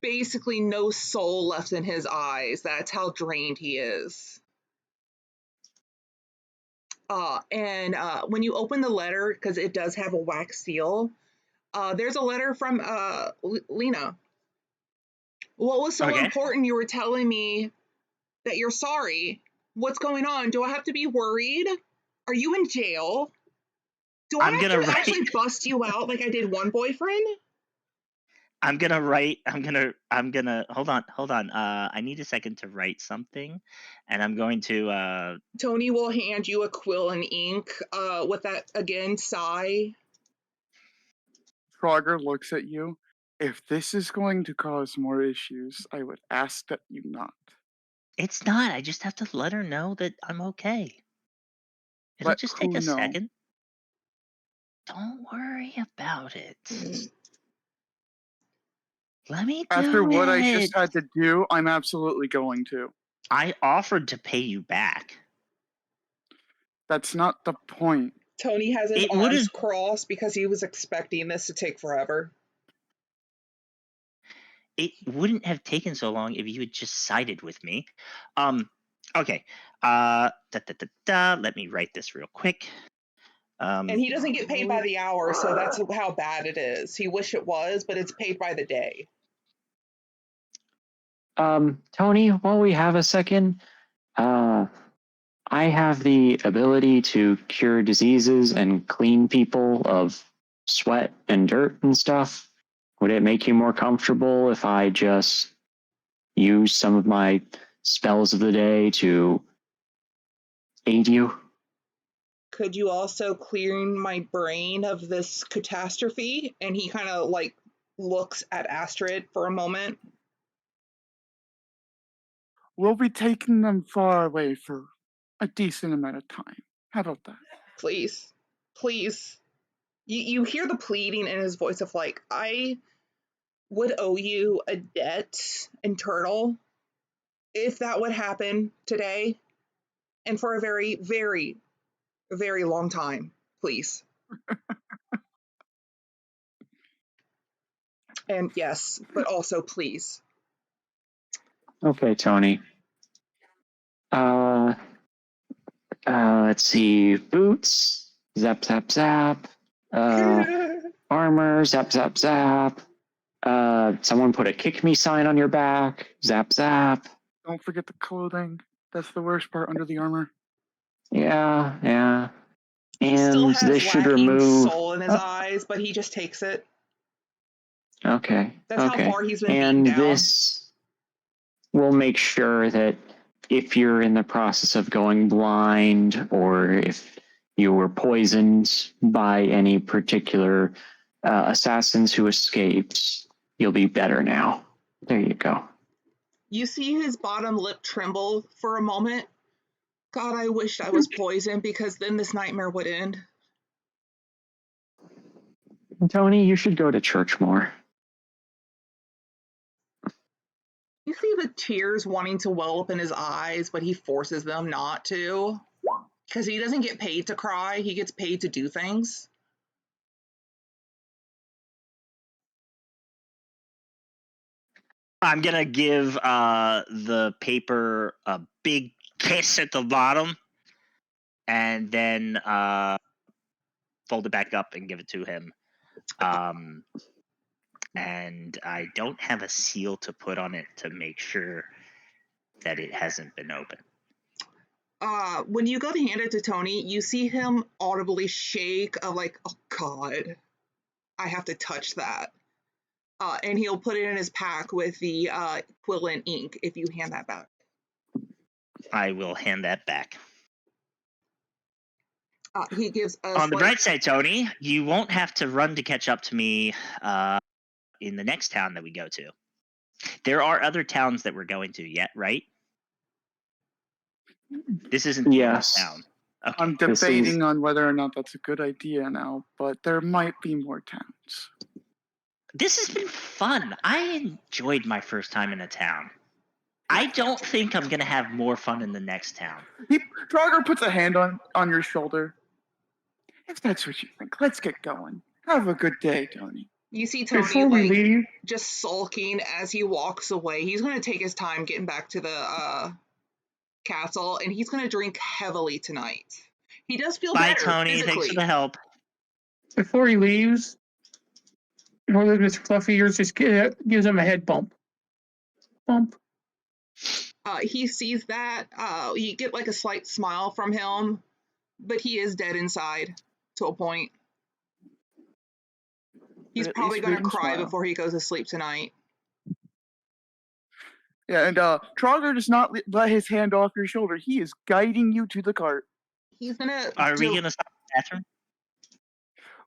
A: basically no soul left in his eyes. That's how drained he is. And when you open the letter, because it does have a wax seal, there's a letter from Lena. What was so
B: Okay.
A: important? You were telling me that you're sorry. What's going on? Do I have to be worried? Are you in jail? Do I
B: I'm
A: have
B: gonna
A: to
B: write.
A: actually bust you out like I did one boyfriend?
B: I'm gonna write. I'm gonna. Hold on. I need a second to write something, and I'm going to.
A: Tony will hand you a quill and ink with that, again, sigh.
C: Frogger looks at you. If this is going to cause more issues, I would ask that you not.
B: It's not. I just have to let her know that I'm okay. It'll
C: Let
B: just take
C: who
B: a
C: know?
B: second. Don't worry about it. Let me
C: After
B: do
C: what I
B: it.
C: just had to do, I'm absolutely going to.
B: I offered to pay you back.
C: That's not the point.
A: Tony has his
B: It would
A: arms
B: have.
A: crossed because he was expecting this to take forever.
B: It wouldn't have taken so long if you had just sided with me. Okay. Let me write this real quick.
A: And he doesn't get paid by the hour, so that's how bad it is. He wish it was, but it's paid by the day.
E: Tony, while we have a second, I have the ability to cure diseases and clean people of sweat and dirt and stuff. Would it make you more comfortable if I just use some of my spells of the day to aid you?
A: Could you also clear my brain of this catastrophe? And he kind of like looks at Astrid for a moment.
C: We'll be taking them far away for a decent amount of time. How about that?
A: Please, please. You hear the pleading in his voice of like, I would owe you a debt internal if that would happen today and for a very, very, very long time, please. And yes, but also please.
E: Okay, Tony. Let's see. Boots. Zap, zap, zap. Armor. Zap, zap, zap. Someone put a kick me sign on your back. Zap, zap.
C: Don't forget the clothing. That's the worst part under the armor.
E: Yeah.
A: He still
E: And
A: has
E: this should
A: lacking
E: remove.
A: soul in his eyes, but he just takes it.
E: Okay.
A: That's how
E: Okay.
A: far he's been beaten
E: And
A: down.
E: this will make sure that if you're in the process of going blind or if you were poisoned by any particular assassins who escaped, you'll be better now. There you go.
A: You see his bottom lip tremble for a moment. God, I wished I was poisoned because then this nightmare would end.
E: Tony, you should go to church more.
A: You see the tears wanting to well up in his eyes, but he forces them not to. Because he doesn't get paid to cry, he gets paid to do things.
B: I'm gonna give the paper a big kiss at the bottom, and then fold it back up and give it to him. And I don't have a seal to put on it to make sure that it hasn't been opened.
A: When you go to hand it to Tony, you see him audibly shake of like, oh God, I have to touch that. And he'll put it in his pack with the equivalent ink if you hand that back.
B: I will hand that back.
A: He gives a
B: On the bright side, Tony, you won't have to run to catch up to me in the next town that we go to. There are other towns that we're going to yet, right? This isn't the
E: Yes.
B: town. Okay.
C: I'm debating on whether or not that's a good idea now, but there might be more towns.
B: This has been fun. I enjoyed my first time in a town. I don't think I'm going to have more fun in the next town.
C: Draugr puts a hand on your shoulder. If that's what you think, let's get going. Have a good day, Tony.
A: You see
D: Before
A: Tony
D: we
A: like
D: leave,
A: just sulking as he walks away. He's going to take his time getting back to the castle, and he's going to drink heavily tonight. He does feel
B: Bye,
A: better
B: Tony.
A: physically.
B: Thanks for the help.
D: before he leaves, Mr. Fluffy Ears just gives him a head bump. Bump.
A: He sees that. You get like a slight smile from him, but he is dead inside to a point. He's probably going to cry before he goes to sleep tonight.
C: Yeah, and Draugr does not let his hand off your shoulder. He is guiding you to the cart.
A: He's going to...
B: Are we going to stop at the bathroom?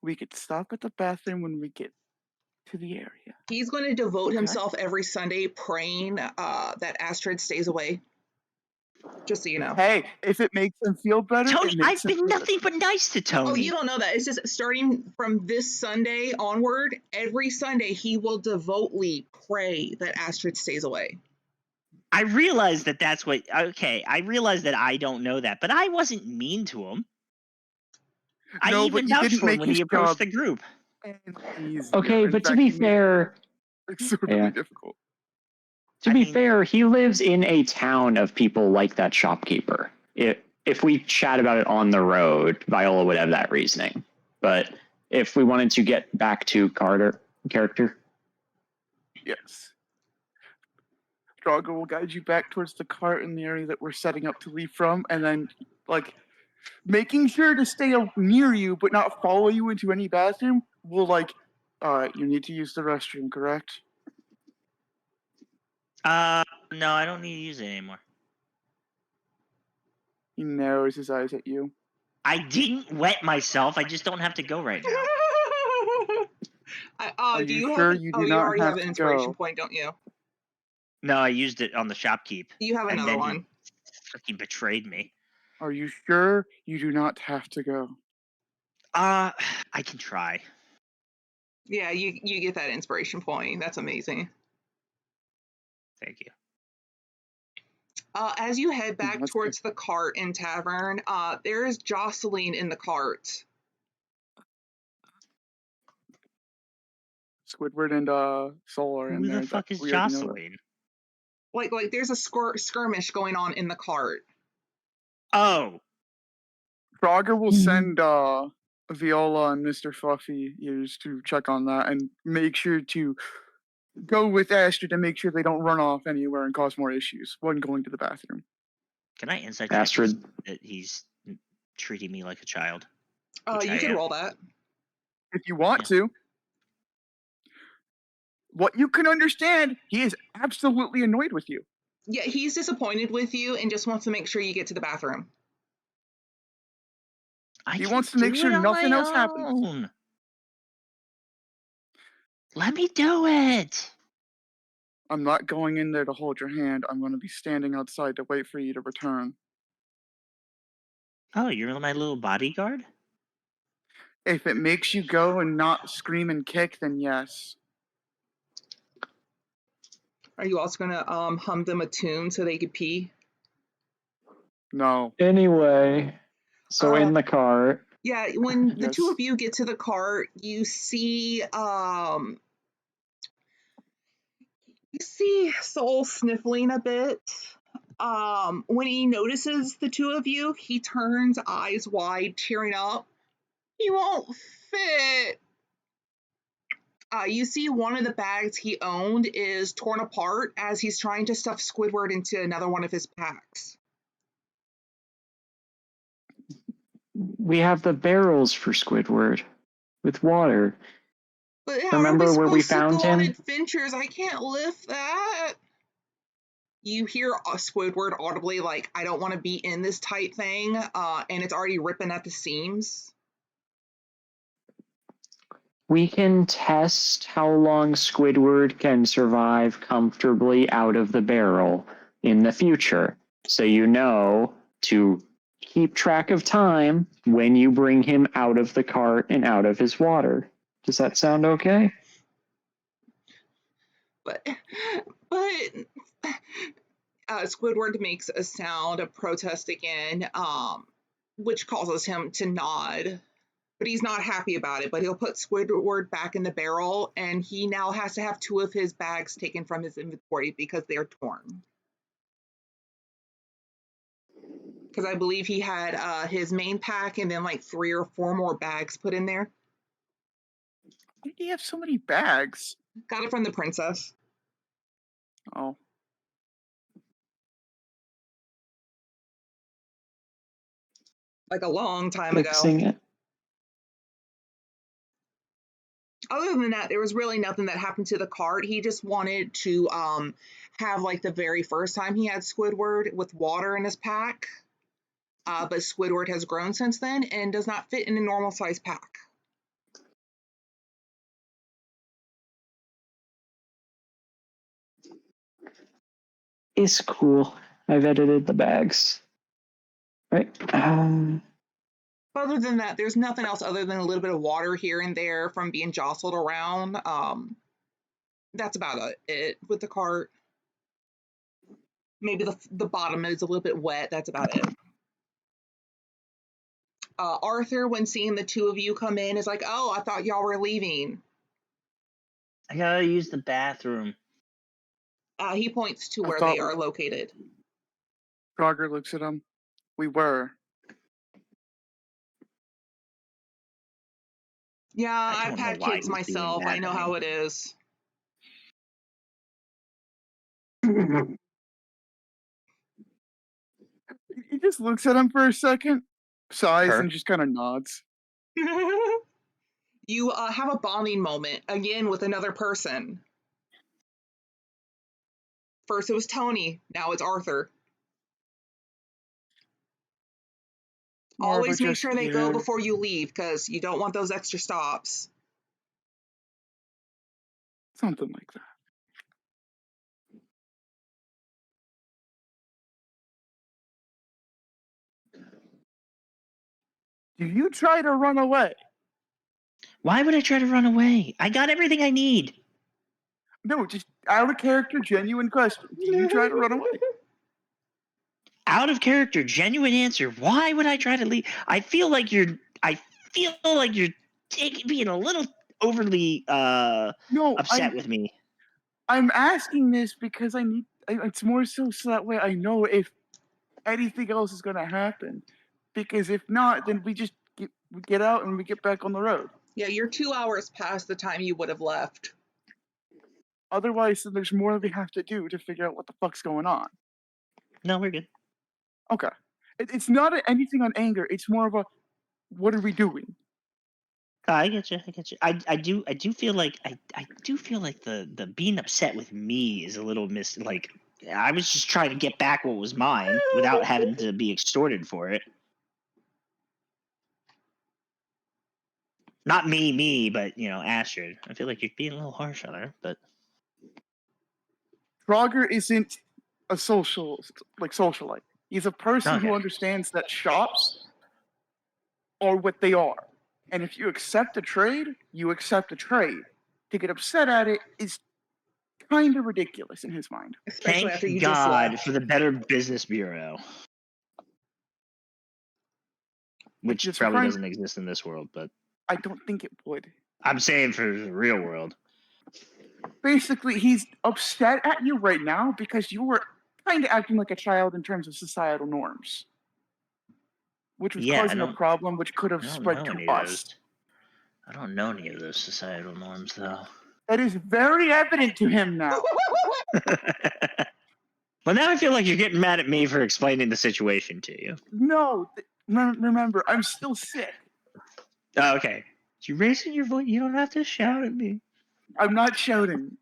C: We could stop at the bathroom when we get to the area.
A: He's going to devote himself every Sunday praying that Astrid stays away. Just so you know.
C: Hey, if it makes him feel better,
B: Tony, I've been nothing but nice to Tony.
A: Oh, you don't know that. It's just starting from this Sunday onward, every Sunday he will devoutly pray that Astrid stays away.
B: I realize that that's what... Okay, I realize that I don't know that, but I wasn't mean to him. I even vouched for him when he approached the group.
E: Okay, but to be fair...
C: Extremely difficult.
E: To be fair, he lives in a town of people like that shopkeeper. If we chat about it on the road, Viola would have that reasoning. But if we wanted to get back to character.
C: Yes. Draugr will guide you back towards the cart in the area that we're setting up to leave from, and then, like, making sure to stay near you but not follow you into any bathroom will, like, alright, you need to use the restroom, correct?
B: No, I don't need to use it anymore.
C: He narrows his eyes at you.
B: I didn't wet myself. I just don't have to go right now.
C: Are you sure you do not
A: already have an
C: to
A: inspiration
C: go?
A: point, don't you?
B: No, I used it on the shopkeep.
A: You have another one.
B: He freaking betrayed me.
C: Are you sure you do not have to go?
B: I can try.
A: Yeah, you get that inspiration point. That's amazing.
B: Thank you.
A: As you head back towards the cart and tavern, there is Jocelyn in the cart.
C: Squidward and Soul are in there.
B: Who the fuck is Jocelyn?
A: Like there's a skirmish going on in the cart.
B: Oh.
C: Draugr will send Viola and Mr. Fluffy Ears to check on that and make sure to go with Astrid to make sure they don't run off anywhere and cause more issues when going to the bathroom.
B: Can I insight
E: Astrid
B: that he's treating me like a child?
A: You can roll that.
C: If you want to. What you can understand, he is absolutely annoyed with you.
A: Yeah, he's disappointed with you and just wants to make sure you get to the bathroom.
C: He wants to make sure nothing else happens.
B: Let me do it.
C: I'm not going in there to hold your hand. I'm going to be standing outside to wait for you to return.
B: Oh, you're my little bodyguard?
C: If it makes you go and not scream and kick, then yes.
A: Are you also gonna hum them a tune so they could pee?
C: No.
F: Anyway, so
A: Uh,
F: in the car,
A: Yeah, when the two
C: Yes.
A: of you get to the cart, you see Soul sniffling a bit. When he notices the two of you, he turns eyes wide, tearing up. He won't fit. You see one of the bags he owned is torn apart as he's trying to stuff Squidward into another one of his packs.
E: We have the barrels for Squidward with water.
A: But how are we
E: Remember where we
A: supposed to
E: found
A: go on
E: him?
A: adventures? I can't lift that. You hear Squidward audibly like, I don't want to be in this tight thing, and it's already ripping at the seams.
E: We can test how long Squidward can survive comfortably out of the barrel in the future. So you know to keep track of time when you bring him out of the cart and out of his water. Does that sound okay?
A: But Squidward makes a sound of protest again, which causes him to nod. But he's not happy about it. But he'll put Squidward back in the barrel, and he now has to have two of his bags taken from his inventory because they're torn. Because I believe he had his main pack and then like 3 or 4 more bags put in there.
C: Why do you have so many bags?
A: Got it from the princess.
C: Oh.
A: Like a long time ago.
E: Fixing it.
A: Other than that, there was really nothing that happened to the cart. He just wanted to have like the very first time he had Squidward with water in his pack. But Squidward has grown since then and does not fit in a normal size pack.
E: It's cool. I've edited the bags. Right.
A: Other than that, there's nothing else other than a little bit of water here and there from being jostled around. That's about it with the cart. Maybe the bottom is a little bit wet. That's about it. Arthur, when seeing the two of you come in, is like, oh, I thought y'all were leaving.
B: I gotta use the bathroom.
A: He points to
C: I
A: where
C: thought
A: they are located.
C: Frogger looks at him. We were.
A: Yeah,
B: I
A: I've
B: don't know
A: had
B: why
A: kids
B: he's doing
A: myself.
B: that
A: I know
B: to
A: how
B: me.
A: it is.
C: He just looks at him for a second, sighs,
B: Her?
C: and just kind of nods.
A: You have a bonding moment again with another person. First it was Tony, now it's Arthur.
C: More of a
A: Always make
C: just,
A: sure they go
C: yeah,
A: before you leave because you don't want those extra stops.
C: something like that. Do you try to run away?
B: Why would I try to run away? I got everything I need.
C: No, just out of character, genuine question. Do you try to run away?
B: Out of character, genuine answer. Why would I try to leave? I feel like you're being a little overly
C: No,
B: upset with me.
C: I'm asking this because it's more so that way I know if anything else is going to happen. Because if not, then we get out and we get back on the road.
A: Yeah, you're 2 hours past the time you would have left.
C: Otherwise, then there's more we have to do to figure out what the fuck's going on.
B: No, we're good.
C: Okay. It's not anything on anger. It's more of a, what are we doing?
B: I get you. I do feel like the being upset with me is a little like I was just trying to get back what was mine without having to be extorted for it. Not me, but Astrid. I feel like you're being a little harsh on her, but
C: Frogger isn't a socialite. He's a person who
B: okay.
C: understands that shops are what they are. And if you accept a trade, you accept a trade. To get upset at it is kind of ridiculous in his mind.
A: Especially after you
B: Thank
A: just
B: God
A: left.
B: for the Better Business Bureau, which
C: Just
B: probably
C: fine.
B: doesn't exist in this world, but
C: I don't think it would.
B: I'm saying for the real world.
C: Basically, he's upset at you right now because you were kind of acting like a child in terms of societal norms, which was
B: Yeah,
C: causing a problem which could have
B: I don't
C: spread
B: know
C: to
B: any of
C: us.
B: those. I don't know any of those societal norms, though.
C: That is very evident to him now.
B: Well, now I feel like you're getting mad at me for explaining the situation to you.
C: No, remember, I'm still sick.
B: Oh, okay. You raising your voice? You don't have to shout at me.
C: I'm not shouting.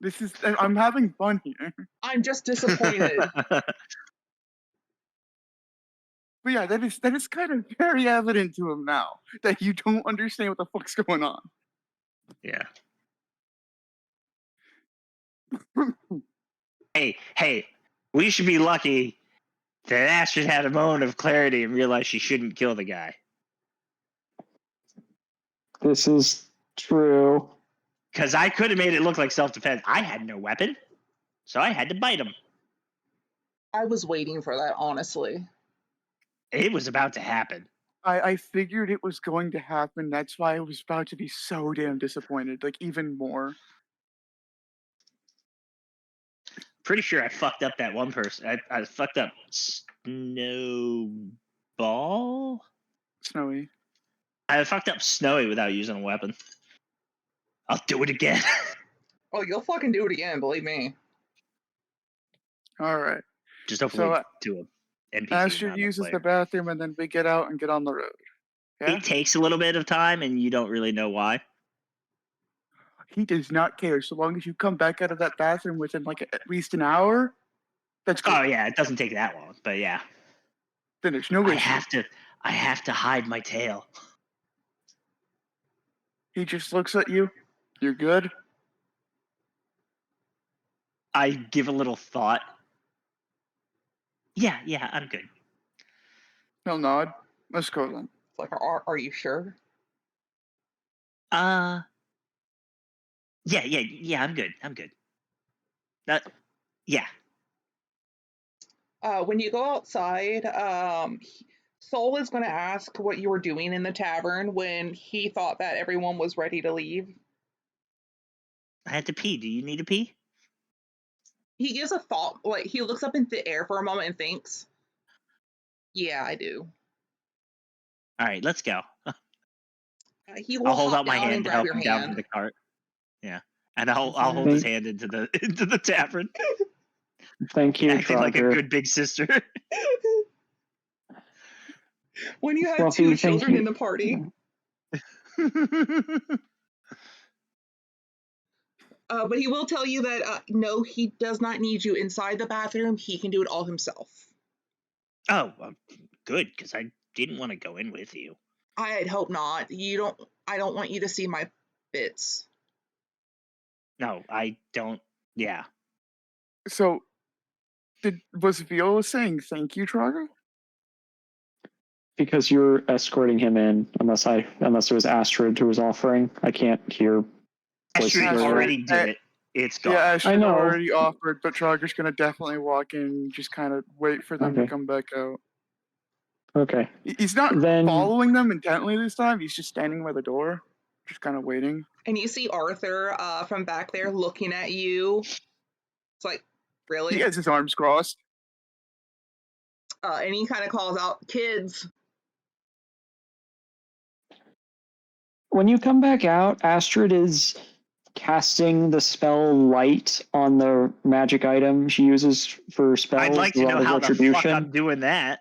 C: I'm having fun here.
A: I'm just disappointed.
C: But yeah, that is kind of very evident to him now that you don't understand what the fuck's going on.
B: Yeah. Hey, we should be lucky that Astrid had a moment of clarity and realized she shouldn't kill the guy.
F: This is true.
B: Because I could have made it look like self-defense. I had no weapon, so I had to bite him.
A: I was waiting for that, honestly.
B: It was about to happen.
C: I figured it was going to happen. That's why I was about to be so damn disappointed, like even more.
B: Pretty sure I fucked up that one person. I fucked up Snowball?
C: Snowy.
B: I fucked up Snowy without using a weapon. I'll do it again.
A: Oh, you'll fucking do it again, believe me.
C: All right.
B: Just hopefully
C: So,
B: to an NPC.
C: Astrid
B: not a
C: uses the
B: player.
C: bathroom, and then we get out and get on the road. Yeah?
B: It takes a little bit of time, and you don't really know why.
C: He does not care. So long as you come back out of that bathroom within like at least an hour, that's good.
B: Oh yeah, it doesn't take that long, but yeah,
C: Then there's no
B: I
C: issue.
B: have to hide my tail.
C: He just looks at you. You're good.
B: I give a little thought. Yeah, I'm good.
C: He'll nod. Let's go then.
A: It's like, are you sure?
B: Yeah, I'm good. Yeah.
A: When you go outside, Soul is going to ask what you were doing in the tavern when he thought that everyone was ready to leave.
B: I had to pee. Do you need to pee?
A: He gives a thought, like he looks up into the air for a moment and thinks, "Yeah, I do."
B: All right, let's go.
A: He will
B: I'll hold
A: hop
B: out my
A: down and
B: hand to
A: grab
B: help
A: your
B: him down to
A: hand.
B: the cart. Yeah, and I'll hold his hand into the tavern.
F: Thank you,
B: Acting like a
F: Trogger.
B: good big sister.
A: When you have
F: Fluffy,
A: two
F: thank
A: children
F: you.
A: in the party. But he will tell you that no, he does not need you inside the bathroom. He can do it all himself.
B: Oh, well, good, because I didn't want to go in with you.
A: I'd hope not. I don't want you to see my bits.
B: No, I don't. Yeah.
C: So, was Viola saying thank you, Trotter?
F: Because you're escorting him in, unless it was Astrid who was offering. I can't hear voices
B: Astrid
F: very well.
B: already did it. It's gone.
C: Yeah, Astrid
F: I know.
C: already offered, but Trogger's gonna definitely walk in and just kind of wait for them to
F: Okay.
C: come back out.
F: Okay.
C: He's not
F: Then
C: following them intently this time. He's just standing by the door, just kind of waiting.
A: And you see Arthur from back there looking at you. It's like, really?
C: He has his arms crossed.
A: And he kind of calls out, "Kids."
F: when you come back out, Astrid is casting the spell Light on the magic item she uses for spells.
B: I'd like to know how the fuck
F: retribution.
B: I'm doing that.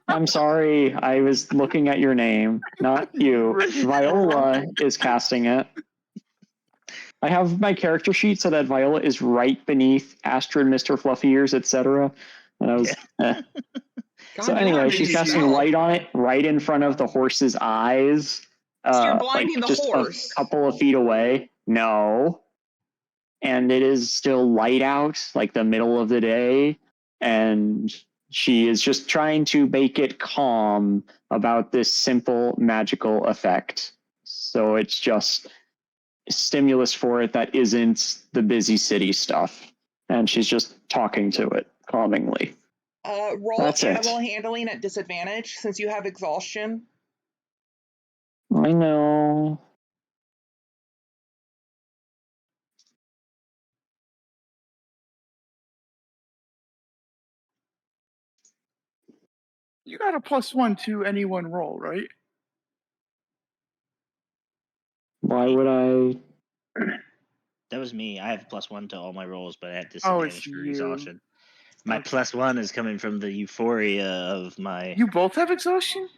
F: I'm sorry, I was looking at your name, not you. Viola is casting it. I have my character sheet so that Viola is right beneath Astrid, Mr. Fluffy Ears, etc. And I was. So anyway, she's casting light on it right in front of the horse's eyes.
A: So you're blinding the
F: just
A: horse.
F: a couple of feet away. No. And it is still light out, like the middle of the day. And she is just trying to make it calm about this simple magical effect. So it's just stimulus for it that isn't the busy city stuff. And she's just talking to it calmingly.
A: Roll
F: That's
A: animal
F: it.
A: handling at disadvantage since you have exhaustion.
F: I know.
C: You got a +1 to any one roll, right?
F: Why would I?
B: That was me. I have +1 to all my rolls, but I had
C: Oh, it's
B: disadvantage for
C: you.
B: exhaustion. My
C: Okay.
B: +1 is coming from the euphoria of my.
C: You both have exhaustion?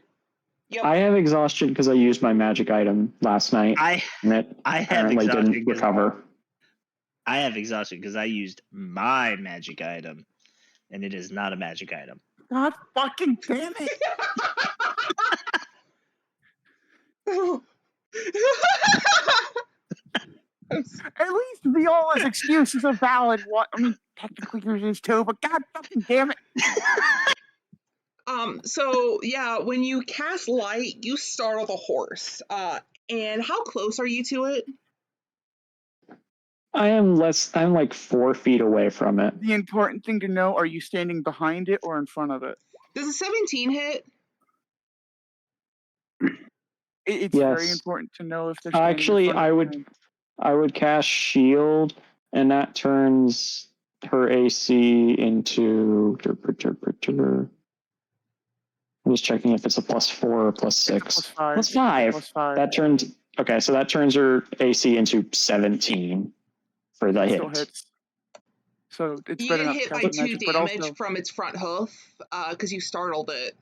A: Yep.
F: I have exhaustion because I used my magic item last night,
B: I
F: and it
B: have
F: apparently
B: exhaustion
F: didn't
B: 'cause-
F: recover.
B: I have exhaustion because I used my magic item, and it is not a magic item.
C: God fucking damn it! At least Viola's excuse is a valid one. I mean, technically yours is too, but god fucking damn it!
A: So yeah, when you cast light, you startle the horse. And how close are you to it?
F: I'm like 4 feet away from it.
C: The important thing to know, are you standing behind it or in front of it?
A: Does a 17 hit?
C: It's very
F: Yes.
C: important to know if they're standing
F: Actually,
C: in front of you.
F: I would cast shield, and that turns her AC into. I'm just checking if it's a +4 or +6.
C: It's a +5.
F: +5. That turns. Okay, so that turns her AC into 17 for the
C: Still
F: hit.
C: hits. So it's
A: You
C: better
A: get
C: not to
A: hit
C: cast
A: by
C: the
A: 2
C: magic, but
A: damage
C: also
A: from its front hoof, because you startled it.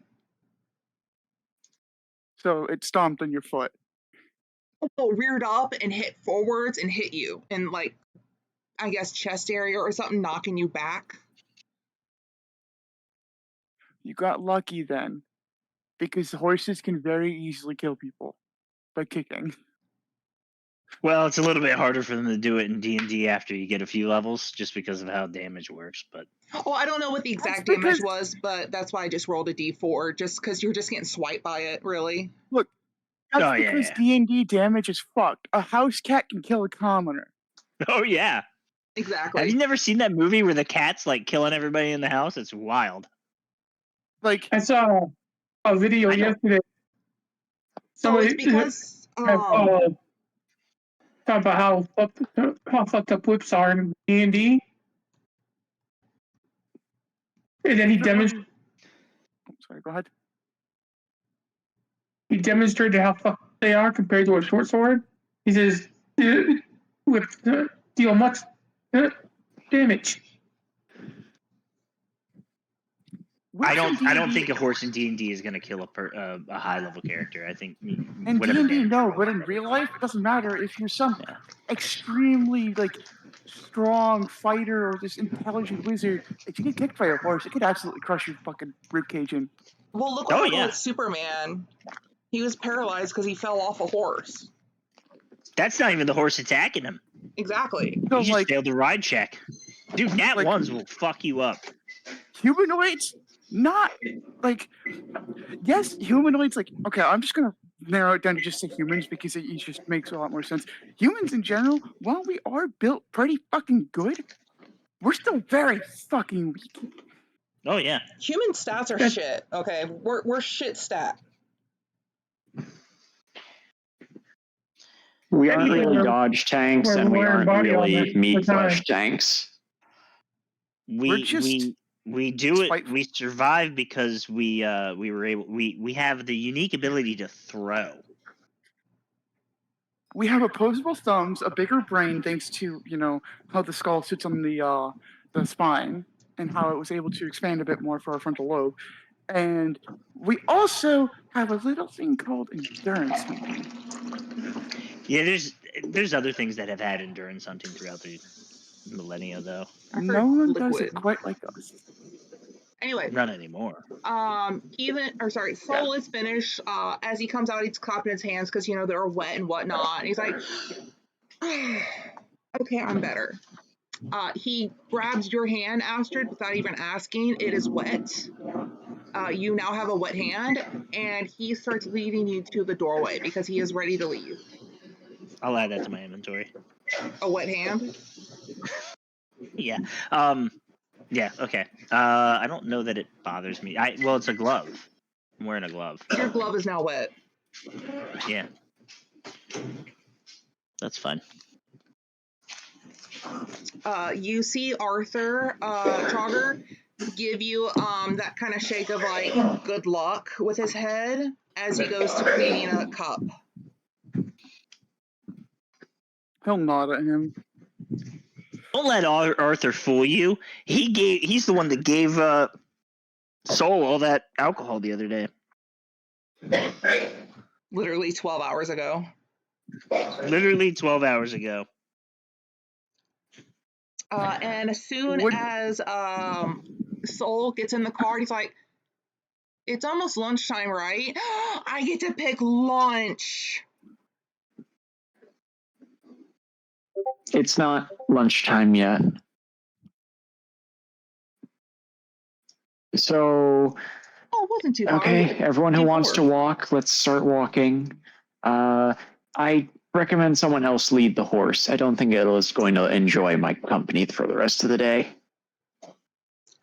C: so it stomped on your foot.
A: Oh, reared up and hit forwards and hit you in, like, I guess chest area or something, knocking you back.
C: You got lucky then, because horses can very easily kill people by kicking.
B: Well, it's a little bit harder for them to do it in D&D after you get a few levels, just because of how damage works. But
A: Oh, I don't know what the exact damage was, but that's why I just rolled a d4, just because you're just getting swiped by it, really.
C: Look, that's
B: Oh, yeah,
C: because
B: yeah.
C: D&D damage is fucked. A house cat can kill a commoner.
B: oh yeah,
A: Exactly.
B: have you never seen that movie where the cat's like killing everybody in the house? It's wild.
C: Like,
D: I saw a video
B: I know.
D: yesterday.
A: So it's
D: Somebody
A: because
D: talking about how fucked up whips are in D&D, and then he demonstrated.
C: Sorry, go ahead.
D: He demonstrated how fucked they are compared to a short sword. He says whips deal much damage.
B: I don't think a horse in D&D is going to kill a high level character. I think
C: In
B: whatever
C: D&D,
B: damage
C: no,
B: roll.
C: but in real life, it doesn't matter if you're some
B: Yeah.
C: extremely like strong fighter or this intelligent wizard. If you get kicked by a horse, it could absolutely crush your fucking ribcage in.
A: well, look what
B: Oh,
A: happened
B: yeah.
A: with Superman. He was paralyzed because he fell off a horse.
B: That's not even the horse attacking him.
A: Exactly.
C: So
B: He just
C: like
B: failed the ride check. Dude, nat
C: Like-
B: ones will fuck you up.
C: humanoids, not like yes, humanoids. Like okay, I'm just gonna narrow it down to just say humans because it just makes a lot more sense. Humans in general, while we are built pretty fucking good, we're still very fucking weak.
B: Oh yeah.
A: Human stats are shit. Okay, we're shit stat.
F: We aren't really
D: We're-
F: dodge tanks,
D: we're
F: and we
D: wearing
F: aren't
D: body
F: really
D: armor
F: meat
D: all the
F: flesh
D: time.
F: tanks.
B: We do it.
C: spiteful.
B: We survive because we were able. We have the unique ability to throw.
C: We have opposable thumbs, a bigger brain thanks to how the skull sits on the spine and how it was able to expand a bit more for our frontal lobe, and we also have a little thing called endurance hunting.
B: Yeah, there's other things that have had endurance hunting throughout the millennia, though.
A: I heard
C: No one does
A: liquid.
C: it quite like us.
A: Anyway,
B: Not anymore.
A: Soul is finished. As he comes out, he's clapping his hands because they're wet and whatnot. And he's like, "Okay, I'm better." He grabs your hand, Astrid, without even asking. It is wet. You now have a wet hand, and he starts leading you to the doorway because he is ready to leave.
B: I'll add that to my inventory.
A: A wet hand?
B: Yeah. Yeah. Okay. I don't know that it bothers me. Well, it's a glove. I'm wearing a glove.
A: Your glove is now wet.
B: Yeah. That's fine.
A: You see Arthur Trogger give you that kind of shake of like good luck with his head as he goes to cleaning a cup.
C: He'll nod at him.
B: Don't let Arthur fool you. He's the one that gave Soul all that alcohol the other day.
A: Literally 12 hours ago.
B: Literally 12 hours ago.
A: And as soon as Soul gets in the car, he's like, it's almost lunchtime, right? I get to pick lunch.
F: It's not lunchtime yet. So,
A: Oh, it wasn't too far.
F: okay, everyone who wants to walk, let's start walking. I recommend someone else lead the horse. I don't think is going to enjoy my company for the rest of the day.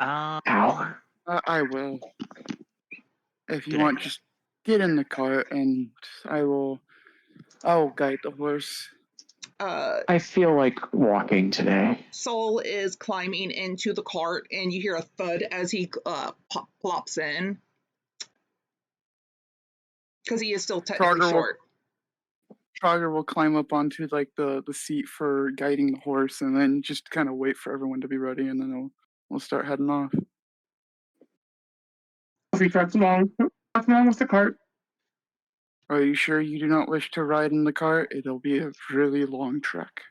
F: Ow.
C: I will. If you
B: Good
C: want,
B: idea.
C: just get in the cart and I will guide the horse.
F: I feel like walking today.
A: Soul is climbing into the cart, and you hear a thud as he plops in. Because he is still technically short.
C: Trogger will climb up onto like the seat for guiding the horse, and then just kind of wait for everyone to be ready, and then we'll start heading off.
D: He trucks along with the cart.
C: Are you sure you do not wish to ride in the cart? It'll be a really long trek.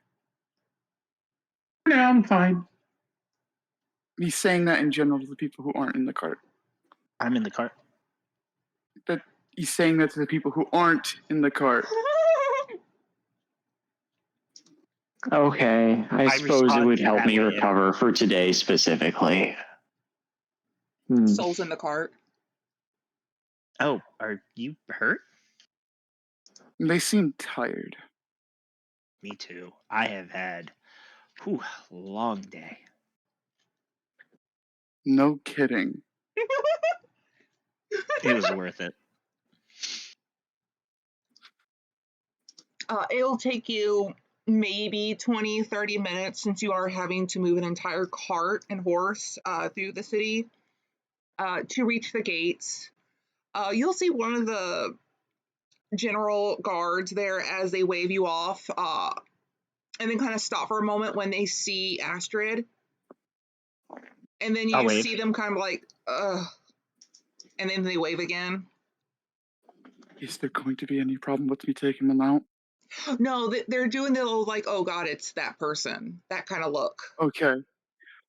D: No, I'm fine.
C: He's saying that in general to the people who aren't in the cart.
B: I'm in the cart.
C: He's saying that to the people who aren't in the cart.
F: Okay, I suppose it would help me
B: that way,
F: recover for today specifically.
A: Soul's in the cart.
B: Oh, are you hurt?
C: They seem tired.
B: Me too. I have had a long day.
C: No kidding.
B: It was worth it.
A: It'll take you maybe 20, 30 minutes since you are having to move an entire cart and horse through the city to reach the gates. You'll see one of the general guards there as they wave you off and then kind of stop for a moment when they see Astrid. And then you just see them kind of like, ugh. And then they wave again.
C: Is there going to be any problem with me taking them out?
A: No, they're doing the little like, oh God, it's that person. That kind of look.
C: Okay.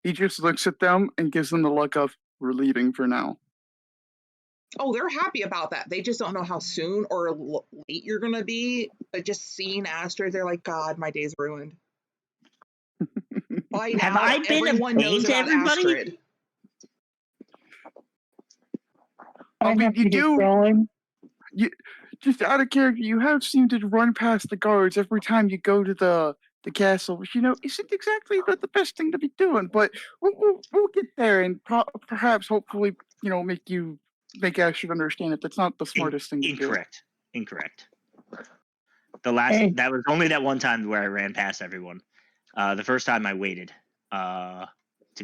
C: He just looks at them and gives them the look of, we're leaving for now.
A: Oh, they're happy about that. They just don't know how soon or late you're going to be. But just seeing Astrid, they're like, God, my day's ruined. By now,
B: Have I been
A: everyone
B: a pain
A: knows
B: to
A: about
B: everybody?
A: Astrid.
C: I mean, you do. You just out of character. You have seemed to run past the guards every time you go to the castle, which isn't exactly the best thing to be doing. But we'll get there, and perhaps hopefully make Astrid understand that that's not the smartest thing to do.
B: Incorrect. That was only that one time where I ran past everyone. The first time I waited to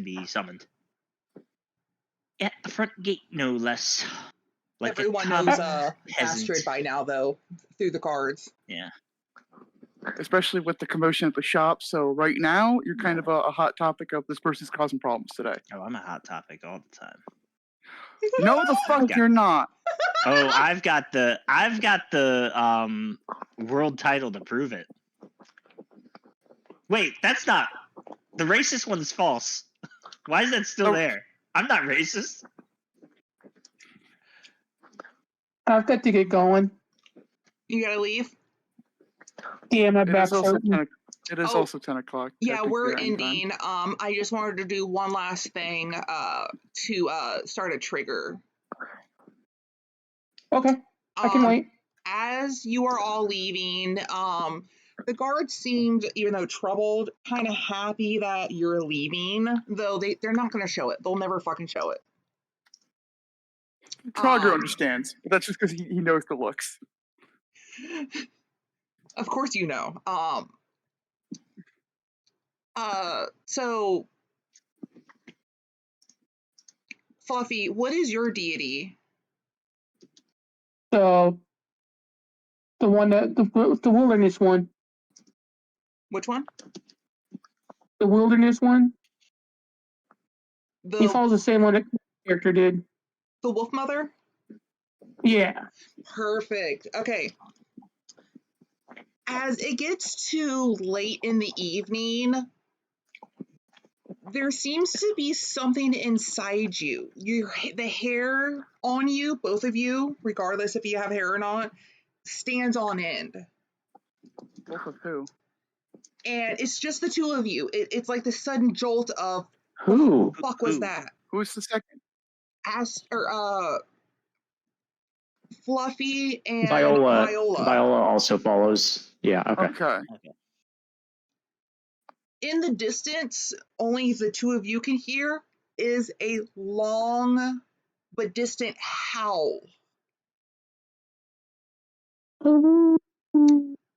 B: be summoned. At the front gate, no less. Like
A: everyone knows Astrid by now, though, through the cards.
B: Yeah.
C: Especially with the commotion at the shop. So right now, you're kind of a hot topic of this person's causing problems today.
B: Oh, I'm a hot topic all the time.
C: No, the fuck you're not.
B: Oh, I've got the world title to prove it. Wait, that's not the racist one's false. Why is that still there? I'm not racist.
D: I've got to get going.
A: You gotta leave?
D: Yeah, my back's
C: hurting. It is also 10 o'clock.
A: Yeah, we're ending. I just wanted to do one last thing to start a trigger.
D: Okay, I can wait.
A: As you are all leaving, The guards seemed, even though troubled, kind of happy that you're leaving, though they're not going to show it. They'll never fucking show it.
C: Trogger understands, but that's just because he knows the looks.
A: Of course you know. So, Fluffy, what is your deity?
D: So the one that the wilderness one,
A: Which one?
D: the wilderness one. He
A: The
D: follows the same one that the character did.
A: Wolf Mother?
D: Yeah.
A: Perfect. Okay. As it gets too late in the evening, there seems to be something inside you. The hair on you, both of you, regardless if you have hair or not, stands on end.
C: Both of who?
A: And it's just the two of you. It's like the sudden jolt of
E: Who?
A: what the fuck was that?
C: Who's the second?
A: Fluffy and
E: Viola.
A: Viola.
E: Viola also follows. Yeah. Okay.
C: Okay.
A: In the distance, only the two of you can hear, is a long but distant howl. And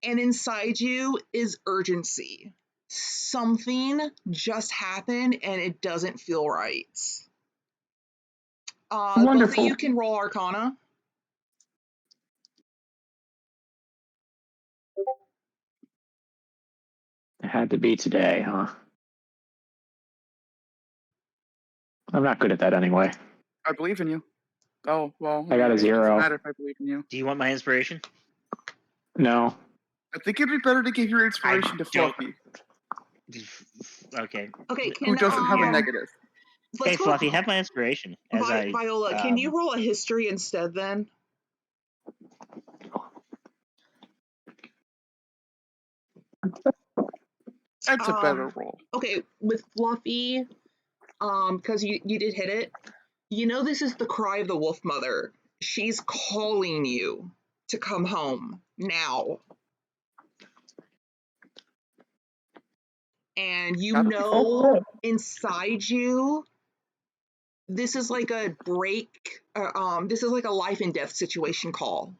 A: inside you is urgency. Something just happened and it doesn't feel right. Both of
D: Wonderful.
A: you can roll Arcana.
E: It had to be today, huh? I'm not good at that anyway.
C: I believe in you. Oh, well.
E: I got a
C: it doesn't
E: 0.
C: matter if I believe in you.
B: Do you want my inspiration?
E: No.
C: I think it'd be better to give your inspiration to
B: don't.
C: Fluffy,
B: Okay.
A: Okay,
C: who doesn't have a negative.
B: Hey, Fluffy, have my inspiration.
A: Viola, can you roll a history instead then?
C: That's a better roll.
A: Okay, with Fluffy, because you did hit it, you know this is the cry of the Wolf Mother. She's calling you to come home now. And you know inside you, this is like a break, this is like a life and death situation call.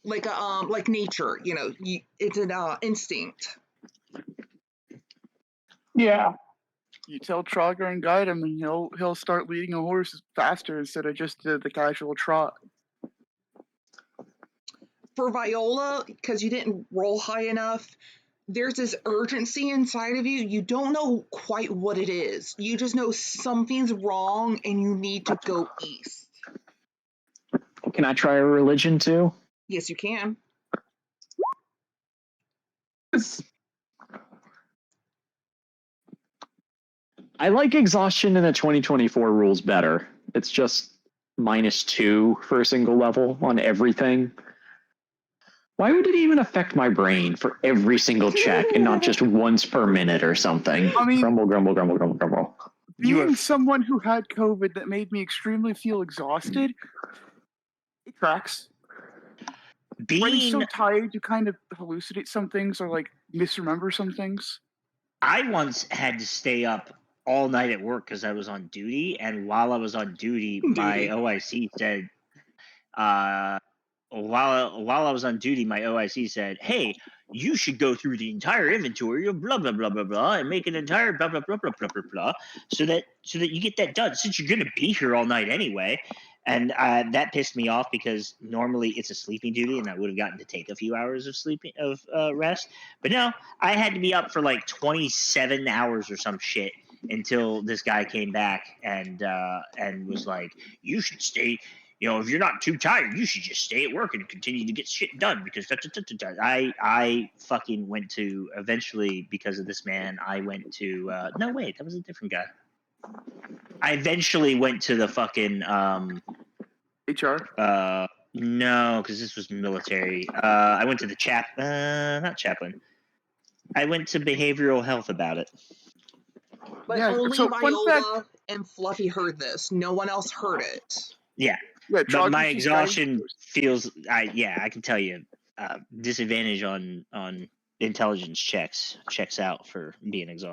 A: Like nature, you know, it's an instinct.
D: Yeah.
C: You tell Trogger and guide him, and he'll start leading a horse faster instead of just the casual trot.
A: For Viola, because you didn't roll high enough, there's this urgency inside of you. You don't know quite what it is. You just know something's wrong and you need to go east.
E: Can I try a religion too?
A: Yes, you can.
E: I like exhaustion in the 2024 rules better. It's just -2 for a single level on everything. Why would it even affect my brain for every single check and not just once per minute or something?
C: I mean,
E: grumble, grumble, grumble, grumble, grumble.
C: Being someone who had COVID that made me extremely feel exhausted, it tracks. When you're so tired, you kind of hallucinate some things or like misremember some things.
B: I once had to stay up all night at work because I was on duty, and while I was on duty, my OIC said, while I was on duty, my OIC said, "Hey, you should go through the entire inventory of blah blah blah blah blah and make an entire blah blah blah blah blah blah blah, so that you get that done since you're gonna be here all night anyway." And that pissed me off because normally it's a sleeping duty, and I would have gotten to take a few hours of rest. But no, I had to be up for like 27 hours or some shit until this guy came back and was like, "You should stay. You know, if you're not too tired, you should just stay at work and continue to get shit done." Because I fucking went to, eventually, because of this man, I went to no wait, that was a different guy. I eventually went to the fucking
C: HR.
B: No, because this was military. I went to the not chaplain. I went to behavioral health about it.
A: But only Viola and Fluffy heard this. No one else heard it.
B: Yeah.
C: Yeah,
B: But my
C: Trogdor's
B: exhaustion
C: dangerous.
B: feels. I can tell you, disadvantage on intelligence checks out for being exhausted.